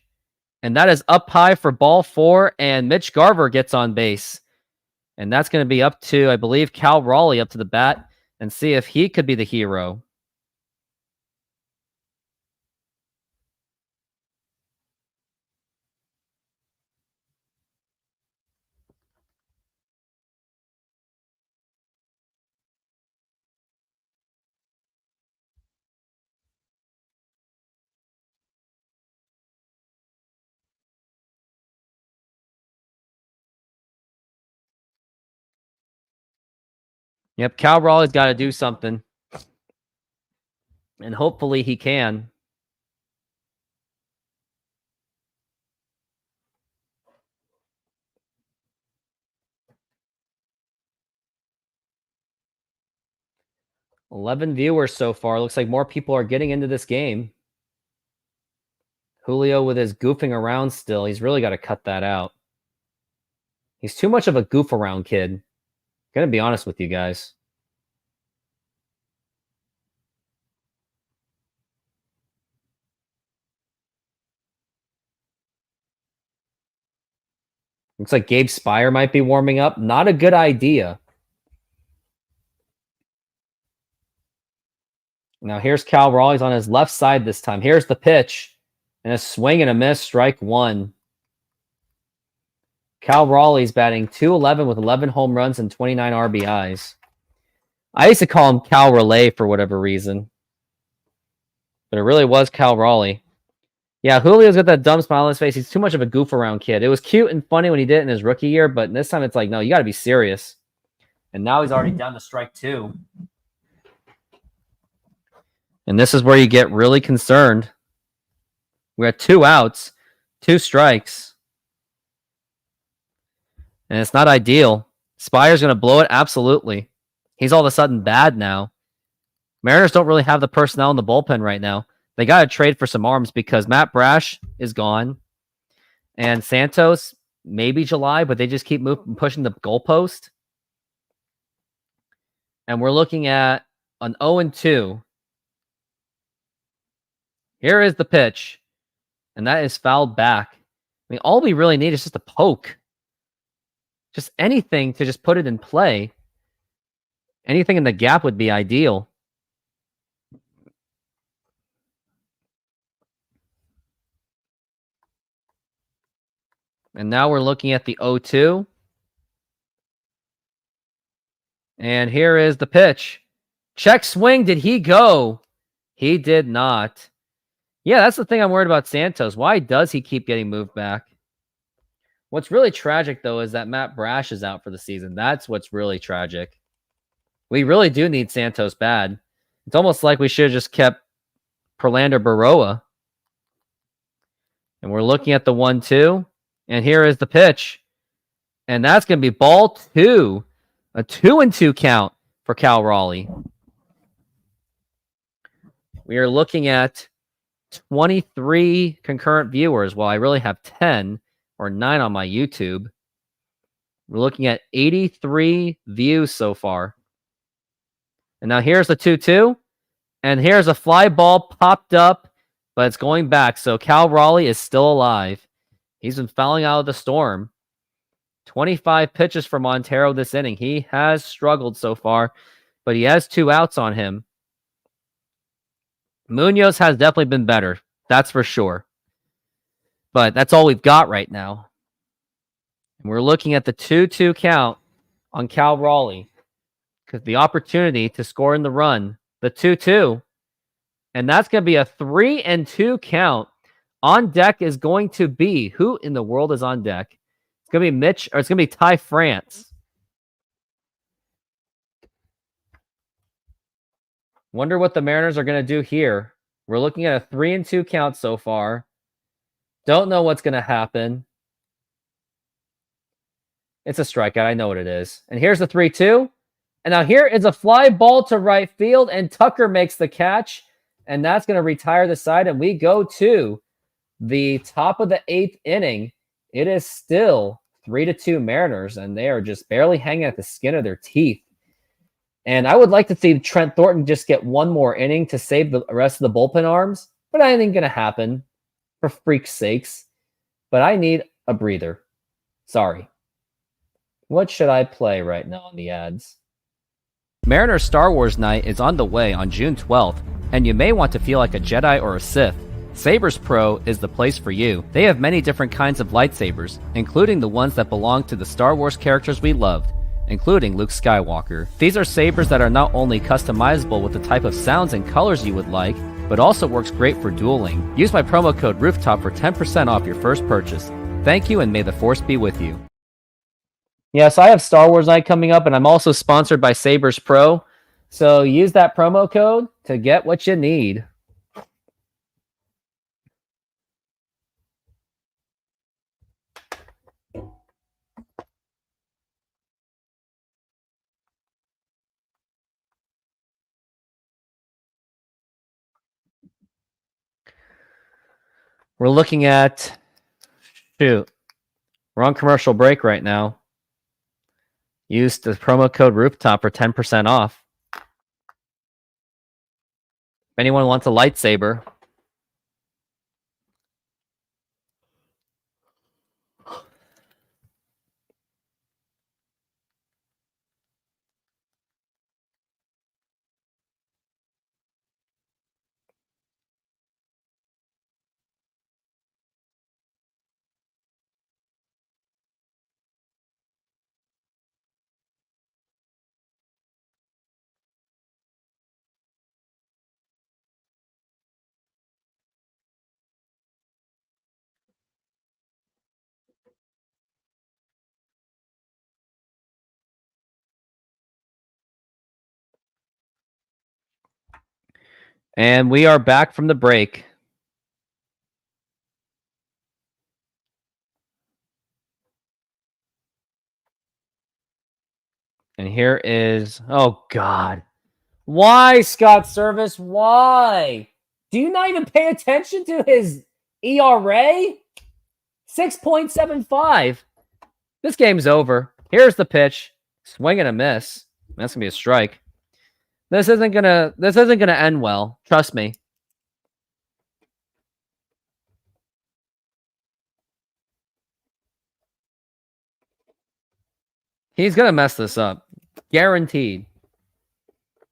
And that is up high for ball 4. And Mitch Garver gets on base. And that's going to be up to, I believe, Cal Raleigh up to the bat. And see if he could be the hero. Yep, Cal Raleigh's got to do something. And hopefully he can. $11 viewers so far. Looks like more people are getting into this game. Julio with his goofing around still. He's really got to cut that out. He's too much of a goof around kid. Gonna be honest with you guys. Looks like Gabe Spire might be warming up. Not a good idea. Now here's Cal Raleigh's on his left side this time. Here's the pitch. And a swing and a miss, strike 1. Cal Raleigh's batting .211 with 11 home runs and 29 RBIs. I used to call him Cal Relay for whatever reason. But it really was Cal Raleigh. Yeah, Julio's got that dumb smile on his face. He's too much of a goof around kid. It was cute and funny when he did it in his rookie year, but this time it's like, no, you got to be serious. And now he's already down to strike 2. And this is where you get really concerned. We're at 2 outs, 2 strikes. And it's not ideal. Spire's going to blow it? Absolutely. He's all of a sudden bad now. Mariners don't really have the personnel in the bullpen right now. They got to trade for some arms because Matt Brash is gone. And Santos, maybe July, but they just keep pushing the goalpost. And we're looking at an 0-2. Here is the pitch. And that is fouled back. I mean, all we really need is just a poke. Just anything to just put it in play. Anything in the gap would be ideal. And now we're looking at the 0-2. And here is the pitch. Check swing. Did he go? He did not. Yeah, that's the thing I'm worried about Santos. Why does he keep getting moved back? What's really tragic, though, is that Matt Brash is out for the season. That's what's really tragic. We really do need Santos bad. It's almost like we should have just kept Perlander Baroa. And we're looking at the 1-2. And here is the pitch. And that's going to be ball 2. A 2-2 count for Cal Raleigh. We are looking at 23 concurrent viewers, while I really have 10 or 9 on my YouTube. We're looking at 83 views so far. And now here's the 2-2. And here's a fly ball popped up, but it's going back. So Cal Raleigh is still alive. He's been fouling out of the storm. 25 pitches for Montero this inning. He has struggled so far, but he has 2 outs on him. Munoz has definitely been better. That's for sure. But that's all we've got right now. And we're looking at the 2-2 count on Cal Raleigh. Because the opportunity to score in the run, the 2-2. And that's going to be a 3-2 count. On deck is going to be, who in the world is on deck? It's going to be Mitch, or it's going to be Ty France. Wonder what the Mariners are going to do here. We're looking at a 3-2 count so far. Don't know what's going to happen. It's a strikeout. I know what it is. And here's the 3-2. And now here is a fly ball to right field, and Tucker makes the catch. And that's going to retire the side, and we go to the top of the 8th inning. It is still 3-2 Mariners, and they are just barely hanging at the skin of their teeth. And I would like to see Trent Thornton just get one more inning to save the rest of the bullpen arms, but that ain't going to happen, for freak's sakes. But I need a breather. Sorry. What should I play right now on the ads? Mariners Star Wars Night is on the way on June 12th, and you may want to feel like a Jedi or a Sith. Sabers Pro is the place for you. They have many different kinds of lightsabers, including the ones that belong to the Star Wars characters we loved, including Luke Skywalker. These are sabers that are not only customizable with the type of sounds and colors you would like, but also works great for dueling. Use my promo code ROOFTOP for 10% off your first purchase. Thank you, and may the Force be with you. Yes, I have Star Wars Night coming up, and I'm also sponsored by Sabers Pro. So use that promo code to get what you need. We're looking at, we're on commercial break right now. Use the promo code Rooftop for 10% off. If anyone wants a lightsaber, And we are back from the break. And here is, oh God. Why, Scott Service? Why? Do you not even pay attention to his ERA? 6.75. This game's over. Here's the pitch. Swing and a miss. That's gonna be a strike. This isn't gonna end well. Trust me. He's gonna mess this up. Guaranteed.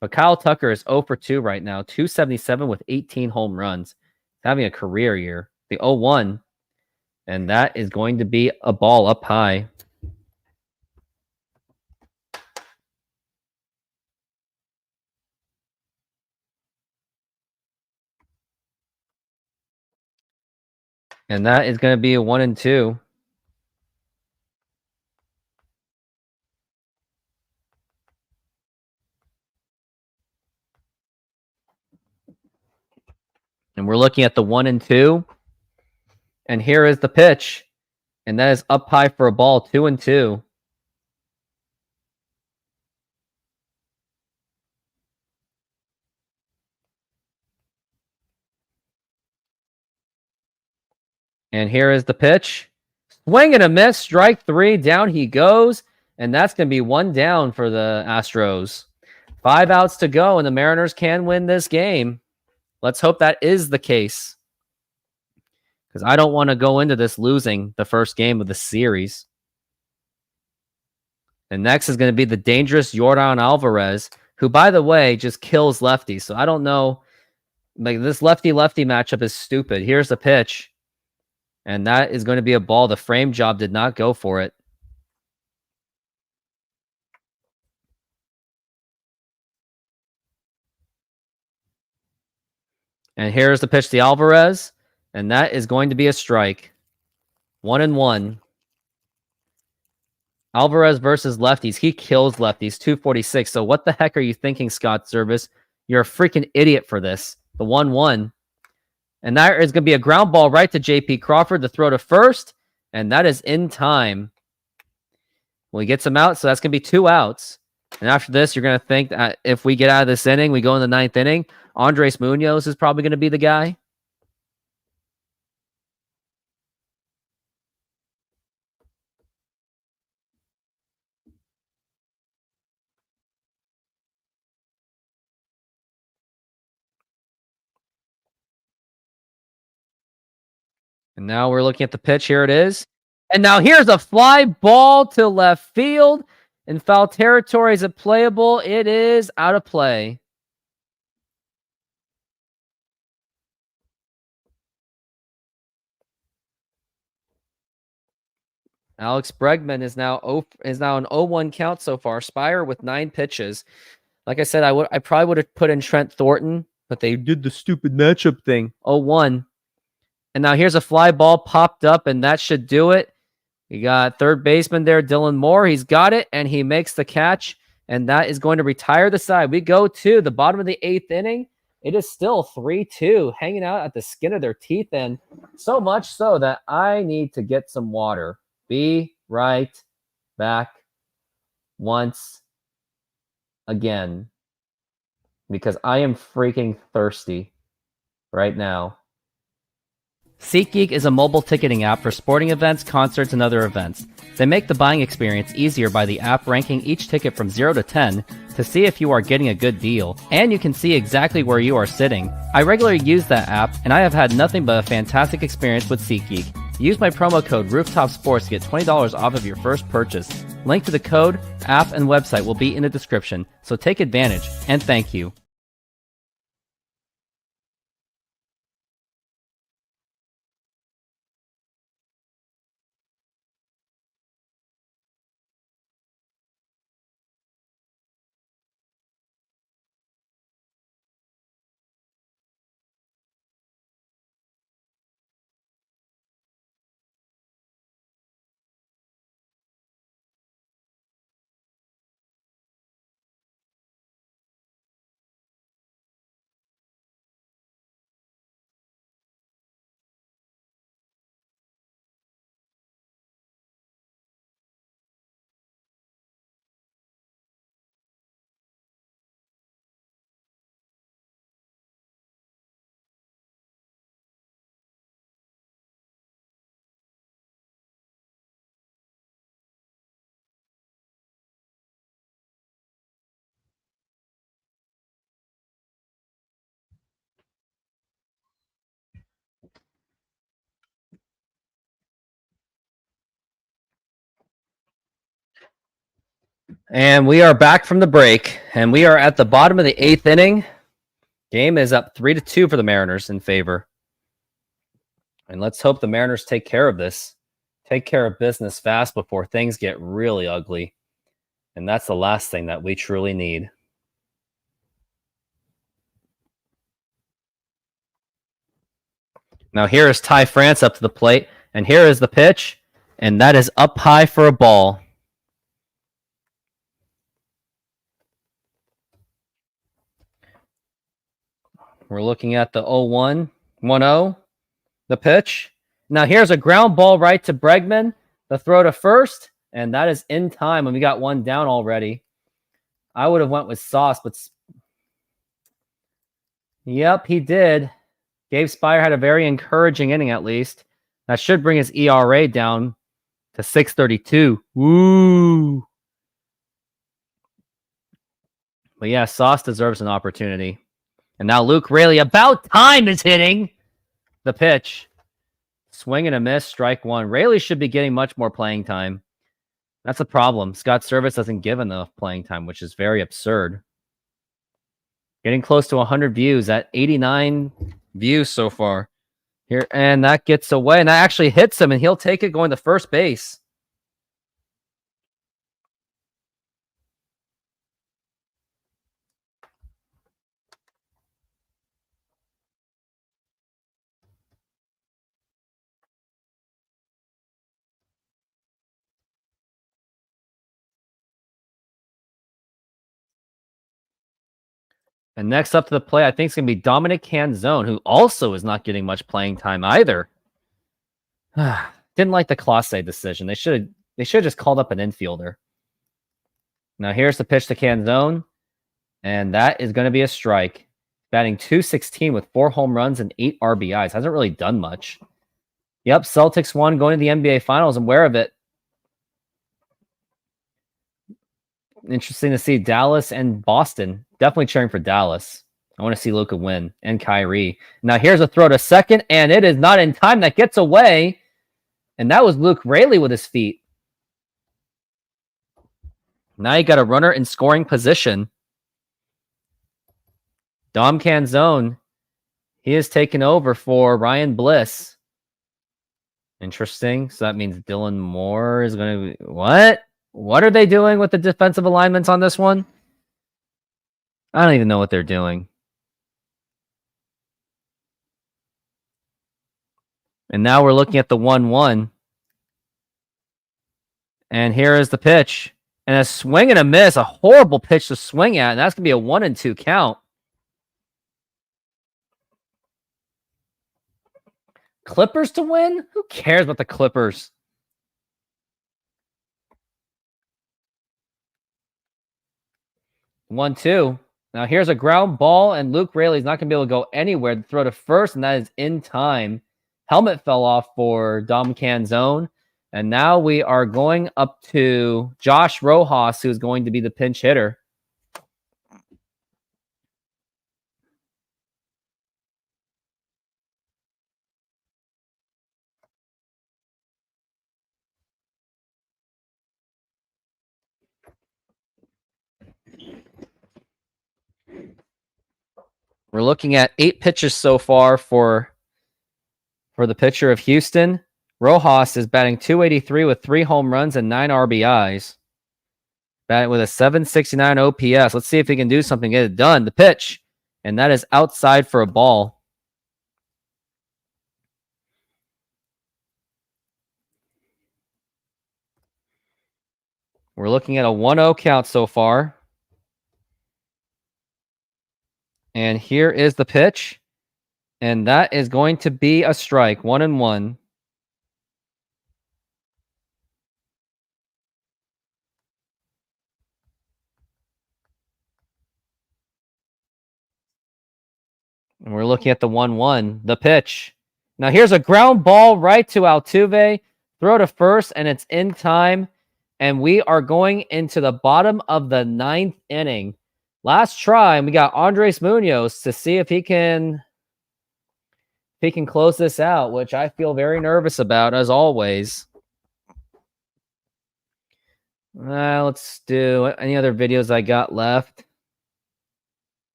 But Kyle Tucker is 0 for 2 right now. 277 with 18 home runs. Having a career year. The 0-1. And that is going to be a ball up high. And that is going to be a 1-2. And we're looking at the 1-2. And here is the pitch. And that is up high for a ball, 2-2. And here is the pitch. Swing and a miss. Strike 3. Down he goes. And that's going to be 1 down for the Astros. 5 outs to go, and the Mariners can win this game. Let's hope that is the case. Because I don't want to go into this losing the first game of the series. And next is going to be the dangerous Yordan Alvarez, who, by the way, just kills lefties. So I don't know. Like, this lefty-lefty matchup is stupid. Here's the pitch. And that is going to be a ball. The frame job did not go for it. And here's the pitch to Alvarez. And that is going to be a strike. 1-1. Alvarez versus lefties. He kills lefties. 246. So what the heck are you thinking, Scott Service? You're a freaking idiot for this. The 1-1. And that is going to be a ground ball right to J.P. Crawford to throw to first. And that is in time. Well, he gets him out, so that's going to be 2 outs. And after this, you're going to think that if we get out of this inning, we go in the 9th inning, Andres Munoz is probably going to be the guy. And now we're looking at the pitch. Here it is. And now here's a fly ball to left field. In foul territory. Is it playable? It is out of play. Alex Bregman is now an 0-1 count so far. Spire with 9 pitches. Like I said, I probably would have put in Trent Thornton, but they did the stupid matchup thing. 0-1. And now here's a fly ball popped up, and that should do it. You got third baseman there, Dylan Moore. He's got it, and he makes the catch, and that is going to retire the side. We go to the bottom of the 8th inning. It is still 3-2, hanging out at the skin of their teeth, and so much so that I need to get some water. Be right back once again, because I am freaking thirsty right now. SeatGeek is a mobile ticketing app for sporting events, concerts, and other events. They make the buying experience easier by the app ranking each ticket from 0 to 10 to see if you are getting a good deal, and you can see exactly where you are sitting. I regularly use that app, and I have had nothing but a fantastic experience with SeatGeek. Use my promo code ROOFTOPSPORTS to get $20 off of your first purchase. Link to the code, app, and website will be in the description, so take advantage, and thank you. And we are back from the break, and we are at the bottom of the 8th inning. Game is up 3-2 for the Mariners in favor. And let's hope the Mariners take care of this. Take care of business fast before things get really ugly. And that's the last thing that we truly need. Now here is Ty France up to the plate, and here is the pitch, and that is up high for a ball. We're looking at the 0-1, 1-0, the pitch. Now here's a ground ball right to Bregman, the throw to first, and that is in time, and we got one down already. I would have went with Sauce, but yep, he did. Gabe Spire had a very encouraging inning, at least. That should bring his ERA down to 6.32. Woo! But yeah, Sauce deserves an opportunity. And now Luke Raley, about time, is hitting the pitch. Swing and a miss, strike one. Raley should be getting much more playing time. That's a problem. Scott Service doesn't give enough playing time, which is very absurd. Getting close to 100 views at 89 views so far. Here, and that gets away, and that actually hits him, and he'll take it going to first base. And next up to the plate, I think it's going to be Dominic Canzone, who also is not getting much playing time either. Didn't like the Clase decision. They should have just called up an infielder. Now here's the pitch to Canzone, and that is going to be a strike. Batting .216 with 4 home runs and 8 RBIs. Hasn't really done much. Yep, Celtics won, going to the NBA Finals. I'm aware of it. Interesting to see Dallas and Boston. Definitely cheering for Dallas. I want to see Luka win and Kyrie. Now here's a throw to second, and it is not in time. That gets away. And that was Luke Raley with his feet. Now you got a runner in scoring position. Dom Canzone, he is taking over for Ryan Bliss. Interesting. So that means Dylan Moore is going to... What? What are they doing with the defensive alignments on this one? I don't even know what they're doing. And now we're looking at the 1-1. And here is the pitch. And a swing and a miss. A horrible pitch to swing at. And that's going to be a 1-2 count. Clippers to win? Who cares about the Clippers? One, two. Now here's a ground ball, and Luke Raley's not going to be able to go anywhere. The throw to first, and that is in time. Helmet fell off for Dom Canzone. And now we are going up to Josh Rojas, who's going to be the pinch hitter. We're looking at 8 pitches so far for the pitcher of Houston. Rojas is batting .283 with 3 home runs and 9 RBIs. Batting with a .769 OPS. Let's see if he can do something, get it done. The pitch, and that is outside for a ball. We're looking at a 1-0 count so far. And here is the pitch. And that is going to be a strike. 1-1. And we're looking at the 1-1. The pitch. Now here's a ground ball right to Altuve. Throw to first, and it's in time. And we are going into the bottom of the 9th inning. Last try, and we got Andres Munoz to see if he can close this out, which I feel very nervous about, as always. Let's do any other videos I got left. I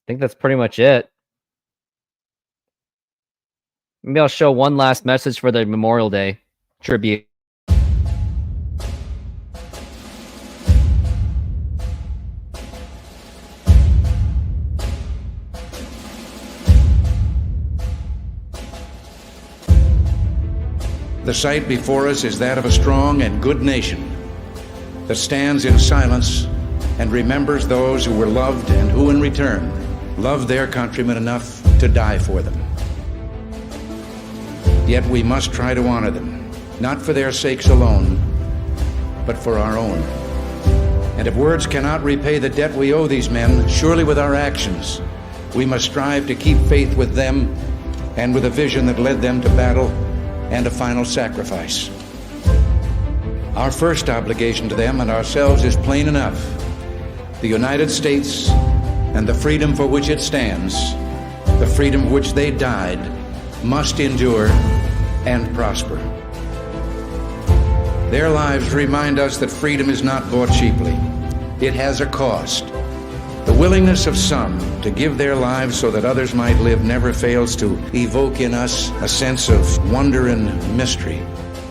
think that's pretty much it. Maybe I'll show one last message for the Memorial Day tribute. The sight before us is that of a strong and good nation that stands in silence and remembers those who were loved and who in return loved their countrymen enough to die for them. Yet we must try to honor them, not for their sakes alone, but for our own. And if words cannot repay the debt we owe these men, surely with our actions, we must strive to keep faith with them and with a vision that led them to battle and a final sacrifice. Our first obligation to them and ourselves is plain enough. The United States and the freedom for which it stands, the freedom for which they died, must endure and prosper. Their lives remind us that freedom is not bought cheaply. It has a cost. The willingness of some to give their lives so that others might live never fails to evoke in us a sense of wonder and mystery,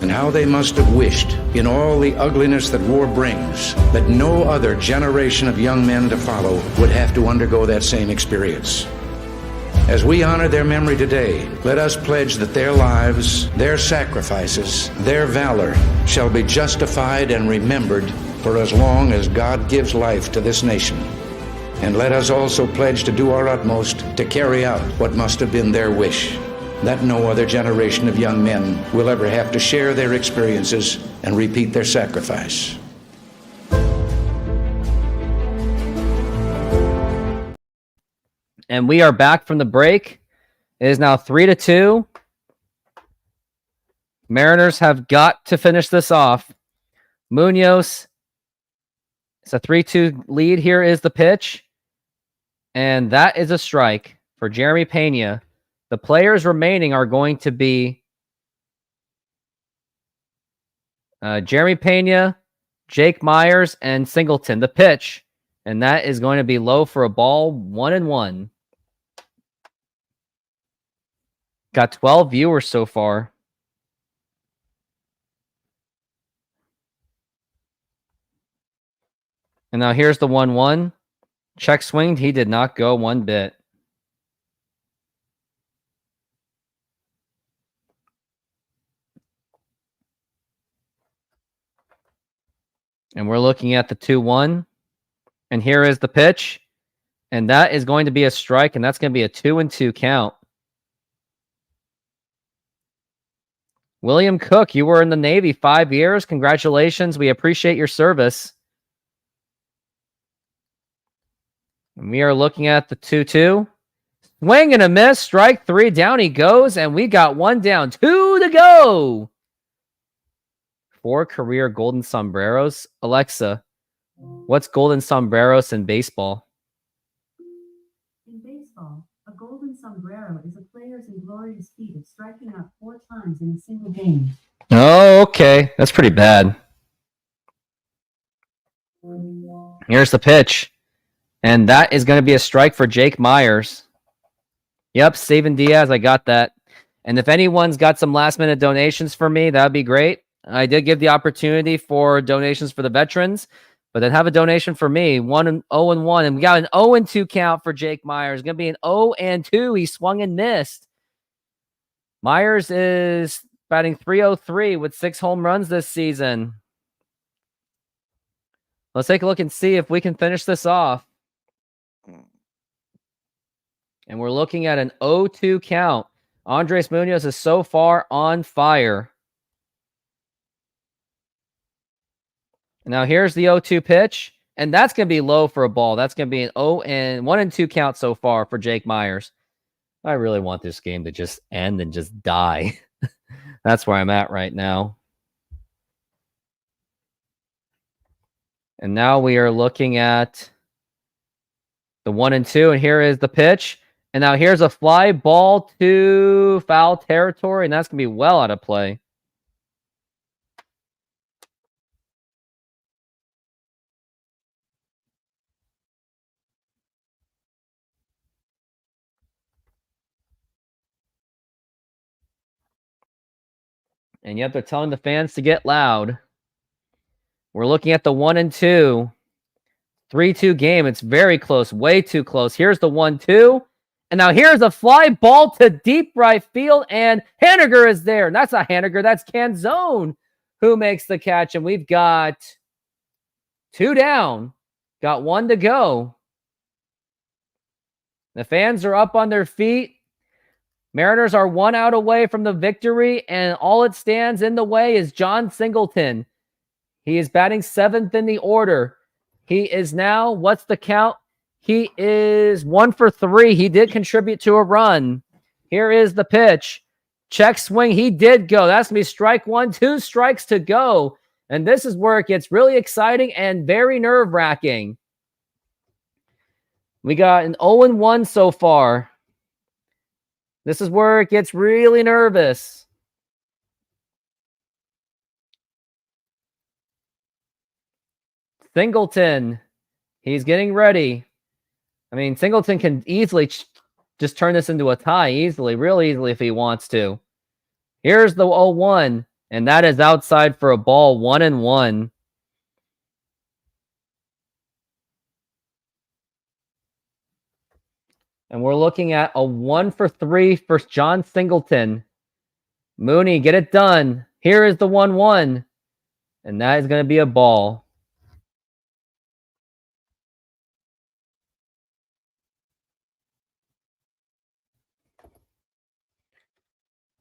and how they must have wished, in all the ugliness that war brings, that no other generation of young men to follow would have to undergo that same experience. As we honor their memory today, let us pledge that their lives, their sacrifices, their valor shall be justified and remembered for as long as God gives life to this nation. And let us also pledge to do our utmost to carry out what must have been their wish, that no other generation of young men will ever have to share their experiences and repeat their sacrifice. And we are back from the break. It is now 3-2. Mariners have got to finish this off. Munoz, it's a 3-2 lead. Here is the pitch. And that is a strike for Jeremy Pena. The players remaining are going to be Jeremy Pena, Jake Myers, and Singleton. The pitch. And that is going to be low for a ball, 1-1. Got 12 viewers so far. And now here's the 1-1. Check swinged. He did not go one bit. And we're looking at the 2-1. And here is the pitch. And that is going to be a strike. And that's going to be a 2-2 count. William Cook, you were in the Navy 5 years. Congratulations. We appreciate your service. And we are looking at the 2-2. Swing and a miss. Strike 3. Down he goes. And we got one down. 2 to go. 4 career golden sombreros. Alexa, what's golden sombreros in baseball? In baseball, a golden sombrero is a player's inglorious feat of striking out 4 times in a single game. Oh, okay. That's pretty bad. Here's the pitch. And that is going to be a strike for Jake Myers. Yep, Steven Diaz, I got that. And if anyone's got some last-minute donations for me, that would be great. I did give the opportunity for donations for the veterans, but then have a donation for me, 0-1, and we got an 0-2 count for Jake Myers. It's going to be an 0-2. He swung and missed. Myers is batting .303 with 6 home runs this season. Let's take a look and see if we can finish this off. And we're looking at an 0-2 count. Andres Munoz is so far on fire. Now here's the 0-2 pitch, and that's going to be low for a ball. That's going to be an 1-2 count so far for Jake Myers. I really want this game to just end and just die. That's where I'm at right now. And now we are looking at the 1-2, and here is the pitch. And now here's a fly ball to foul territory, and that's going to be well out of play. And yet they're telling the fans to get loud. We're looking at the 1 and 2. 3-2 game. It's very close. Way too close. Here's the 1-2. And now here's a fly ball to deep right field. And Haniger is there. And that's not Haniger. That's Canzone who makes the catch. And we've got 2 down. Got 1 to go. The fans are up on their feet. Mariners are 1 out away from the victory. And all it stands in the way is John Singleton. He is batting 7th in the order. He is now, what's the count? He is 1 for 3. He did contribute to a run. Here is the pitch. Check swing. He did go. That's going to be strike 1. 2 strikes to go. And this is where it gets really exciting and very nerve-wracking. We got an 0-1 so far. This is where it gets really nervous. Singleton, he's getting ready. I mean, Singleton can easily just turn this into a tie real easily if he wants to. Here's the 0-1, and that is outside for a ball, 1-1. And we're looking at a 1 for 3 for John Singleton. Mooney, get it done. Here is the 1-1, and that is going to be a ball.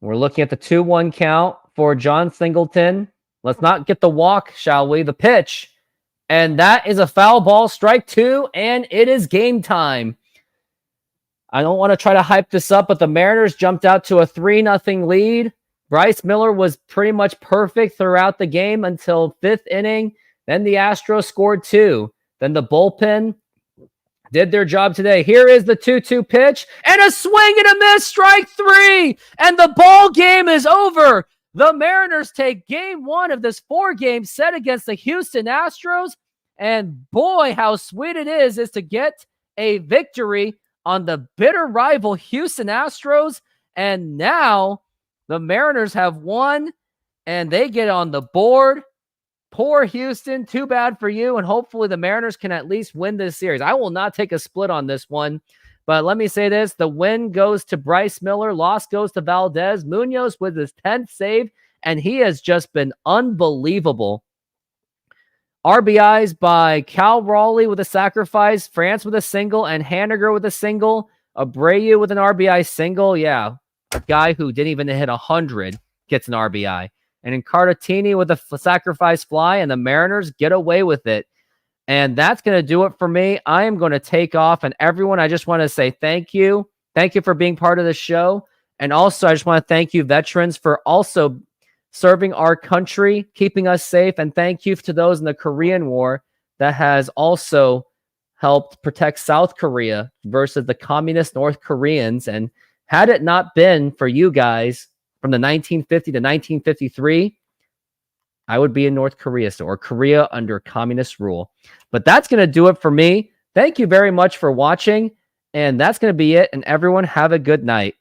We're looking at the 2-1 count for John Singleton. Let's not get the walk, shall we? The pitch. And that is a foul ball, strike 2, and it is game time. I don't want to try to hype this up, but the Mariners jumped out to a 3-0 lead. Bryce Miller was pretty much perfect throughout the game until 5th inning. Then the Astros scored 2. Then the bullpen did their job today. Here is the 2-2 pitch and a swing and a miss, strike 3, and the ball game is over. The Mariners take game 1 of this 4-game set against the Houston Astros, and boy, how sweet it is to get a victory on the bitter rival Houston Astros. And now the Mariners have won, and they get on the board. Poor Houston, too bad for you, and hopefully the Mariners can at least win this series. I will not take a split on this one, but let me say this. The win goes to Bryce Miller, loss goes to Valdez. Munoz with his 10th save, and he has just been unbelievable. RBIs by Cal Raleigh with a sacrifice, France with a single, and Haniger with a single. Abreu with an RBI single. Yeah, a guy who didn't even hit 100 gets an RBI. And Incartatini with a sacrifice fly, and the Mariners get away with it. And that's going to do it for me. I am going to take off. And everyone, I just want to say thank you. Thank you for being part of the show. And also, I just want to thank you, veterans, for also serving our country, keeping us safe. And thank you to those in the Korean War that has also helped protect South Korea versus the communist North Koreans. And had it not been for you guys, from the 1950 to 1953, I would be in North Korea, or Korea under communist rule. But that's going to do it for me. Thank you very much for watching, and that's going to be it. And everyone, have a good night.